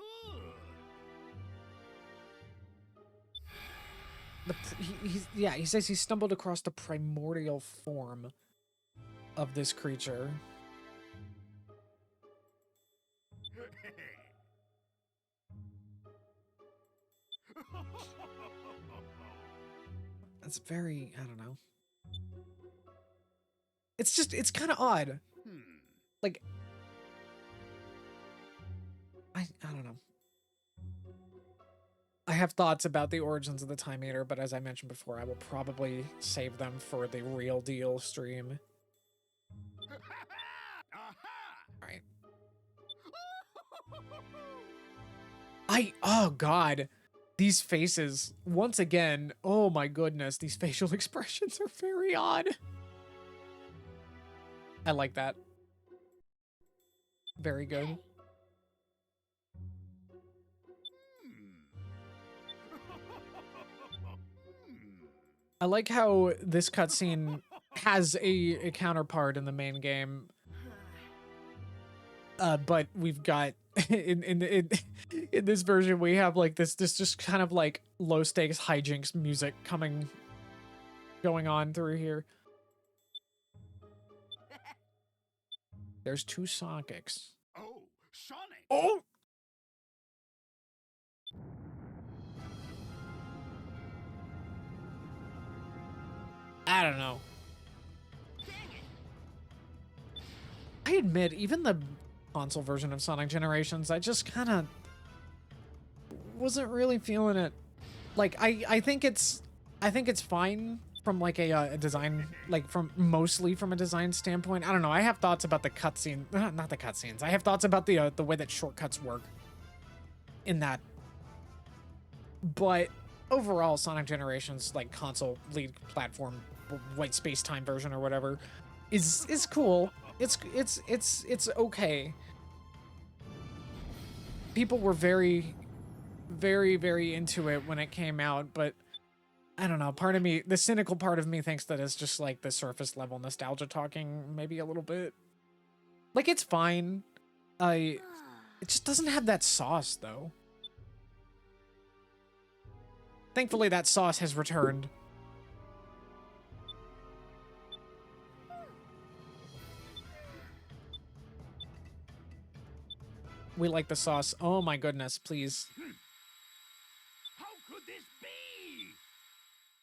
He says he stumbled across the primordial form of this creature. That's very, I don't know. It's just, it's kind of odd. Like, I don't know. I have thoughts about the origins of the Time Eater, but as I mentioned before, I will probably save them for the real deal stream. Alright. Oh god. These faces, once again, oh my goodness, these facial expressions are very odd. I like that. Very good. I like how this cutscene has a counterpart in the main game. But we've got in this version we have like this just kind of like low stakes hijinks music going on through here. There's 2 Sonics. Oh, Sonic! Oh! I don't know. I admit, even the console version of Sonic Generations, I just kind of wasn't really feeling it. Like, I think it's fine from like a design, like mostly from a design standpoint. I don't know. I have thoughts about the cutscene, not the cutscenes. I have thoughts about the way that shortcuts work in that. But overall, Sonic Generations, like console lead platform, white space time version or whatever, is cool. It's okay. People were very into it when it came out, but I don't know. Part of me, the cynical part of me, thinks that it's just like the surface level nostalgia talking, maybe a little bit. Like, it's fine. It just doesn't have that sauce, though. Thankfully, that sauce has returned. We like the sauce. Oh my goodness, please. How could this be?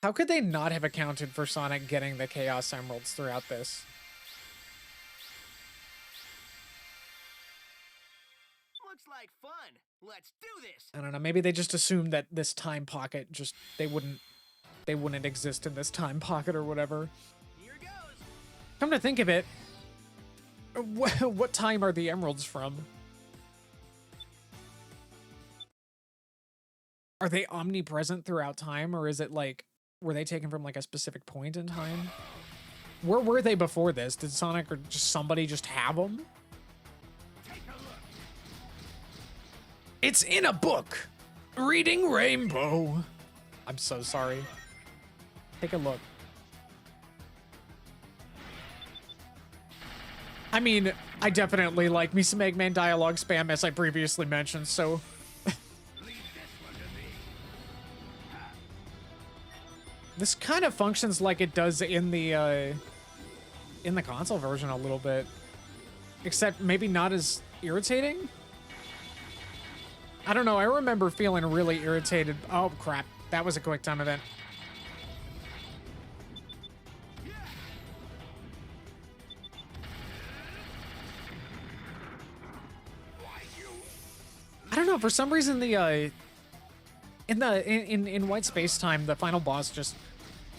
How could they not have accounted for Sonic getting the Chaos Emeralds throughout this? Looks like fun. Let's do this. I don't know, maybe they just assumed that this time pocket just, they wouldn't exist in this time pocket or whatever. Here goes. Come to think of it, what time are the emeralds from? Are they omnipresent throughout time, or is it like, were they taken from like a specific point in time? Where were they before this? Did Sonic or just somebody just have them? Take a look. It's in a book. Reading Rainbow. I'm so sorry. Take a look. I mean, I definitely like me some Eggman dialogue spam, as I previously mentioned, so... This kind of functions like it does in the console version a little bit. Except maybe not as irritating? I don't know, I remember feeling really irritated. Oh, crap. That was a quick time event. I don't know, for some reason the in white space time, the final boss just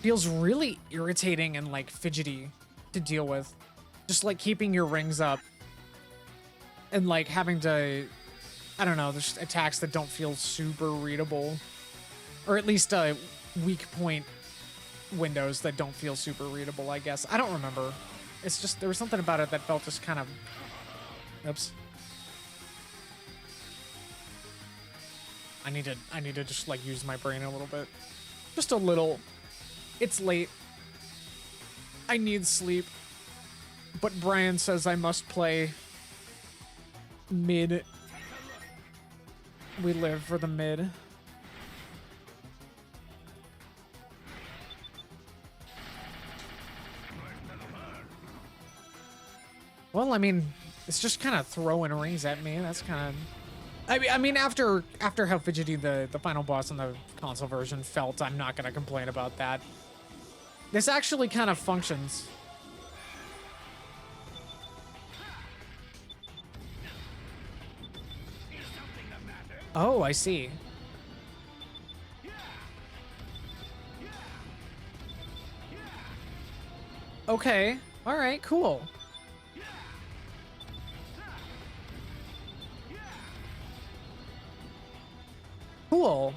feels really irritating and like fidgety to deal with. Just like keeping your rings up and like having to, I don't know, there's attacks that don't feel super readable, or at least weak point windows that don't feel super readable, I guess. I don't remember. It's just, there was something about it that felt just kind of, oops. I need to just like use my brain a little bit. Just a little. It's late. I need sleep. But Brian says I must play mid. We live for the mid. Well, I mean, it's just kind of throwing rings at me. That's kind of... I mean, after how fidgety the final boss in the console version felt, I'm not gonna complain about that. This actually kind of functions. Oh, I see. Okay. All right, cool. Cool.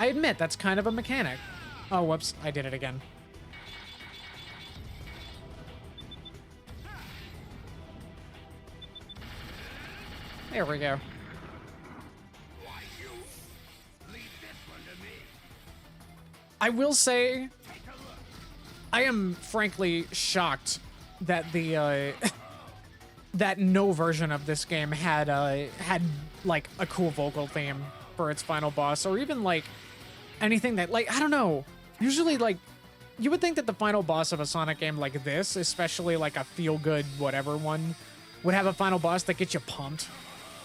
I admit, that's kind of a mechanic. Oh, whoops. I did it again. There we go. Why you? Leave this one to me. I will say, I am frankly shocked that the that no version of this game had like a cool vocal theme for its final boss, or even like anything that, like, I don't know. Usually, like, you would think that the final boss of a Sonic game like this, especially like a feel-good whatever one, would have a final boss that gets you pumped,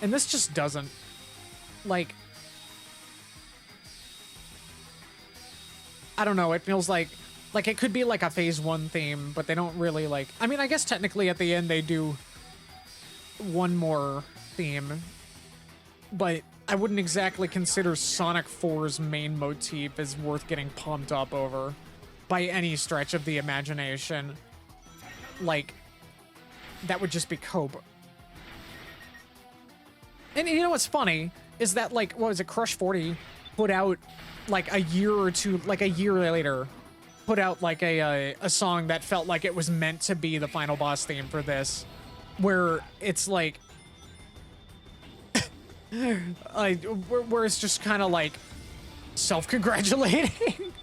and this just doesn't. Like, I don't know, it feels like it could be like a phase 1 theme, but they don't really, like, I mean, I guess technically at the end they do one more theme, but I wouldn't exactly consider Sonic 4's main motif as worth getting pumped up over by any stretch of the imagination. Like, that would just be cope. And you know what's funny is that, like, what was it, Crush 40 put out like a year or two, like a year later, put out like a song that felt like it was meant to be the final boss theme for this, where it's like where it's just kind of like self-congratulating.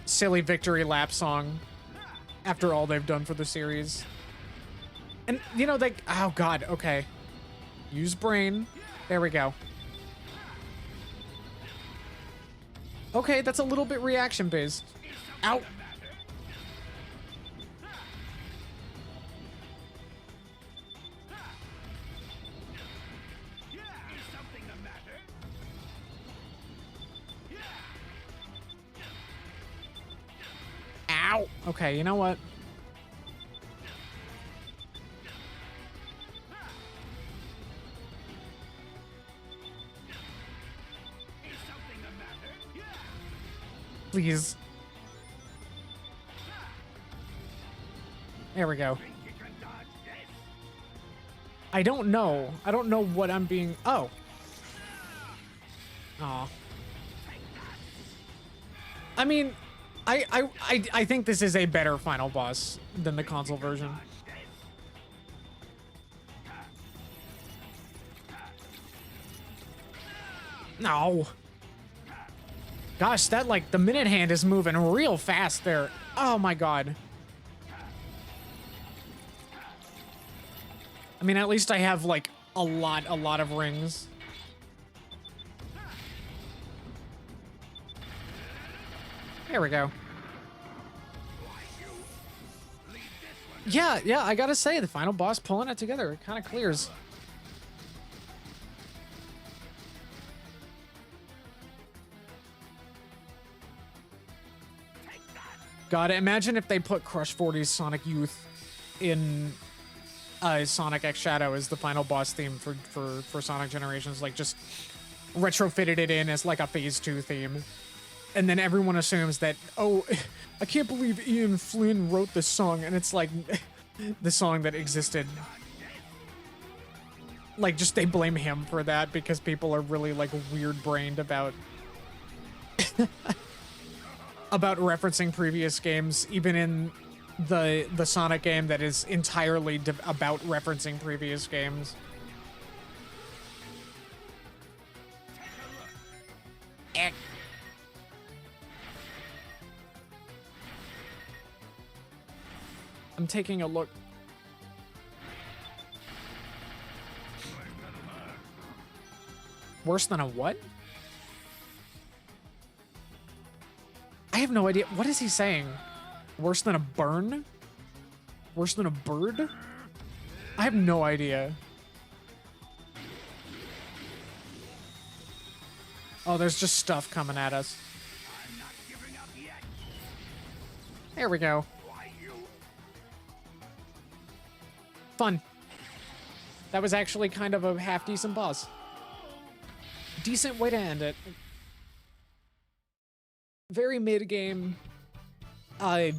Silly victory lap song after all they've done for the series. And you know, like, oh god, okay, use brain, there we go. Okay, that's a little bit reaction based. Ow. Ow. Okay, you know what? Please. There we go. I don't know. I don't know what I'm being... Oh. Aw. I mean, I think this is a better final boss than the console version. No. Gosh, that, like, the minute hand is moving real fast there. Oh my god. I mean, at least I have, like, a lot of rings. There we go. Yeah, I gotta say, the final boss pulling it together, it kind of clears. God, imagine if they put Crush 40's Sonic Youth in Sonic X Shadow as the final boss theme for Sonic Generations, like just retrofitted it in as like a phase 2 theme. And then everyone assumes that, oh, I can't believe Ian Flynn wrote this song, and it's like the song that existed. Like, just they blame him for that because people are really like weird-brained about about referencing previous games, even in the Sonic game that is entirely about referencing previous games. I'm taking a look. Worse than a what? I have no idea. What is he saying? Worse than a burn? Worse than a bird? I have no idea. Oh, there's just stuff coming at us. There we go. Fun. That was actually kind of a half-decent boss. Decent way to end it. Very mid-game. Oh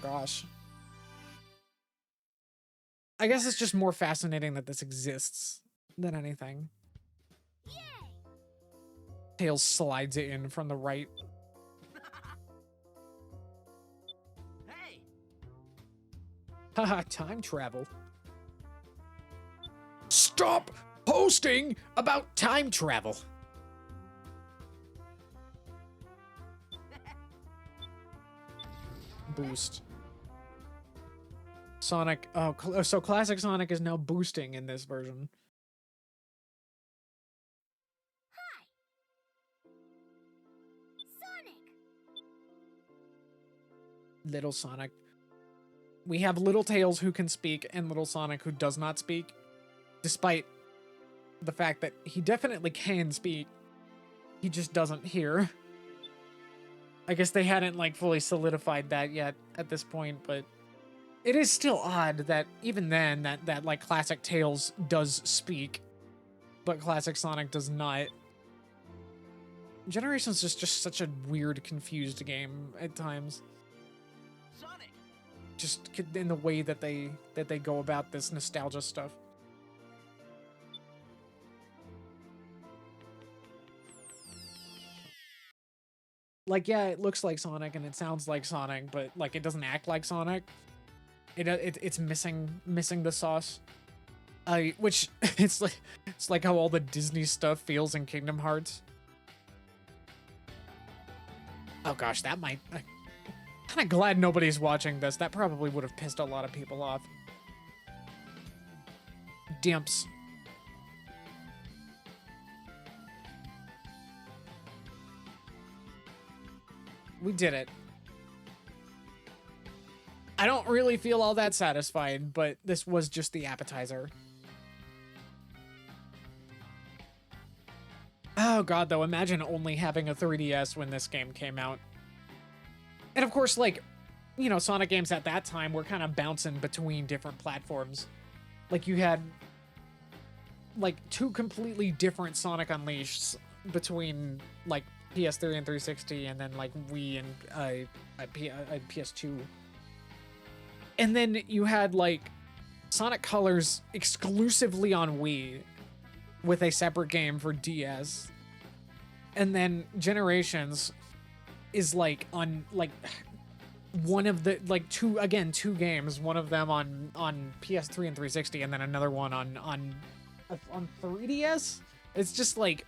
gosh. I guess it's just more fascinating that this exists than anything. Yay! Tails slides it in from the right. Hey! Haha, time travel. Stop hosting about time travel. Boost. Sonic, so classic Sonic is now boosting in this version. Hi. Sonic. Little Sonic. We have Little Tails who can speak and Little Sonic who does not speak, despite the fact that he definitely can speak. He just doesn't hear. I guess they hadn't like fully solidified that yet at this point, but it is still odd that even then that like classic Tails does speak, but classic Sonic does not. Generations is just such a weird, confused game at times. Sonic. Just in the way that they go about this nostalgia stuff. Like, yeah, it looks like Sonic and it sounds like Sonic, but like it doesn't act like Sonic. It's missing the sauce. Which it's like how all the Disney stuff feels in Kingdom Hearts. Oh gosh, that might. I'm kind of glad nobody's watching this. That probably would have pissed a lot of people off. Dimps. We did it. I don't really feel all that satisfied, but this was just the appetizer. Oh god, though, imagine only having a 3DS when this game came out. And of course, like, you know, Sonic games at that time were kind of bouncing between different platforms. Like, you had, like, two completely different Sonic Unleashed between, like, PS3 and 360, and then, like, Wii and PS2. And then you had, like, Sonic Colors exclusively on Wii with a separate game for DS. And then Generations is, like, on, like, one of the, like, two games, one of them on PS3 and 360, and then another one on 3DS. It's just, like,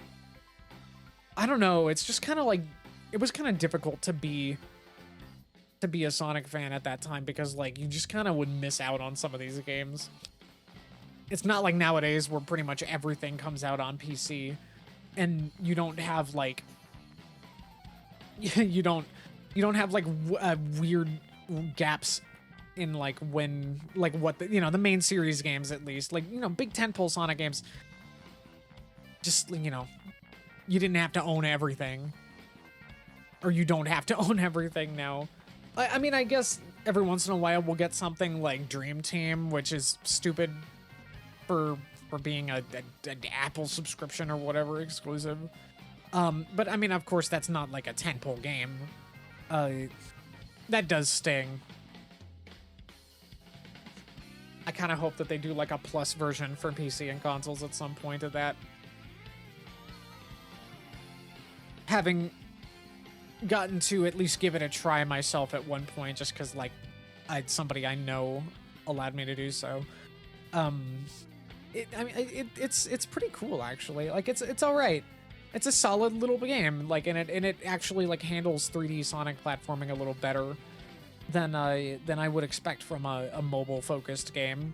I don't know, it's just kind of, like, it was kind of difficult to be a Sonic fan at that time because, like, you just kind of would miss out on some of these games. It's not like nowadays where pretty much everything comes out on PC and you don't have, like, you don't have, like, weird gaps in, like, when, like, what the, you know, the main series games, at least, like, you know, big tentpole Sonic games, just, you know, you didn't have to own everything, or you don't have to own everything now. I mean, I guess every once in a while we'll get something like Dream Team, which is stupid for being an Apple subscription or whatever exclusive. But I mean, of course, that's not like a tentpole game. That does sting. I kind of hope that they do like a plus version for PC and consoles at some point of that. Having gotten to at least give it a try myself at one point, just because, like, somebody I know allowed me to do so. It's pretty cool, actually. Like, it's all right. It's a solid little game, like, and it actually, like, handles 3D Sonic platforming a little better than I would expect from a mobile focused game.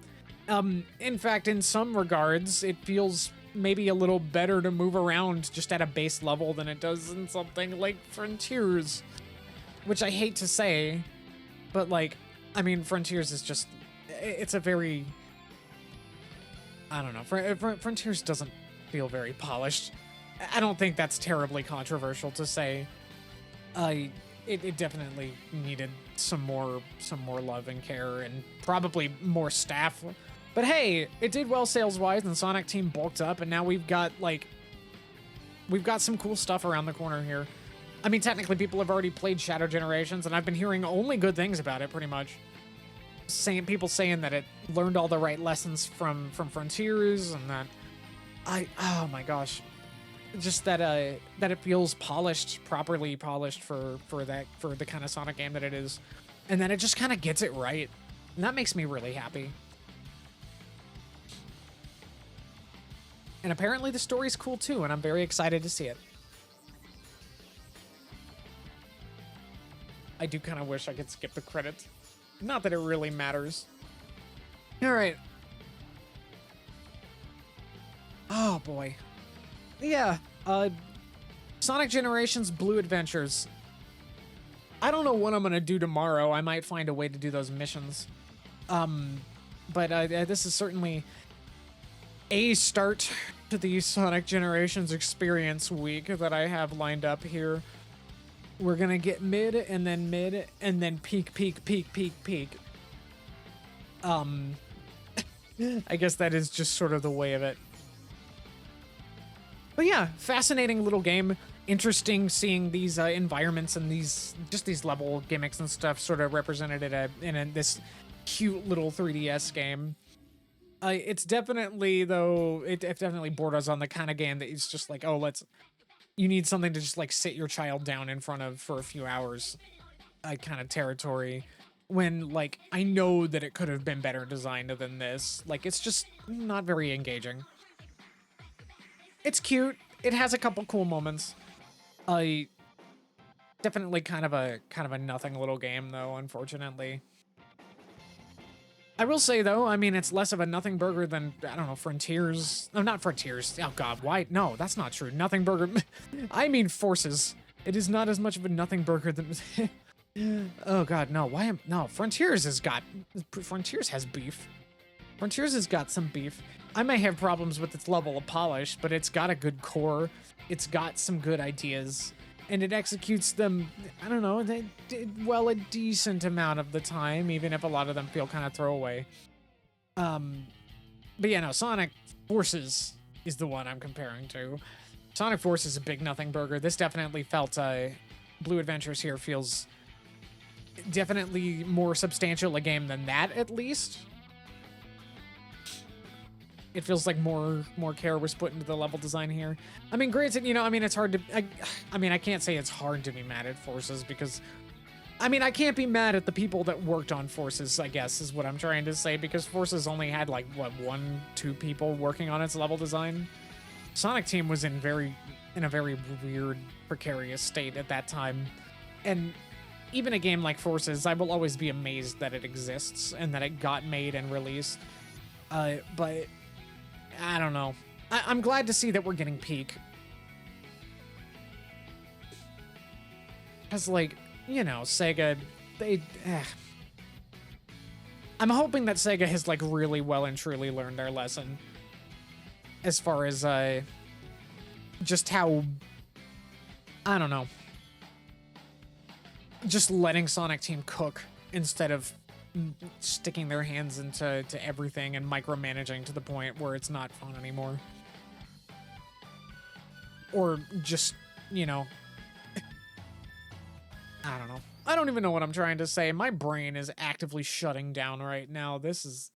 In fact, in some regards, it feels maybe a little better to move around just at a base level than it does in something like Frontiers, which I hate to say, but, like, I mean, Frontiers is just, it's a very, I don't know, Frontiers doesn't feel very polished. I don't think that's terribly controversial to say. It definitely needed some more love and care and probably more staff. But hey, it did well sales-wise, and Sonic Team bulked up, and now we've got some cool stuff around the corner here. I mean, technically, people have already played Shadow Generations, and I've been hearing only good things about it, pretty much. People saying that it learned all the right lessons from Frontiers, and that oh my gosh, just that it feels polished, properly polished for the kind of Sonic game that it is, and then it just kind of gets it right, and that makes me really happy. And apparently the story's cool too, and I'm very excited to see it. I do kind of wish I could skip the credits. Not that it really matters. All right. Oh boy. Yeah, Sonic Generations Blue Adventures. I don't know what I'm gonna do tomorrow. I might find a way to do those missions. But this is certainly a start to the Sonic Generations experience week that I have lined up here. We're gonna get mid, and then peak, peak, peak, peak, peak. I guess that is just sort of the way of it. But yeah, fascinating little game. Interesting seeing these environments and these level gimmicks and stuff sort of represented in this cute little 3DS game. It's definitely, though, it definitely bored us on the kind of game that it's just like, oh, you need something to just like sit your child down in front of for a few hours kind of territory. When, like, I know that it could have been better designed than this. Like, it's just not very engaging. It's cute. It has a couple cool moments. Definitely kind of a nothing little game though, unfortunately. I will say though, I mean, it's less of a nothing burger than, I don't know, Frontiers. No, not Frontiers. Oh god, why? No, that's not true. Nothing burger. I mean Forces. It is not as much of a nothing burger than oh god, no. No, Frontiers has beef. Frontiers has got some beef. I may have problems with its level of polish, but it's got a good core. It's got some good ideas, and it executes them, I don't know, they did well a decent amount of the time, even if a lot of them feel kind of throwaway. But yeah, no, Sonic Forces is the one I'm comparing to. Sonic Forces is a big nothing burger. This definitely felt, Blue Adventures here feels definitely more substantial a game than that, at least. It feels like more care was put into the level design here. I mean, granted, you know, I mean, it's hard to... I mean, I can't say it's hard to be mad at Forces because... I mean, I can't be mad at the people that worked on Forces, I guess, is what I'm trying to say, because Forces only had, like, what, 1-2 people working on its level design? Sonic Team was in a very weird, precarious state at that time. And even a game like Forces, I will always be amazed that it exists and that it got made and released. But... I don't know. I'm glad to see that we're getting Peak. Because, like, you know, Sega, I'm hoping that Sega has, like, really well and truly learned their lesson. As far as, just how, I don't know. Just letting Sonic Team cook instead of sticking their hands into everything and micromanaging to the point where it's not fun anymore. Or just, you know, I don't know. I don't even know what I'm trying to say. My brain is actively shutting down right now. This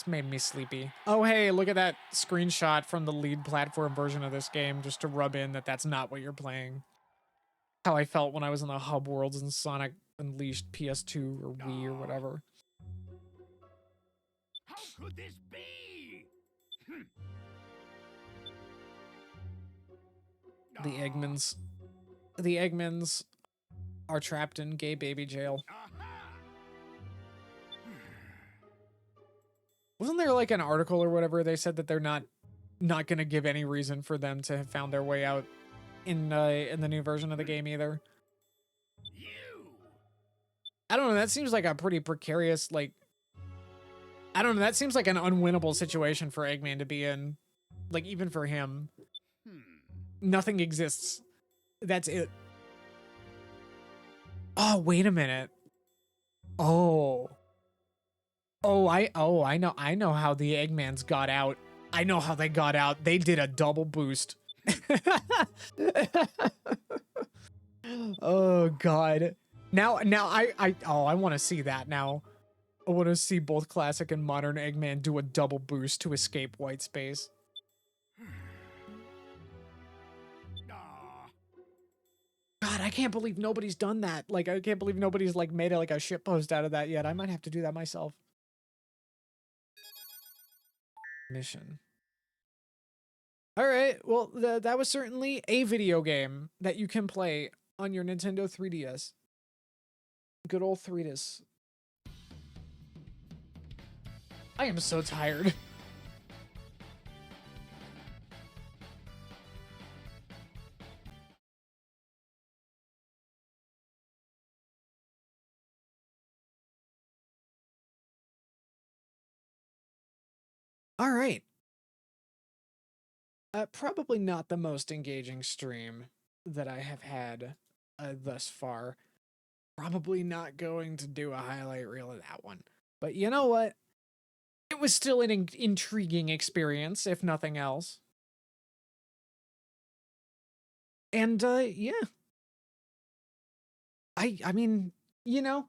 made me sleepy. Oh, hey, look at that screenshot from the lead platform version of this game just to rub in that that's not what you're playing. How I felt when I was in the hub worlds in Sonic Unleashed PS2 or Wii or whatever. How could this be? The Eggmans. The Eggmans are trapped in gay baby jail. Wasn't there like an article or whatever they said that they're not gonna give any reason for them to have found their way out in the new version of the game either? I don't know, that seems like a pretty precarious, like, I don't know, that seems like an unwinnable situation for Eggman to be in. Like, even for him. Nothing exists. That's it. Oh, wait a minute. Oh. I know how the Eggmans got out. I know how they got out. They did a double boost. Oh, God. Now I want to see that now. I want to see both classic and modern Eggman do a double boost to escape white space. God, I can't believe nobody's done that. Like, I can't believe nobody's like made like a shitpost out of that yet. I might have to do that myself. Mission. All right. Well, that was certainly a video game that you can play on your Nintendo 3DS. Good old 3DS. I am so tired. All right. Probably not the most engaging stream that I have had thus far. Probably not going to do a highlight reel of that one. But you know what? It was still an intriguing experience, if nothing else. And yeah. I mean, you know,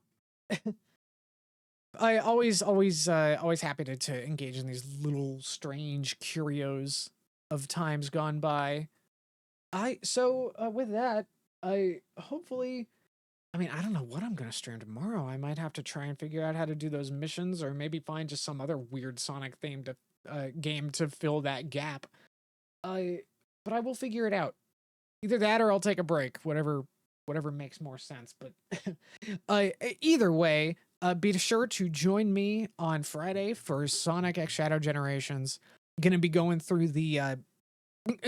I always happy to engage in these little strange curios of times gone by. With that, I hopefully, I mean, I don't know what I'm gonna stream tomorrow. I might have to try and figure out how to do those missions, or maybe find just some other weird Sonic themed game to fill that gap. I but I will figure it out. Either that or I'll take a break, whatever makes more sense. But either way, be sure to join me on Friday for Sonic X Shadow Generations. Gonna be going through the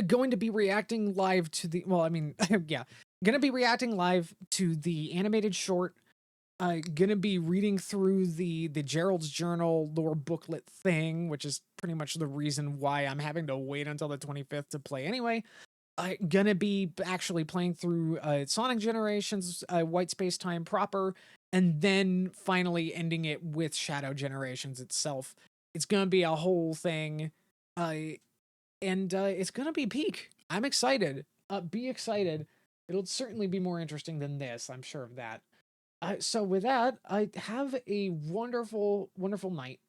going to be reacting live to the well, I mean, yeah, gonna be reacting live to the animated short. Gonna be reading through the Gerald's Journal lore booklet thing, which is pretty much the reason why I'm having to wait until the 25th to play anyway. Gonna be actually playing through Sonic Generations, White Space Time proper, and then finally ending it with Shadow Generations itself. It's gonna be a whole thing, and it's gonna be peak. I'm excited. Be excited. It'll certainly be more interesting than this. I'm sure of that. So with that, I have a wonderful, wonderful night.